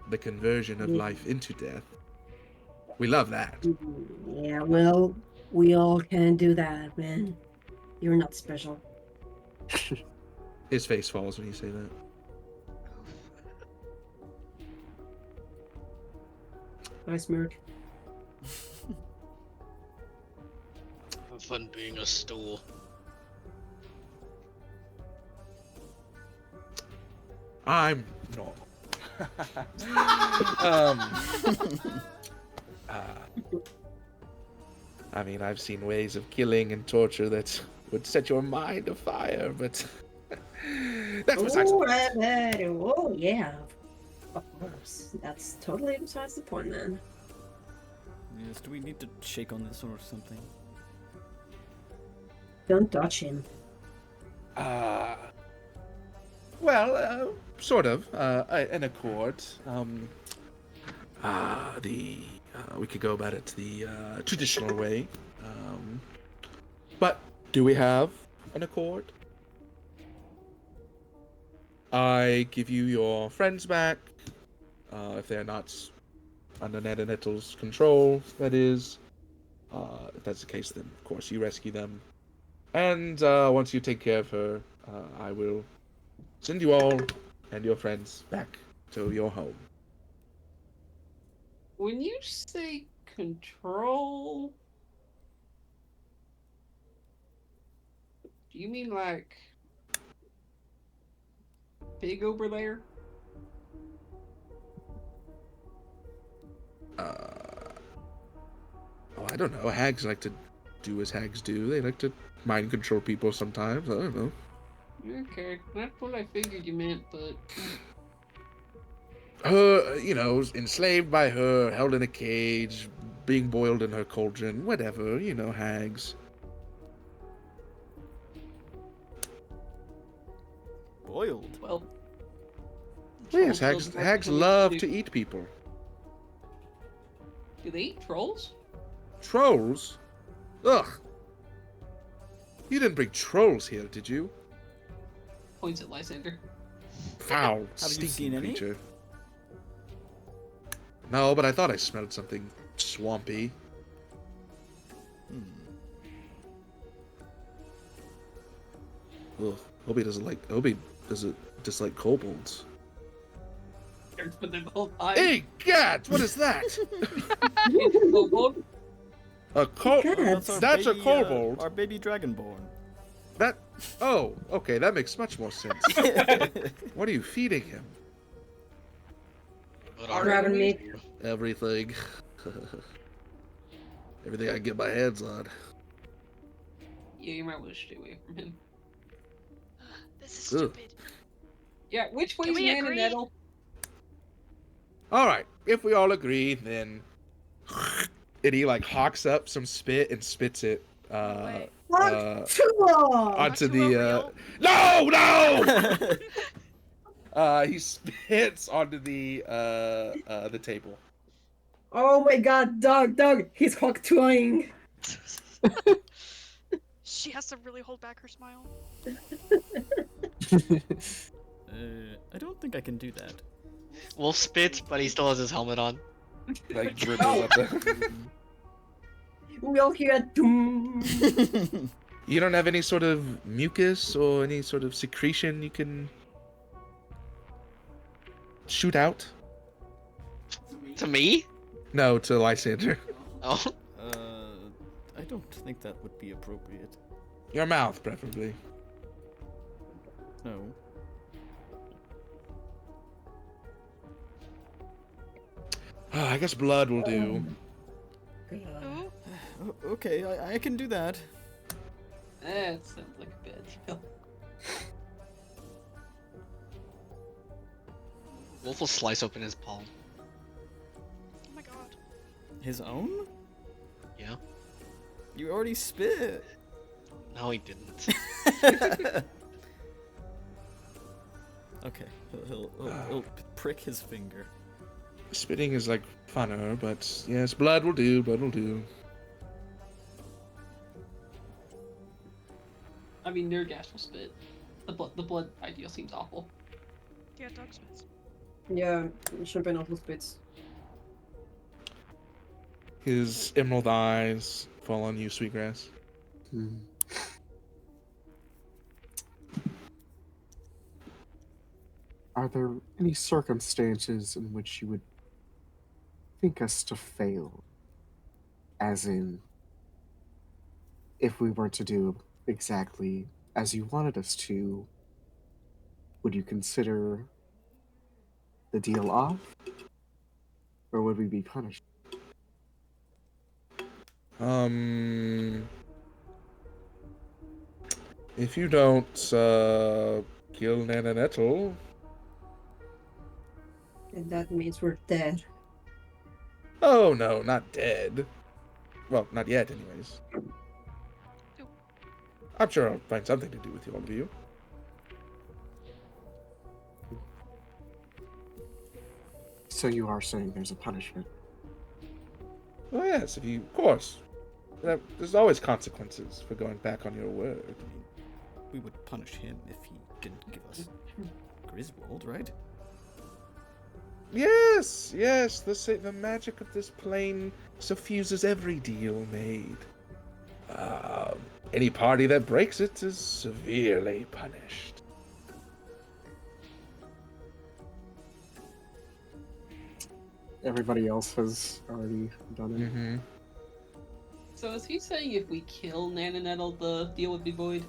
the conversion of life into death. We love that. Yeah, well, we all can do that, man. You're not special. His face falls when you say that. I smirk. Have fun being a stool. I'm normal. um, I mean, I've seen ways of killing and torture that would set your mind afire, but that's besides the point. Oh, yeah. Of course. That's totally besides the point, man. Yes, do we need to shake on this or something? Don't touch him. Well, sort of. An accord. We could go about it the traditional way. But do we have an accord? I give you your friends back, if they're not under Ned and Nettle's control, that is. If that's the case, then of course you rescue them. And once you take care of her, I will send you all and your friends back to your home. When you say control, do you mean like big over there? Oh, I don't know. Hags like to do as hags do. They like to mind control people sometimes. I don't know. Okay, that's what I figured you meant, but Her, enslaved by her, held in a cage, being boiled in her cauldron, whatever, hags. Boiled. well. Yes, trolls hags, don't hags really love do- to eat people. Do they eat trolls? Trolls? Ugh. You didn't bring trolls here, did you? Points at Lysander. Foul, you stinking seen any? creature. No, but I thought I smelled something swampy. Hmm. Ugh. Obi doesn't dislike kobolds. It's been there the whole time. Hey, God, what is that? Kobold? A kobold? Cats. That's a baby, kobold. our baby dragonborn. That. Oh, okay, that makes much more sense. What are you feeding him? But Our Grabbing enemies? me. Everything. Everything I can get my hands on. Yeah, you might want to stay away from him. This is Ugh. stupid. Yeah, which way Can is we Man and agree? Nettle? All right, if we all agree, then. And he like hawks up some spit and spits it Wait. onto Back to the. a real- No! He spits onto the table. Oh my god, Doug, he's Hawk-Twying. She has to really hold back her smile. I don't think I can do that. Wolf spits, but he still has his helmet on. Like dribbles at the. We all hear a doom. You don't have any sort of mucus or any sort of secretion you can shoot out? To me? No, to Lysander. Oh. I don't think that would be appropriate. Your mouth, preferably. No. I guess blood will do. Ooh, Okay, I can do that. That sounds like a bad deal. Wolf will slice open his palm. oh my god. His own? Yeah. You already spit. No, he didn't. Okay, he'll prick his finger. Spitting is like funner, but yes, blood will do. Blood will do. I mean, Nurgash will spit. The blood idea seems awful. Yeah, dog spits. Yeah, Champagne also spits. His emerald eyes fall on you, Sweetgrass. Hmm. Are there any circumstances in which you would think us to fail? As in, if we were to do exactly as you wanted us to, would you consider the deal off? Or would we be punished? If you don't kill Nana Nettle, And that means we're dead. oh no, not dead. Well, not yet, anyways. I'm sure I'll find something to do with all of you. So you are saying there's a punishment? Oh yes, of course. There's always consequences for going back on your word. We would punish him if he didn't give us Griswold, right? Yes, the magic of this plane suffuses every deal made. Any party that breaks it is severely punished. Everybody else has already done it. Mm-hmm. So is he saying if we kill Nana Nettle, the deal would be void?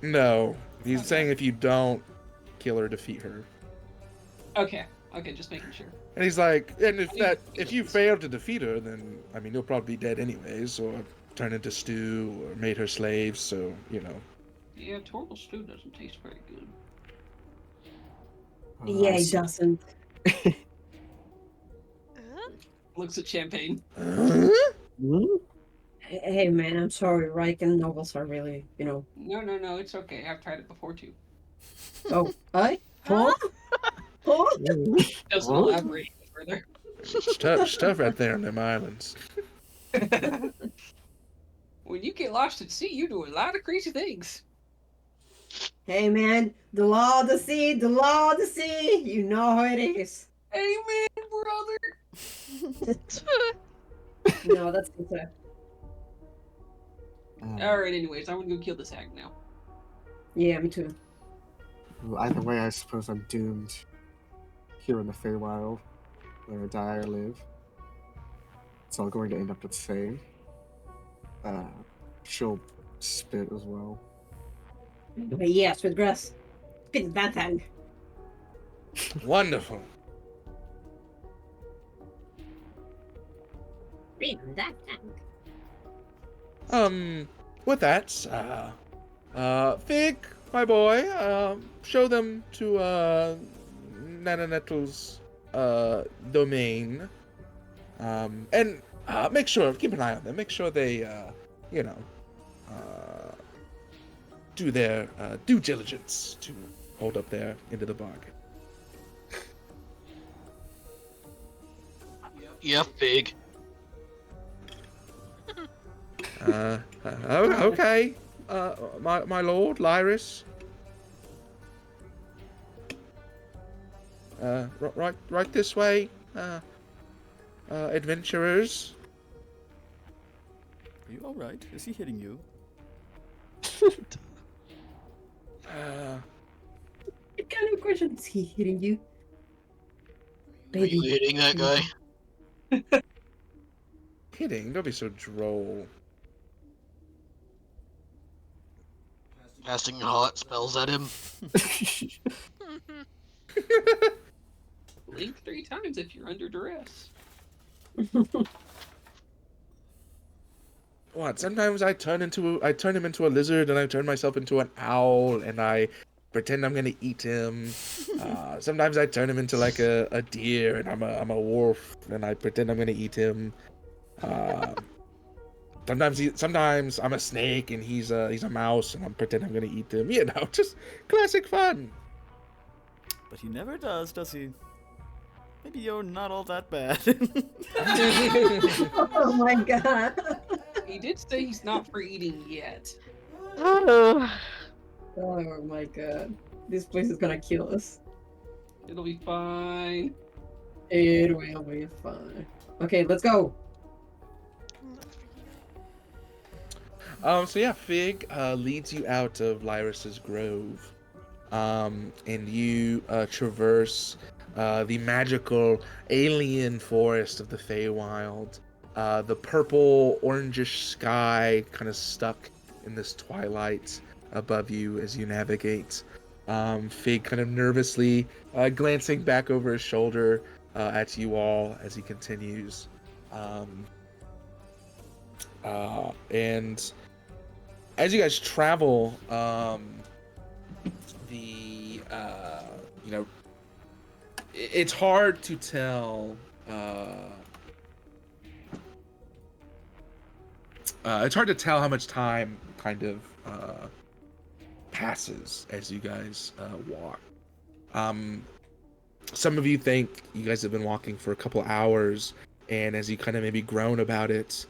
No, he's Okay. saying if you don't kill her, defeat her. Okay, just making sure. And he's like, and I mean, if you fail to defeat her, then I mean you'll probably be dead anyways, or turn into stew, or made her slaves. So Yeah, turtle stew doesn't taste very good. Yeah, I it see. doesn't. Looks at champagne. Huh? Hey, man, I'm sorry. Riken novels are really, No, it's okay. I've tried it before too. Oh, huh? Huh? Doesn't Huh? elaborate further. Stuff right there on them islands. When you get lost at sea, you do a lot of crazy things. Hey, man, the law of the sea, the law of the sea. You know how it is. Amen, brother. No, that's good. Alright, anyways, I'm gonna go kill this hag now. Yeah, me too. Well, either way, I suppose I'm doomed here in the Feywild, whether I die or live. It's all going to end up with Faye. She'll spit as well. But yeah, Sweetgrass. Spit that thing. Wonderful. Spit that thing. With that, Fig, my boy, show them to Nana Nettle's domain. And make sure, keep an eye on them. Make sure they, do their due diligence to hold up their end of the bargain. Yeah, Fig. Okay. My lord, Lyris. Right this way, adventurers. Are you alright? Is he hitting you? What kind of question is he hitting you? Are you hitting that guy? Kidding, don't be so droll. Casting hot spells at him. Blink 3 times if you're under duress. What? Sometimes I turn him into a lizard, and I turn myself into an owl, and I pretend I'm gonna eat him. Sometimes I turn him into like a deer, and I'm a wolf, and I pretend I'm gonna eat him. Sometimes I'm a snake, and he's a mouse, and I'm pretend I'm gonna eat him. You know, just classic fun. But he never does he? Maybe you're not all that bad. Oh my god. He did say he's not for eating yet. Oh my god. This place is gonna kill us. It'll be fine. It will be fine. Okay, let's go. So yeah, Fig leads you out of Lyris's Grove, and you traverse the magical alien forest of the Feywild. The purple orangish sky kind of stuck in this twilight above you as you navigate. Fig kind of nervously glancing back over his shoulder at you all as he continues. And as you guys travel, it's hard to tell. It's hard to tell how much time kind of passes as you guys walk. Some of you think you guys have been walking for a couple hours, and as you kind of maybe groan about it,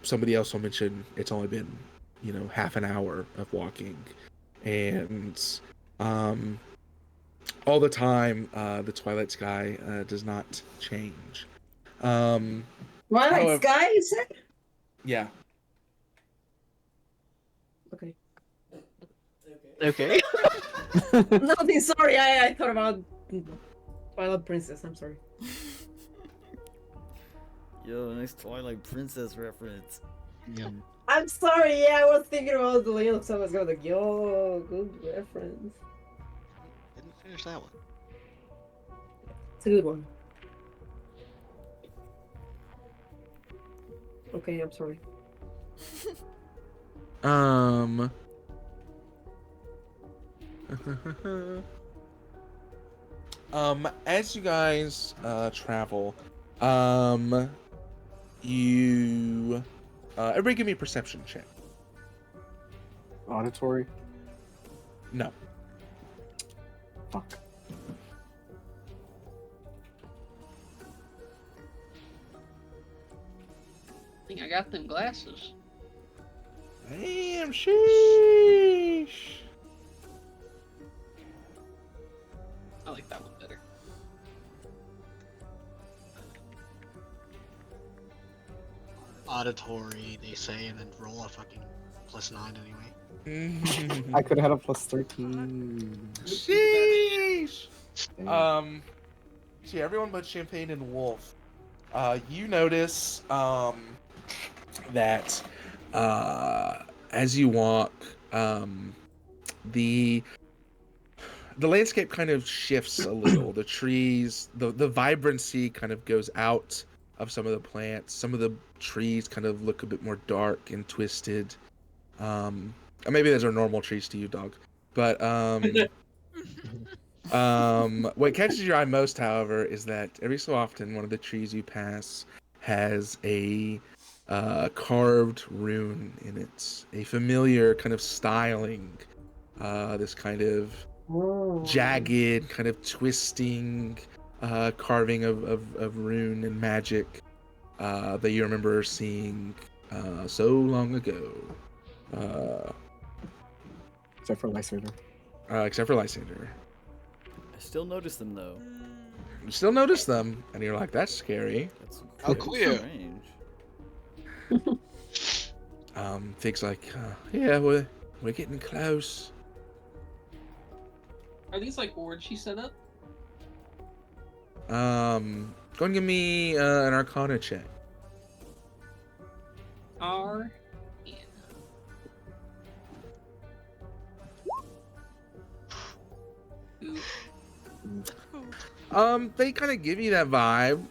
somebody else will mention it's only been, half an hour of walking, and all the time the twilight sky does not change. Twilight However- Sky, you said? Yeah. Okay. Okay. Nothing, sorry, I thought about Twilight Princess, I'm sorry. Yo, nice Twilight Princess reference. I'm sorry, yeah, I was thinking about the Legend of Zelda. I was going like, yo, good reference. Didn't finish that one. It's a good one. Okay, I'm sorry. As you guys travel, you everybody give me a perception check. Auditory? No. Fuck. I think I got them glasses. Damn, sheesh. I like that one better. Auditory, they say, and then roll a fucking +9 anyway. I could have had a +13. Sheesh. Damn. See, everyone but Champagne and Wolf. You notice that as you walk, the landscape kind of shifts a little. The trees, the vibrancy kind of goes out of some of the plants. Some of the trees kind of look a bit more dark and twisted. Or maybe those are normal trees to you, dog. But what catches your eye most, however, is that every so often one of the trees you pass has a carved rune in it, a familiar kind of styling, this kind of jagged, kind of twisting carving of rune and magic that you remember seeing so long ago. Except for Lysander. Except for Lysander. I still notice them though. You still notice them, and you're like, that's scary. That's How incredibly queer. strange. Fig's like, yeah, we're getting close. Are these like boards she set up? Go and give me an Arcana check. R. Ooh. They kind of give you that vibe.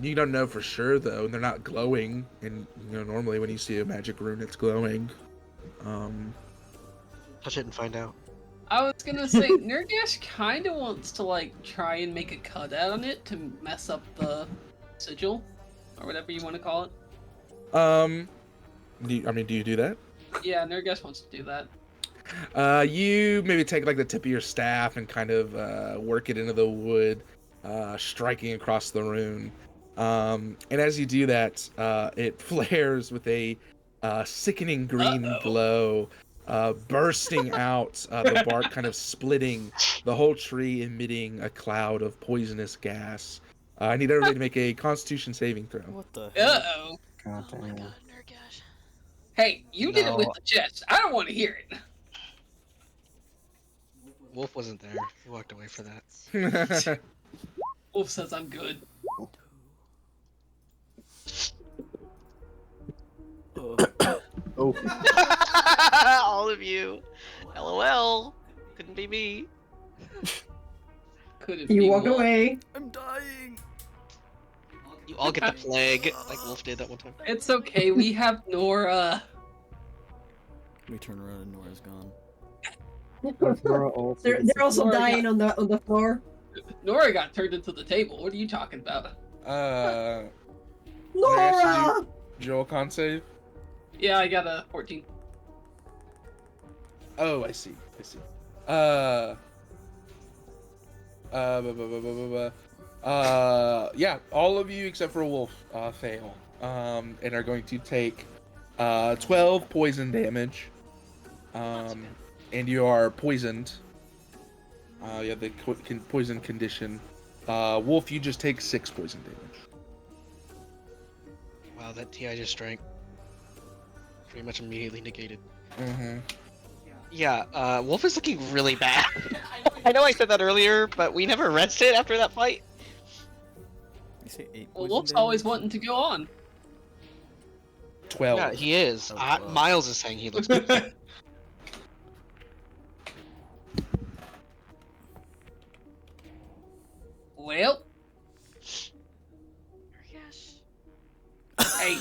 You don't know for sure though. They're not glowing, and normally when you see a magic rune, it's glowing. Touch it and find out. I was gonna say, Nurgash kind of wants to like try and make a cutout on it to mess up the sigil, or whatever you want to call it. Do you do that? Yeah, Nurgash wants to do that. You maybe take like the tip of your staff and kind of work it into the wood, striking across the rune. And as you do that, it flares with a sickening green glow, bursting out, the bark kind of splitting, the whole tree emitting a cloud of poisonous gas. I need everybody to make a Constitution saving throw. What the hell? Uh-oh. God Oh my damn. god, Nurgash. Hey, you did it with No. the chest. I don't want to hear it. Wolf wasn't there. He walked away for that. Wolf says I'm good. Oh, All of you. LOL. Couldn't be me. Couldn't You be walk Wolf. away. I'm dying. You all get the plague, like Wolf did that one time. It's okay. We have Nora. We turn around and Nora's gone. Nora also They're is- also Nora dying on the floor. Nora got turned into the table. What are you talking about? Nora! Joel con save. Yeah, I got a 14. Oh, I see. Yeah, all of you except for Wolf fail, and are going to take 12 poison damage. And you are poisoned. You have the poison condition. Wolf, you just take 6 poison damage. Wow, that tea I just drank. Pretty much immediately negated. Mm-hmm. Yeah, Wolf is looking really bad. I know I said that earlier, but we never rested after that fight. You say 8 Well, poison Wolf's always damage? wanting to go on. 12. Yeah, he is. Oh, wow. Miles is saying he looks good. Well, Nurgash. hey,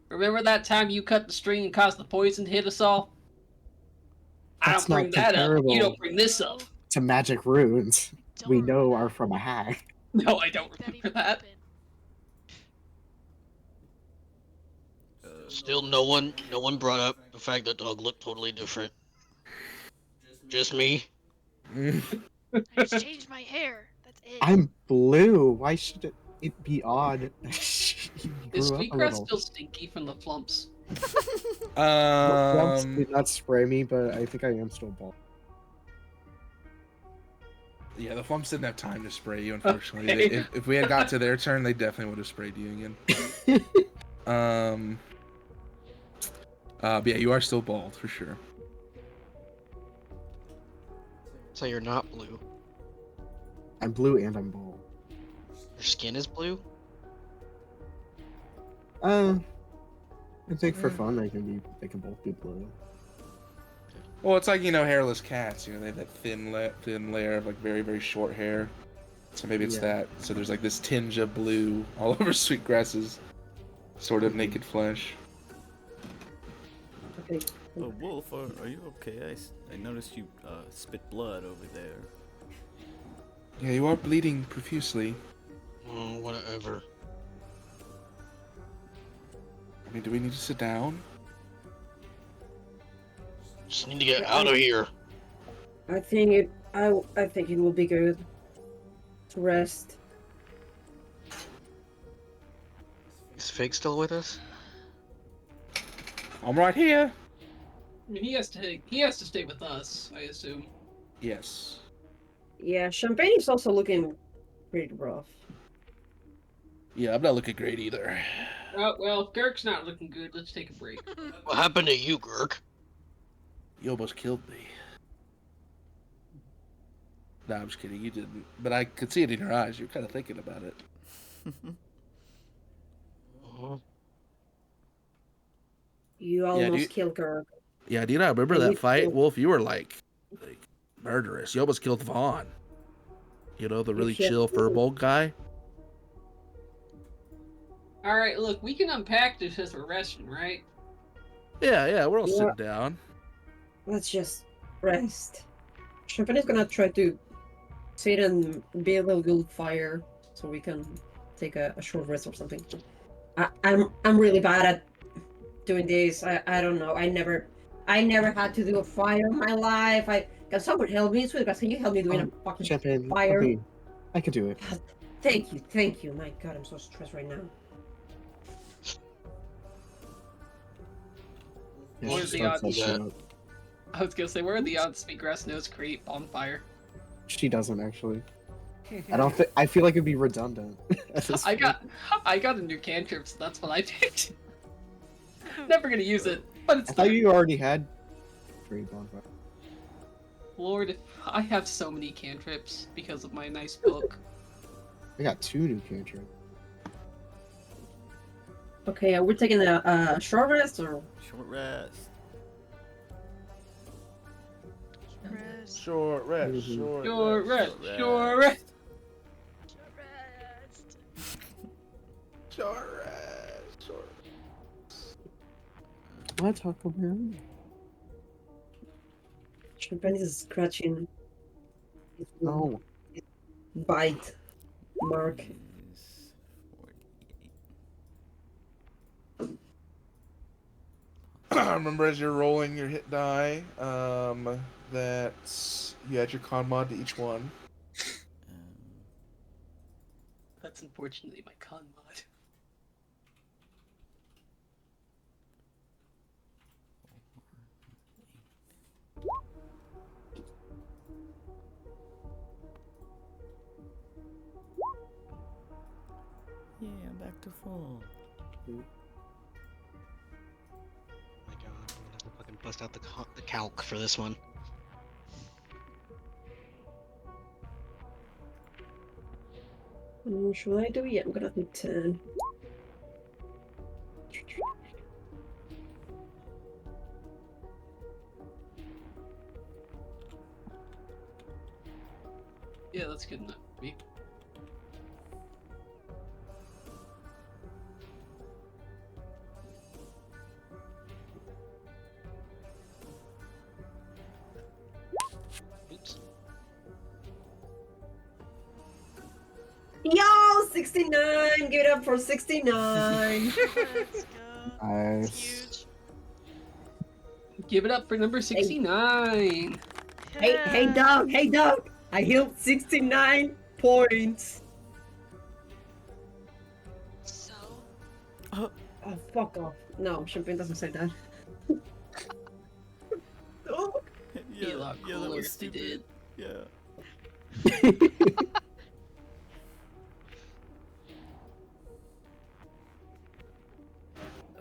remember that time you cut the string and caused the poison to hit us all? I That's don't bring not that up. You comparable. don't bring this up. To magic runes, Don't we remember know that. are from a hack. No, I don't That remember even that. happened. Still, no one brought up the fact that Doug looked totally different. Just me. I just changed my hair. That's it. I'm blue. Why should it be odd? You Is grew up a Sweetgrass little. still stinky from the flumps? Lumps did not spray me, but I think I am still bald. Yeah, the Flumps didn't have time to spray you, unfortunately. Okay. If we had got to their turn, they definitely would have sprayed you again. But yeah, you are still bald for sure. So you're not blue. I'm blue and I'm bald. Your skin is blue? I think for fun they can both be blue. Well, it's like, hairless cats. They have that thin layer of like very, very short hair. So maybe it's Yeah. that. So there's like this tinge of blue all over Sweetgrass's sort of naked flesh. Okay. Oh, Wolf, are you okay? I noticed you spit blood over there. Yeah, you are bleeding profusely. Whatever. I mean, do we need to sit down? Just need to get out of here. I think it will be good to rest. Is Fig still with us? I'm right here. I mean, he has to stay with us, I assume. Yes. Yeah, Champagne is also looking pretty rough. Yeah, I'm not looking great either. Oh, well, Girk's not looking good. Let's take a break. What happened to you, Gurk? You almost killed me. Nah, I'm just kidding. You didn't. But I could see it in your eyes. You're kind of thinking about it. You Yeah, almost dude. killed Kirk. Yeah, do you not remember Yeah, that we fight, killed- Wolf? You were like murderous. You almost killed Vaughn. The really chill killed- furbolg guy. All right, look, we can unpack this as we're resting, right? Yeah, we're all Yeah. sitting down. Let's just rest. Champagne is gonna try to sit and build a little fire so we can take a short rest or something. I'm really bad at doing this. I don't know. I never had to do a fire in my life. Can someone help me? Sweetgrass, can you help me doing a fucking Champagne, fire? I mean, I could do it. Thank you. My God, I'm so stressed right now. Yeah, What she is the starts odds? that shit up. I was gonna say, where are the odds Sweetgrass knows create bonfire? She doesn't actually. I don't think. I feel like it'd be redundant. at this I point. got a new cantrip, so that's what I picked. Never gonna use it, but it's I thought there. you already had three bonfire. Lord, I have so many cantrips because of my nice book. I got 2 new cantrips. Okay, we're taking a short rest or Short rest. Rest. Short rest. Mhm. Sure rest, Short sure rest. Rest. Short rest. Short. What, Taco Bell? Champagne is scratching his Oh, bite mark. Is 48. Remember, as you're rolling your hit die, that you add your con mod to each one. That's unfortunately my con mod. Yeah, I'm back to full. Oh my god, I'm gonna have to fucking bust out the calc for this one. Should I do? Yeah, I'm gonna do 10. Yeah, that's good enough for me. 69! Give it up for 69! Let's go. It's Nice. huge. Give it up for number 69. Hey, Doug! I healed 69 points! So, Oh, fuck off. No, Champagne doesn't say that. Oh. Be a lot yeah, that cooler was if they stupid. did. Yeah.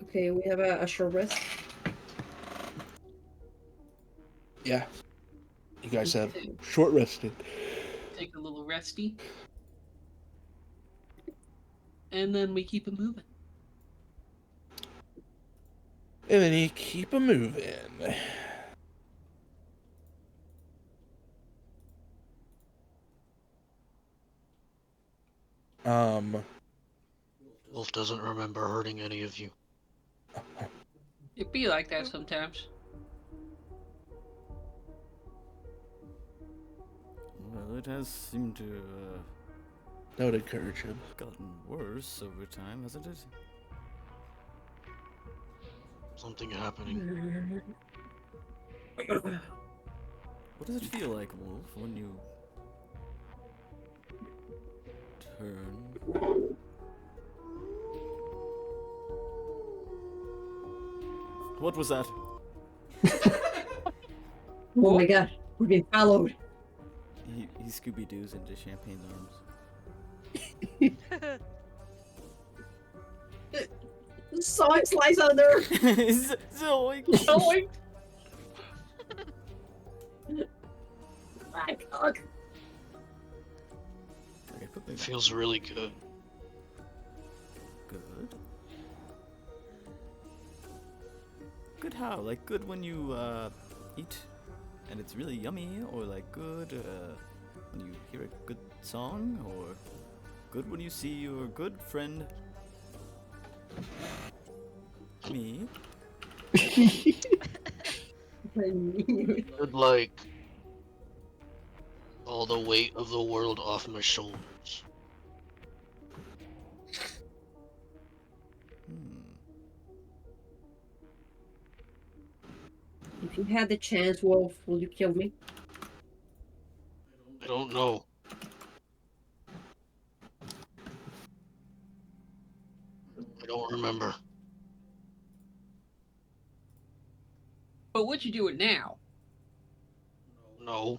Okay, we have a short rest. Yeah. You guys have short rested. Take a little resty. And then we keep it moving. And then you keep a moving. Wolf doesn't remember hurting any of you. It be like that sometimes. Well, it has seemed to That would encourage him. gotten worse over time, hasn't it? Something happening. What does it feel like, Wolf, when you turn? What was that? Oh my god, we're being followed. He Scooby Doo's into Champagne's arms. Sonic slice under! Zoink! Zoink! My god. Okay, put me It back. feels really good. Good. Good how? Like good when you eat and it's really yummy, or like good when you hear a good song, or good when you see your good friend me. Good like all the weight of the world off my shoulders. If you had the chance, Wolf, will you kill me? I don't know. I don't remember. But would you do it now? No.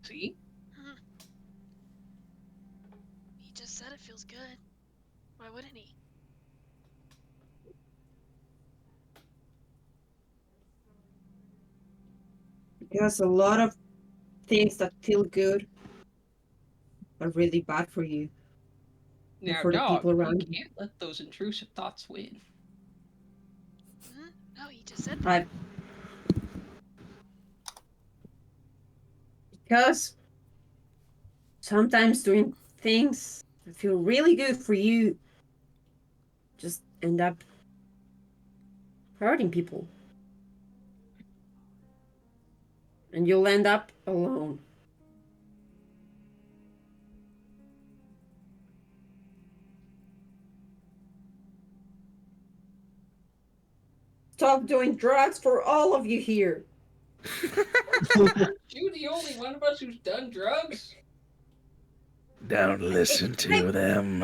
See? he just said it feels good. Why wouldn't he? Because a lot of things that feel good are really bad for you. Now, for the dog, people around you you. can't let those intrusive thoughts win. No, he just said that. Because sometimes doing things that feel really good for you just end up hurting people. And you'll end up alone. Stop doing drugs for all of you here. You the only one of us who's done drugs? Don't listen to them.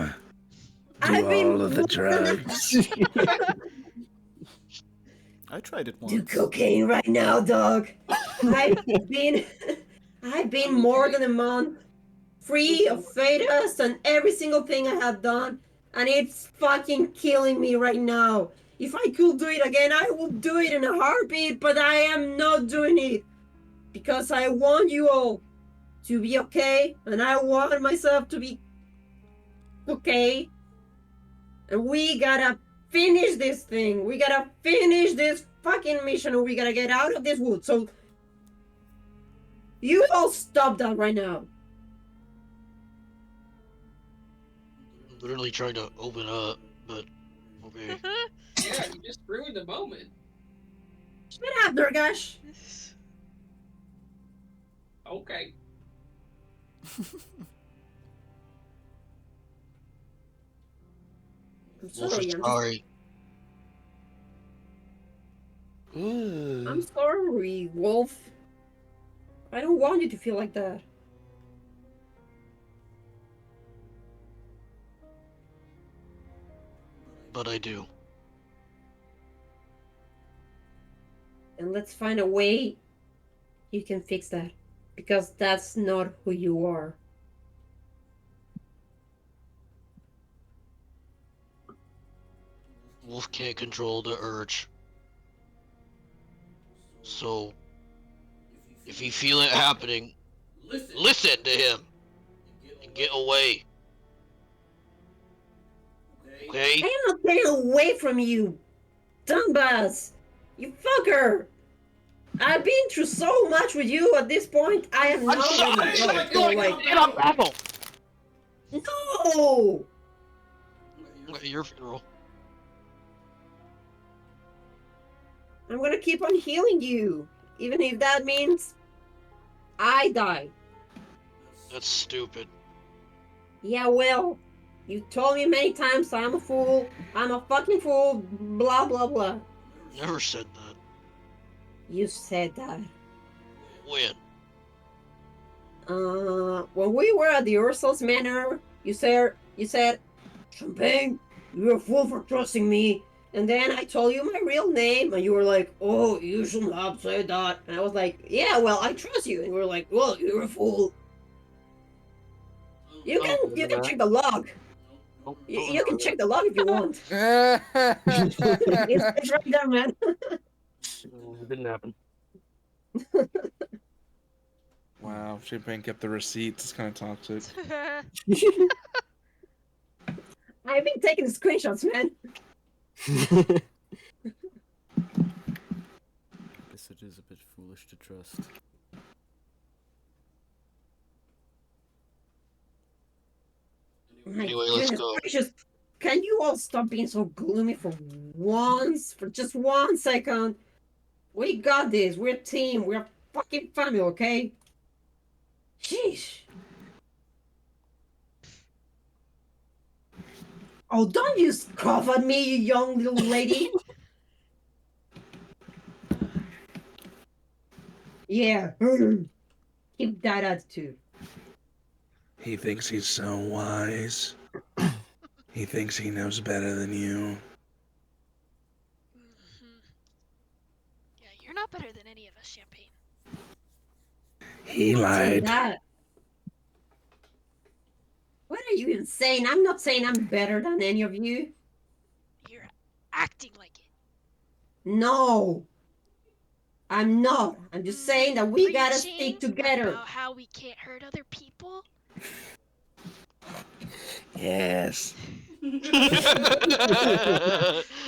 I've Do been all of the drugs. I tried it once. Do cocaine right now, dog. I've been more than a month free of fetus and every single thing I have done, and it's fucking killing me right now. If I could do it again, I would do it in a heartbeat, but I am not doing it because I want you all to be okay, and I want myself to be okay. And we gotta finish this thing. We gotta finish this fucking mission, and we gotta get out of this wood. So you all stop that right now. I'm literally trying to open up, but okay. Yeah, you just ruined the moment. Shut up, Durgash. Okay. I'm Wolf sorry. is I'm sorry. I'm sorry, Wolf. I don't want you to feel like that. But I do. And let's find a way you can fix that. Because that's not who you are. Wolf can't control the urge. So, if you feel it happening, listen to him and get away. Okay? I am not getting away from you, dumbass! You fucker! I've been through so much with you at this point, I am not gonna go away. Get up, Apple! No! Your funeral. I'm gonna keep on healing you, even if that means I die. That's stupid. Yeah, well, you told me many times I'm a fool, I'm a fucking fool, blah blah blah. Never said that. You said that. When? When we were at the Ursul's Manor, you said, Champagne, you're a fool for trusting me. And then I told you my real name, and you were like, oh, you should not say that. And I was like, yeah, well, I trust you. And you were like, well, you're a fool. You can check the log. You can check the log if you want. It's right there, man. It didn't happen. Wow, Champagne kept the receipts. It's kind of toxic. I've been taking screenshots, man. Guess it is a bit foolish to trust. My Anyway, let's goodness go. gracious. Can you all stop being so gloomy for once? For just 1 second? We got this. We're a team. We're a fucking family, okay? Sheesh. Oh, don't you scoff at me, you young little lady. Yeah. Keep that attitude. He thinks he's so wise. He thinks he knows better than you. Yeah, you're not better than any of us, Champagne. He Say lied. that. What are you even saying? I'm not saying I'm better than any of you. You're acting like it. No. I'm not. I'm just saying that we gotta Preaching stick together. about how we can't hurt other people. Yes. This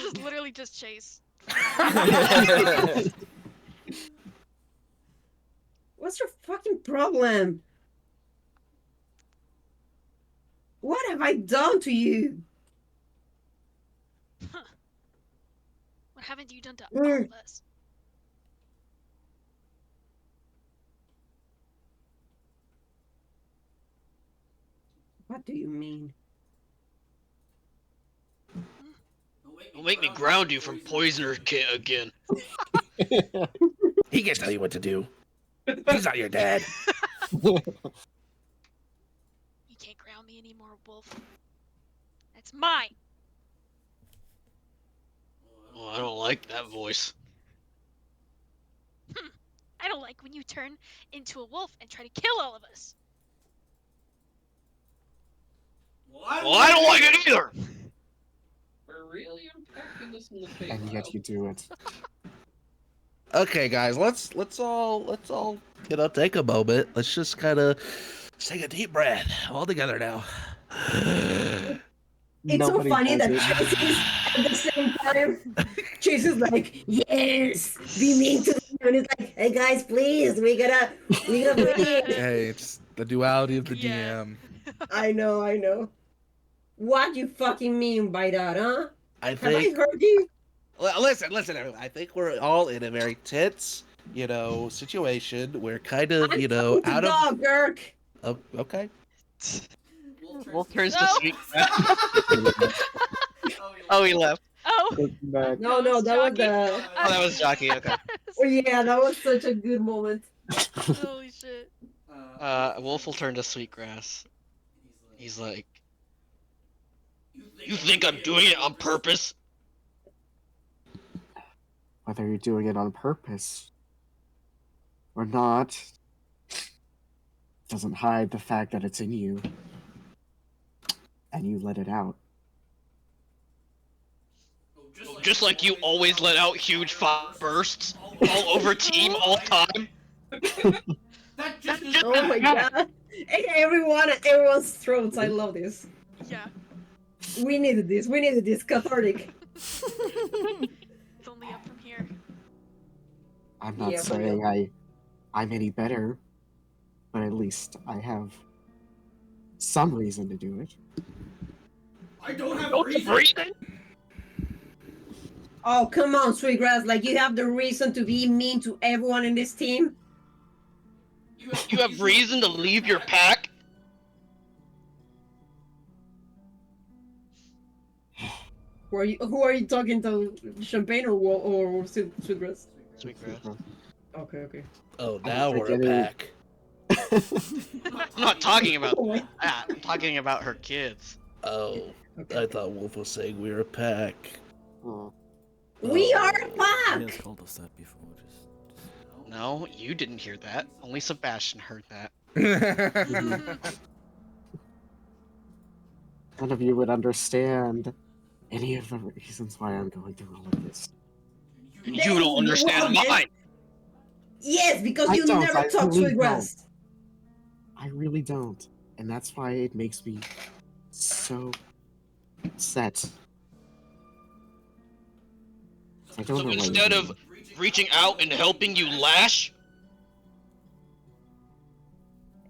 is literally just Chase. What's your fucking problem? What have I done to you? What haven't you done to Mm. all of us? What do you mean? Don't make me ground you from Poisoner again. He can't tell you what to do. He's not your dad. You can't ground me anymore, Wolf. That's mine. Oh, I don't like that voice. I don't like when you turn into a wolf and try to kill all of us. Well, I don't like it either. We're really unpacking this in the face. And yet you do it. Okay, guys, let's all take a moment. Let's just kind of take a deep breath all together now. It's Nobody so funny does that it. Chase is at the same time. Chase is like, yes, be mean to them. And it's like, hey guys, please, we gotta breathe. Hey, it's the duality of the Yeah. DM. I know. What you fucking mean by that, huh? I Have I think. heard you? Listen, everyone. I think we're all in a very tense, situation. We're kind of, I'm out talking to of. dog, Dirk. Okay. Wolf turns No. to speak. Oh, he left. Oh. Back. No, That was that was Jockey. the. Oh, that was Jockey. Okay. Oh yeah, that was such a good moment. Holy shit. Wolf will turn to Sweetgrass. He's like, "You think I'm doing it on purpose?" Whether you're doing it on purpose or not doesn't hide the fact that it's in you and you let it out. Just like you always let out huge fire bursts all over team all time. Oh my god. Everyone's throats. I love this. Yeah. We needed this. We needed this. Cathartic. It's only up from here. I'm not Yeah, for saying I'm any better, but at least I have some reason to do it. I don't have a reason. Oh, come on, Sweetgrass. Like, you have the reason to be mean to everyone in this team? You have reason to leave your pack? Who are you talking to? Champagne or Sweetgrass? Sweetgrass. Okay. Oh, now we're a forgetting- pack. I'm not talking about Oh, that. I'm talking about her kids. Oh, okay. I thought Wolf was saying we're a pack. Oh, We are a He pack! has called us that before. Just No, you didn't hear that. Only Sebastian heard that. none of you would understand any of the reasons why I'm going through all of this. You don't understand Well, mine. Yes, because I you don't, never I talk really Sweetgrass. I really don't. And that's why it makes me so upset. I don't So know why instead you of reaching out and helping you lash,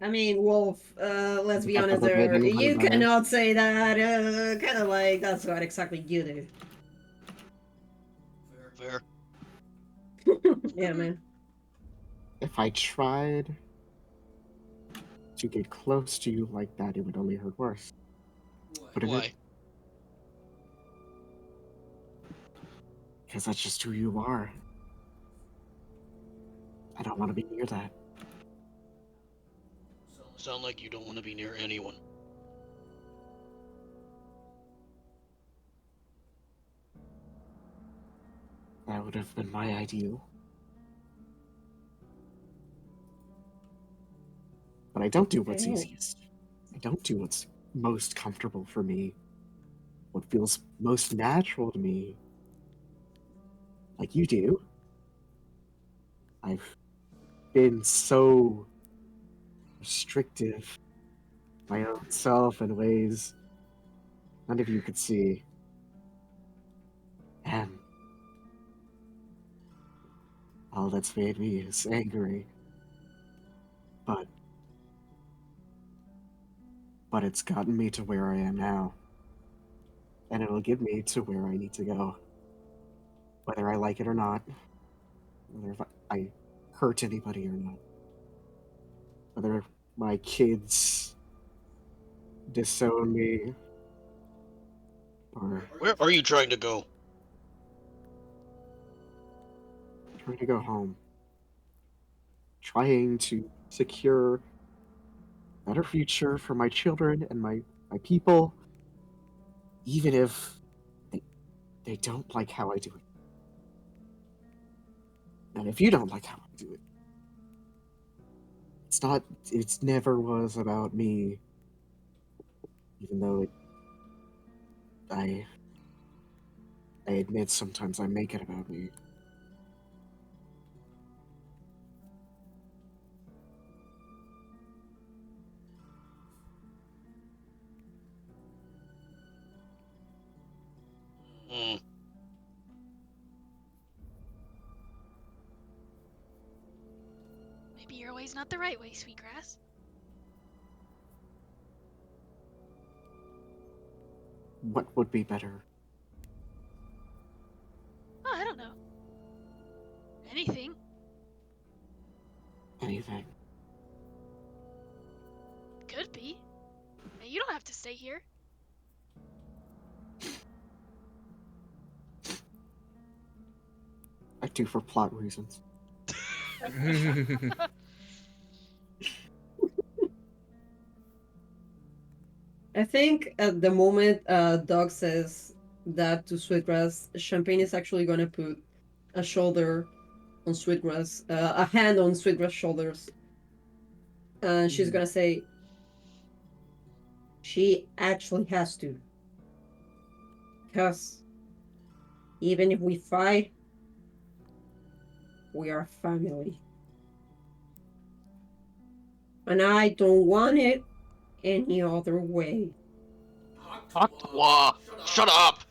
I mean, Wolf, let's be I've honest never made there. anybody You better. cannot say that, kind of like, that's what exactly you do. fair. Yeah, man. If I tried to get close to you like that, it would only hurt worse. Wouldn't Why? it? Because that's just who you are. I don't want to be near that. Sound like you don't want to be near anyone. That would have been my ideal. But I don't do what's Oh. easiest. I don't do what's most comfortable for me. What feels most natural to me. Like you do. I've been so restrictive my own self in ways none of you could see. And all that's made me is angry. But it's gotten me to where I am now. And it'll get me to where I need to go. Whether I like it or not. Whether if I hurt anybody or not. Whether my kids disown me. Or Where are you trying to go? trying to go home. Trying to secure a better future for my children and my people. Even if they don't like how I do it. And if you don't like how I do it. It's never was about me. Even though I admit sometimes I make it about me. Hmm. Maybe your way's not the right way, Sweetgrass. What would be better? Oh, I don't know. Anything. Anything. Could be. Hey, you don't have to stay here. do for plot reasons. I think at the moment Doug says that to Sweetgrass, Champagne is actually gonna put a shoulder on Sweetgrass, a hand on Sweetgrass' shoulders, and she's gonna say, she actually has to, because even if we fight, we are family, and I don't want it any other way. Wah, shut up!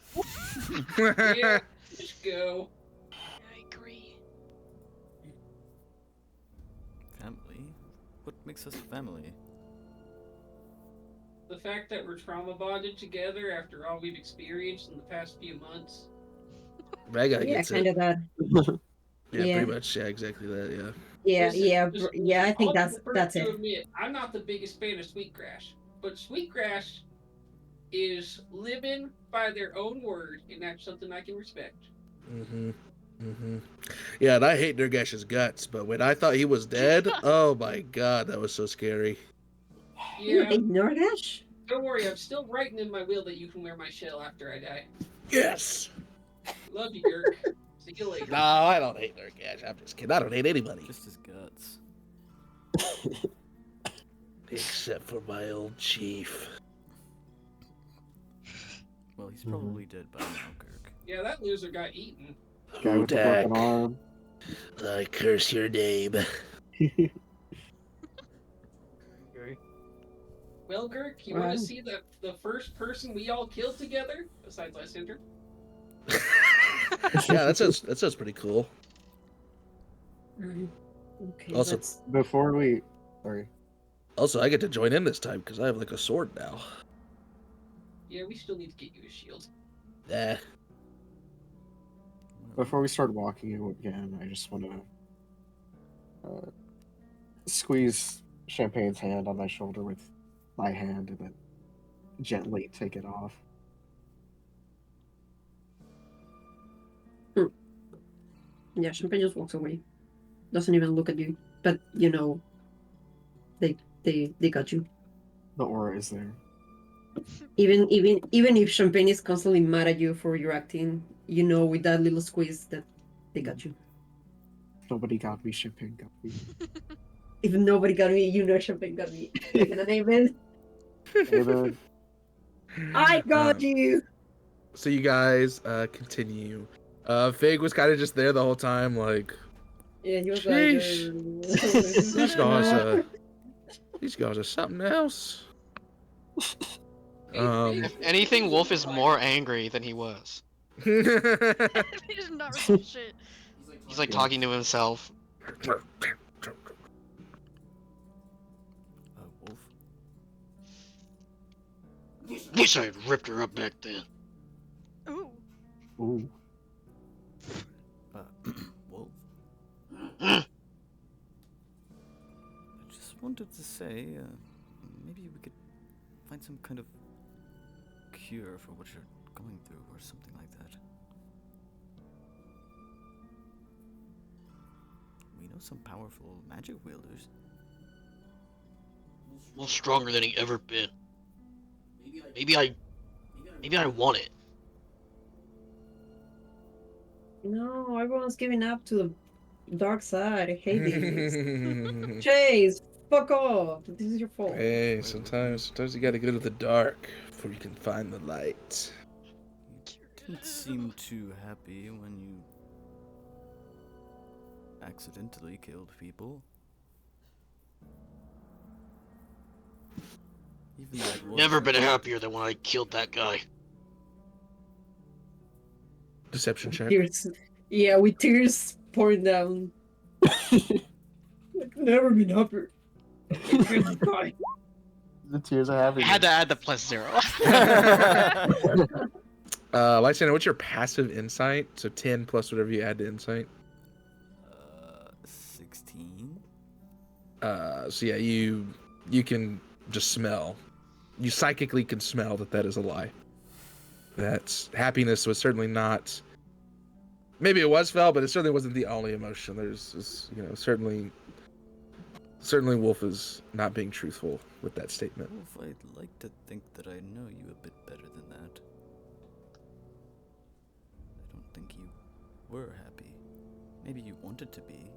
Yeah, just go. I agree. Family? What makes us family? The fact that we're trauma bonded together after all we've experienced in the past few months. Rega Yeah, gets kind it. of that. Yeah, yeah. pretty much. Yeah, exactly that. Yeah. Yeah, Listen, yeah, listen, yeah. I think I'll be the first that's to it. admit, I'm not the biggest fan of Sweetgrass, but Sweetgrass is living by their own word, and that's something I can respect. Yeah, and I hate Nurgash's guts, but when I thought he was dead, oh my god, that was so scary. You Yeah, hate Nordash? don't worry, I'm still writing in my will that you can wear my shell after I die. Yes. Love you, Dirk. See you later. No, I don't hate Nurgash. I'm just kidding. I don't hate anybody Just his guts. except for my old chief. Well, he's probably dead by now, Kirk. Yeah, that loser got eaten. Guy with the broken Hudak, arm. I curse your name. Well, Girk, you Wow. want to see the first person we all killed together, besides Lysander? Yeah, that sounds pretty cool. Okay, Also- let's... Before we, sorry. Also, I get to join in this time because I have like a sword now. Yeah, we still need to get you a shield. Eh. Before we start walking again, I just want to squeeze Champagne's hand on my shoulder with my hand and then gently take it off. Yeah, Champagne just walks away. Doesn't even look at you. But, you know, they got you. The aura is there. Even if Champagne is constantly mad at you for your acting, you know, with that little squeeze that they got you. Nobody got me, Champagne got me. If nobody got me, you know Champagne got me. Like an amen. Amen. I got you! So you guys continue. Fig was kind of just there the whole time, like, Yeah, he was these like... these guys are something else. If anything, Wolf is more angry than he was. He does not resolve shit. He's like talking to himself. Wolf. Wish I had ripped her up back then. Ooh. Ooh. Wolf. I just wanted to say, maybe we could find some kind of cure for what you're going through, or something like that. We know some powerful magic wielders. Well, stronger than he ever been. Maybe I want it. No, everyone's giving up to the dark side. I hate this. Chase, fuck off. This is your fault. Hey, sometimes you gotta go to the dark before you can find the light. You didn't seem too happy when you accidentally killed people. Even that one- Never been happier than when I killed that guy. Deception check. Tears. Yeah, with tears pouring down. Like, never been happier. The tears are I happy. had to add the +0. Lysander, what's your passive insight? So 10 plus whatever you add to insight. 16. So yeah, you can just smell. You psychically can smell that is a lie. That happiness was certainly not maybe it was felt, but it certainly wasn't the only emotion. There's certainly Wolf is not being truthful with that statement. Wolf, I'd like to think that I know you a bit better than that. I don't think you were happy. Maybe you wanted to be.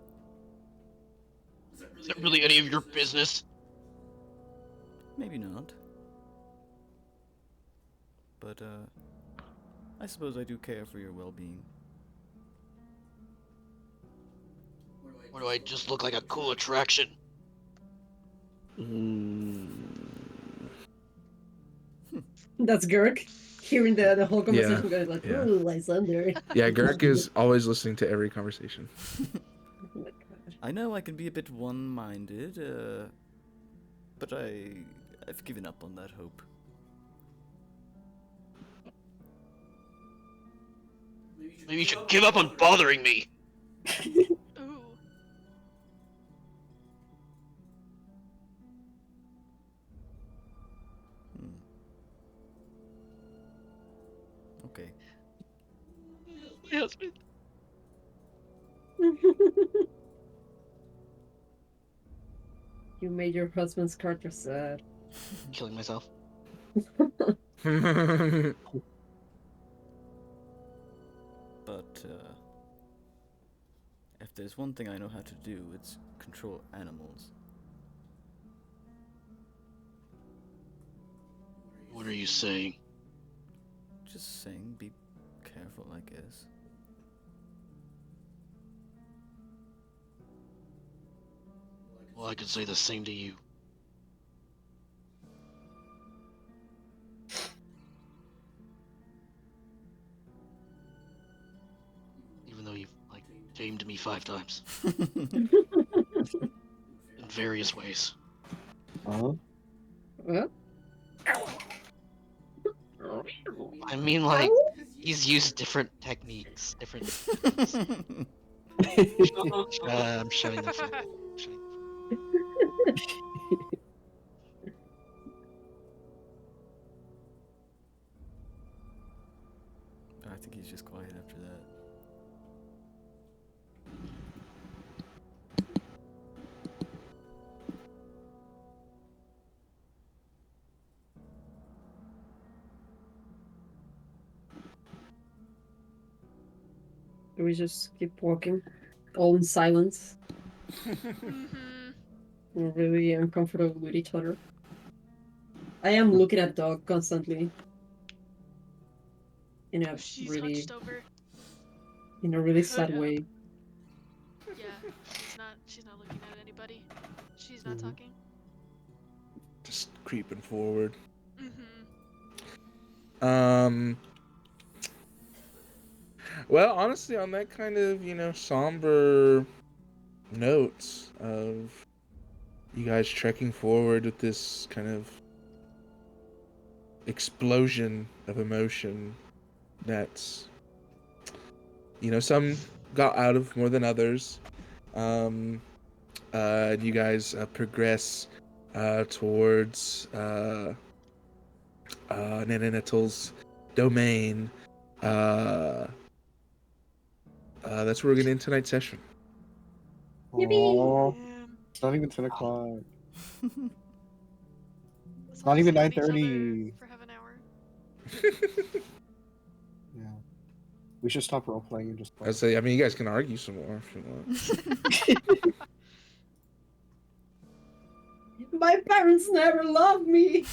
Is that really any of your business? Maybe not. But, I suppose I do care for your well-being. Or do I just look like a cool attraction? That's Gurk. Hearing the whole conversation going like, yeah. ooh, Lysander. Yeah, Gurk is always listening to every conversation. Oh my god. I know I can be a bit one-minded, but I've given up on that hope. Maybe you should give up on bothering me. Ooh. Okay. My husband. You made your husband's character sad. Killing myself. But, if there's one thing I know how to do, it's control animals. What are you saying? Just saying, be careful, I guess. Well, I could say the same to you. Even though you've, like, shamed me 5 times. In various ways. Uh-huh. What? I mean, like, he's used different techniques, different... I'm showing the phone. I think he's just quiet after that. Do we just keep walking? All in silence? Mm-hmm. We're really uncomfortable with each other. I am looking at Dog constantly. In a She's really hunched over. sad Yeah. way. Yeah, she's not looking at anybody. She's not talking. Just creeping forward. Mm-hmm. Well, honestly, on that kind of, somber notes of you guys trekking forward with this kind of explosion of emotion that's, some got out of more than others. You guys progress towards Nananettl's domain. That's where we're gonna end tonight's session. Aw, Damn. it's not even 10 o'clock. Let's Not all even stare at each other 9:30. For half an hour. Yeah. We should stop role playing and just play. I'd say, you guys can argue some more if you want. My parents never loved me!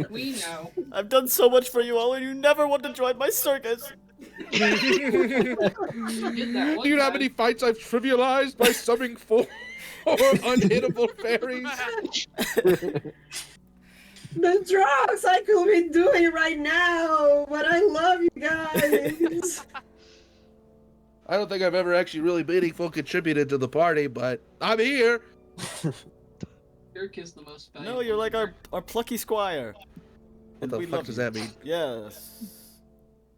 We know. I've done so much for you all, and you never want to join my circus. You did that one Do you know how time. many fights I've trivialized by summoning 4 unhittable fairies? The drugs I could be doing right now, but I love you guys! I don't think I've ever actually really meaningfully contributed to the party, but I'm here. Dirk is the most valuable. No, you're like our plucky squire. What And the we fuck love does you. that mean? Yes.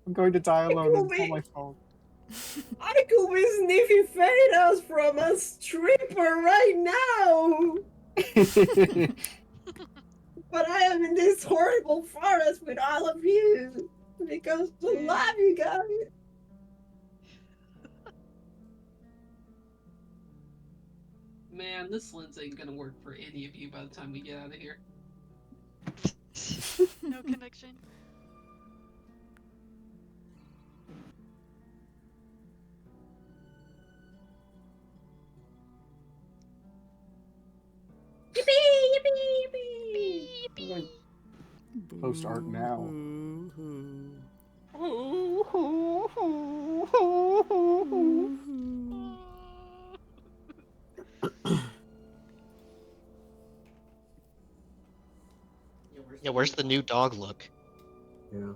I'm going to die alone. will It's all be- my fault. I could be sniffing photos from a stripper right now! But I am in this horrible forest with all of you! Because I love you guys! man, this lens ain't gonna work for any of you by the time we get out of here. No connection. Yippee! Yippee! Yippee! Post art now. Yeah, where's the new dog look? Yeah.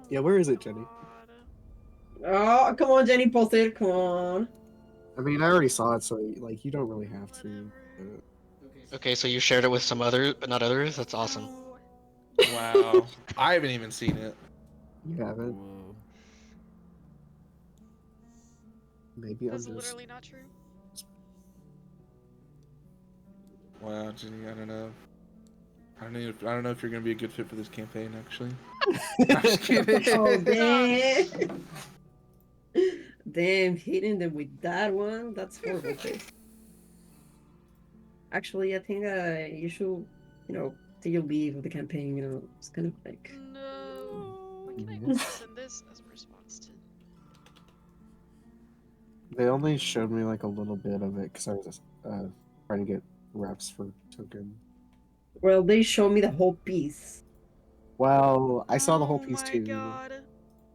Yeah, where is it, Jenny? Oh, come on, Jenny, post it. Come on. I mean, I already saw it, so like you don't really have to. Okay, so you shared it with some others, but not others? That's awesome. Wow. I haven't even seen it. You haven't. Whoa. Maybe I'm That's just. literally not true. Wow, Jenny, I don't know. I don't know if you're gonna be a good fit for this campaign, actually. I'm just kidding. Oh, damn. Damn, hitting them with that one. That's horrible. Face. Actually, I think you should, take your leave of the campaign. It's kind of like. No. Why can I send this as a response to? They only showed me like a little bit of it because I was trying to get reps for token. Well, they showed me the whole piece. Well, I saw the whole piece Oh my too. god.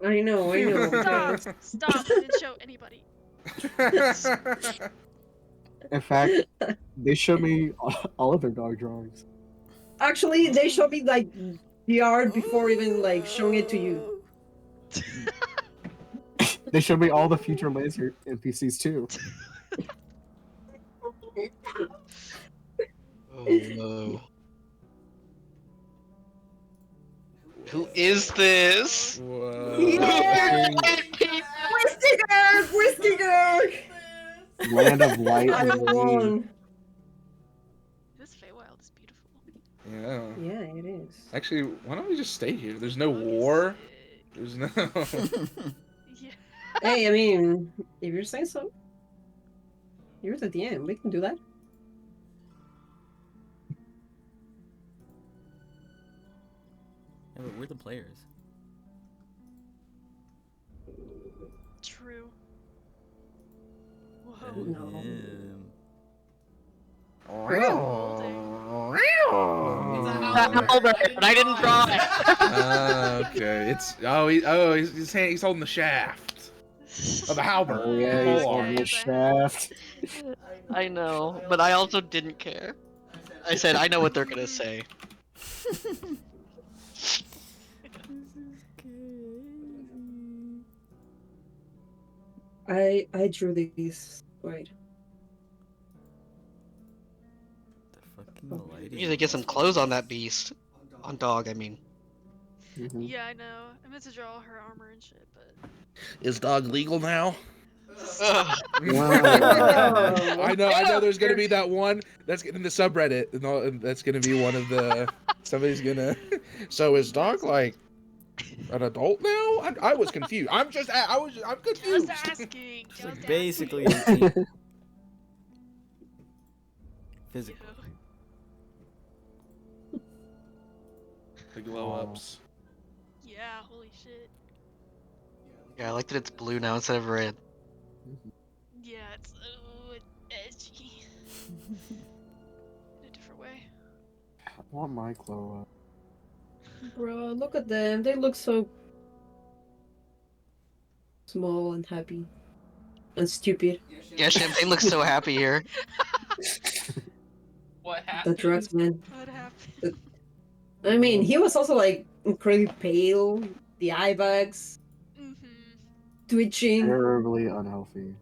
I know. Stop! Stop! I didn't show anybody. In fact, they showed me all of their dog drawings. Actually, they showed me like the art before even like showing it to you. They showed me all the future Lancer NPCs too. Oh no. Who is this? Whoa. Yeah! Whiskey Gurk! Whiskey Gurk! Land of Light I and Rain. won. This Feywild is beautiful. Yeah. Yeah, it is. Actually, why don't we just stay here? There's no war. Sick. There's no. Yeah. Hey, I mean, if you're saying so. You're at the end. We can do that. Yeah, but we're the players. True. Whoa. And No. him. But I didn't draw it. Okay. He's holding the shaft of the halberd. Oh yeah, he's Hold on on. the shaft. I know, but I also didn't care. I said, I know what they're gonna say. I drew these. Wait. The fucking lighting. You need to get some clothes on that beast. On dog, I mean. Mhm. Yeah, I know. I meant to draw her armor and shit, but. Is dog legal now? Ugh. I know. There's gonna be that one that's in the subreddit, and that's gonna be one of the. Somebody's gonna. So is dog like an adult now? I was confused. I'm confused. Just asking. It's Just like asking. basically 18. Physical. The glow ups. Yeah, holy shit. Yeah, I like that it's blue now instead of red. Yeah, it's edgy. In a different way. I want my glow up. Bro, look at them. They look so small and happy. And stupid. Yeah, Champagne looks so happy here. What The happened? drugs, man. What happened? I mean, he was also like incredibly pale, the eye bags, Mm-hmm. twitching. Terribly unhealthy.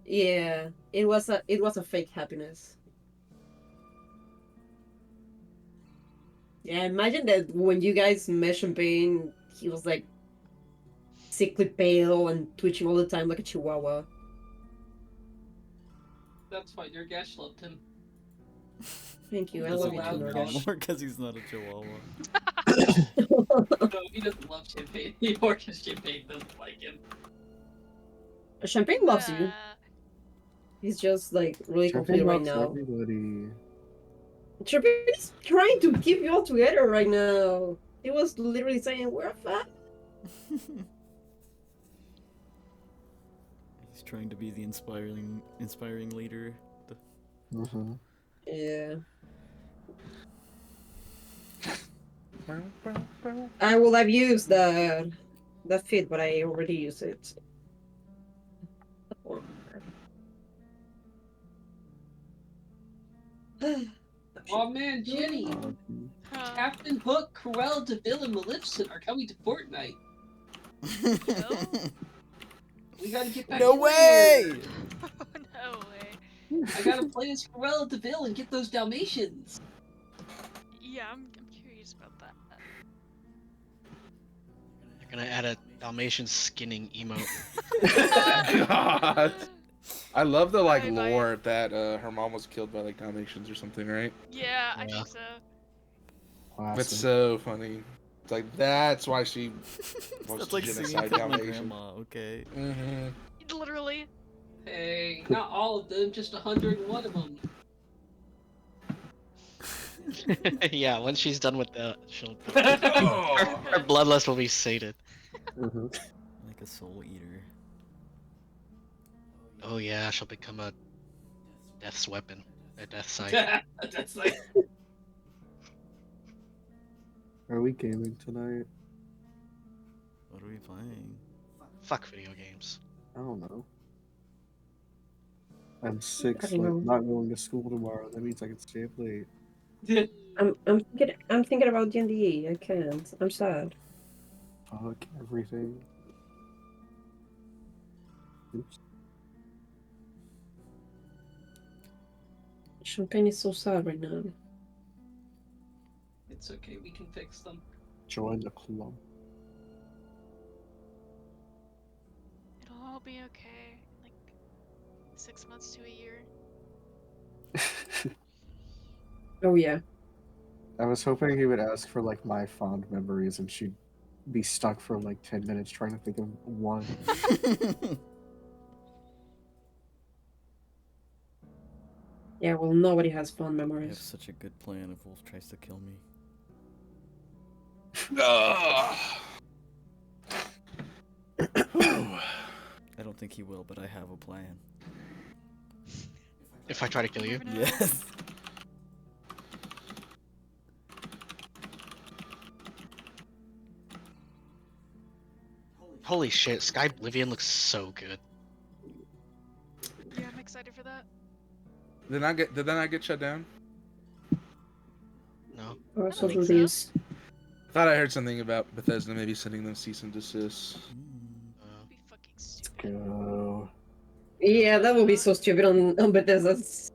Yeah, it was a fake happiness. Yeah, imagine that when you guys met Champagne, he was like sickly pale and twitching all the time like a chihuahua. That's why your Gash loved him. Thank you, I Doesn't love you mean too, anything Nurgash. more because he's not a chihuahua. No, he doesn't love Champagne anymore because Champagne doesn't like him. Champagne loves you. He's just like really Tripping confused right rocks now. everybody. Trippin is trying to keep you all together right now. He was literally saying, "We're fine." He's trying to be the inspiring leader. Mm-hmm. Yeah. I will have used the fit, but I already used it. Oh man, Jenny! Captain Hook, Cruella de Vil, and Maleficent are coming to Fortnite. We gotta get back No in way! there. No way. I gotta play as Cruella de Vil and get those Dalmatians. Yeah, I'm curious about that. You're gonna add a Dalmatian skinning emote. God. I love the like Bye, bye. lore that her mom was killed by like Dalmatians or something, right? Yeah, I Yeah. think so. That's Classic. so funny. It's like that's why she was That's like singing genocide for my Dalmatian. grandma, okay. Mm-hmm. Literally. Hey, not all of them, just 101 of them. Yeah, once she's done with that, she'll. Her bloodlust will be sated. Mm-hmm. Like a soul eater. Oh yeah, she'll become a death's weapon, a death sight. That's like, Are we gaming tonight? What are we playing? Fuck video games. I don't know. I'm 6, I like don't know. not going to school tomorrow. That means I can stay up late. I'm thinking about D&D. I can't. I'm sad. Fuck everything. Oops. Champagne is so sad right now. it's okay, we can fix them. Join the club. It'll all be okay. Like 6 months to a year. Oh yeah. I was hoping he would ask for like my fond memories and she'd be stuck for like 10 minutes trying to think of one. Yeah, well, nobody has fond I have memories. such a good plan if Wolf tries to kill me. I don't think he will, but I have a plan. If I try to kill you. Never know. Yes. Holy shit, Sky Oblivion looks so good. Yeah, I'm excited for that. Did that not get shut down? No. Or don't social think so. reviews. I thought I heard something about Bethesda maybe sending them cease and desist. That'd be fucking stupid. Go. Yeah, that would be so stupid on Bethesda's.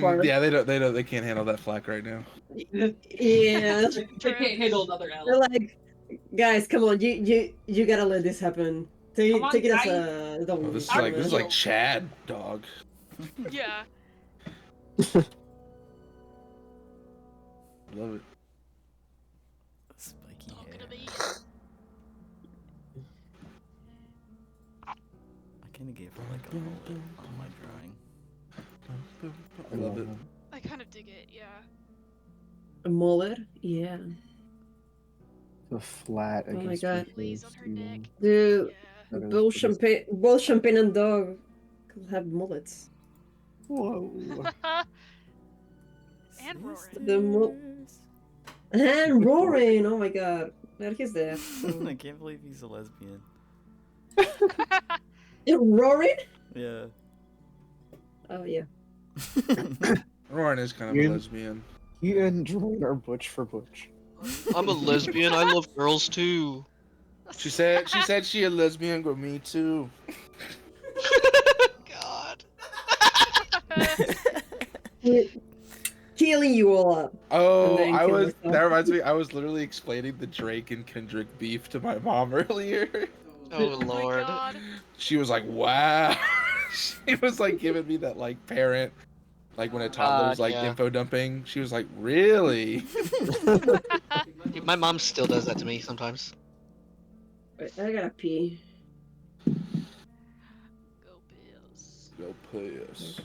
Part. Yeah, they can't handle that flack right now. Yeah. They can't handle another L. They're like, guys, come on, you gotta let this happen. Take Come on, it as guys. a Oh, don't. this is Our like deal. Chad, dog. Yeah. Love it. Spiky All hair. gonna be. I kinda gave her like a mullet on my drawing. I love it. I kind of dig it. Yeah. A mullet? Yeah. The flat Oh my against God. your Lays face, on her Steven. neck. Dude, Yeah. That is both Champagne and Dog could have mullets. Whoa. And Roaring. The mo- And roaring! Oh my god. That is there. I can't believe he's a lesbian. Roaring? Yeah. Oh yeah. Roran is kind of You- a lesbian. He and Jordan are butch for butch. I'm a lesbian, I love girls too. She said she a lesbian, but me too. God. Healing you all up. Oh, And then I kill was. myself. That reminds me. I was literally explaining the Drake and Kendrick beef to my mom earlier. Oh Oh my lord. god. She was like, "Wow." She was like giving me that like parent, like when a toddler was like yeah. info dumping. She was like, "Really?" Dude, my mom still does that to me sometimes. Wait, I gotta pee. Go Bills. Go piss.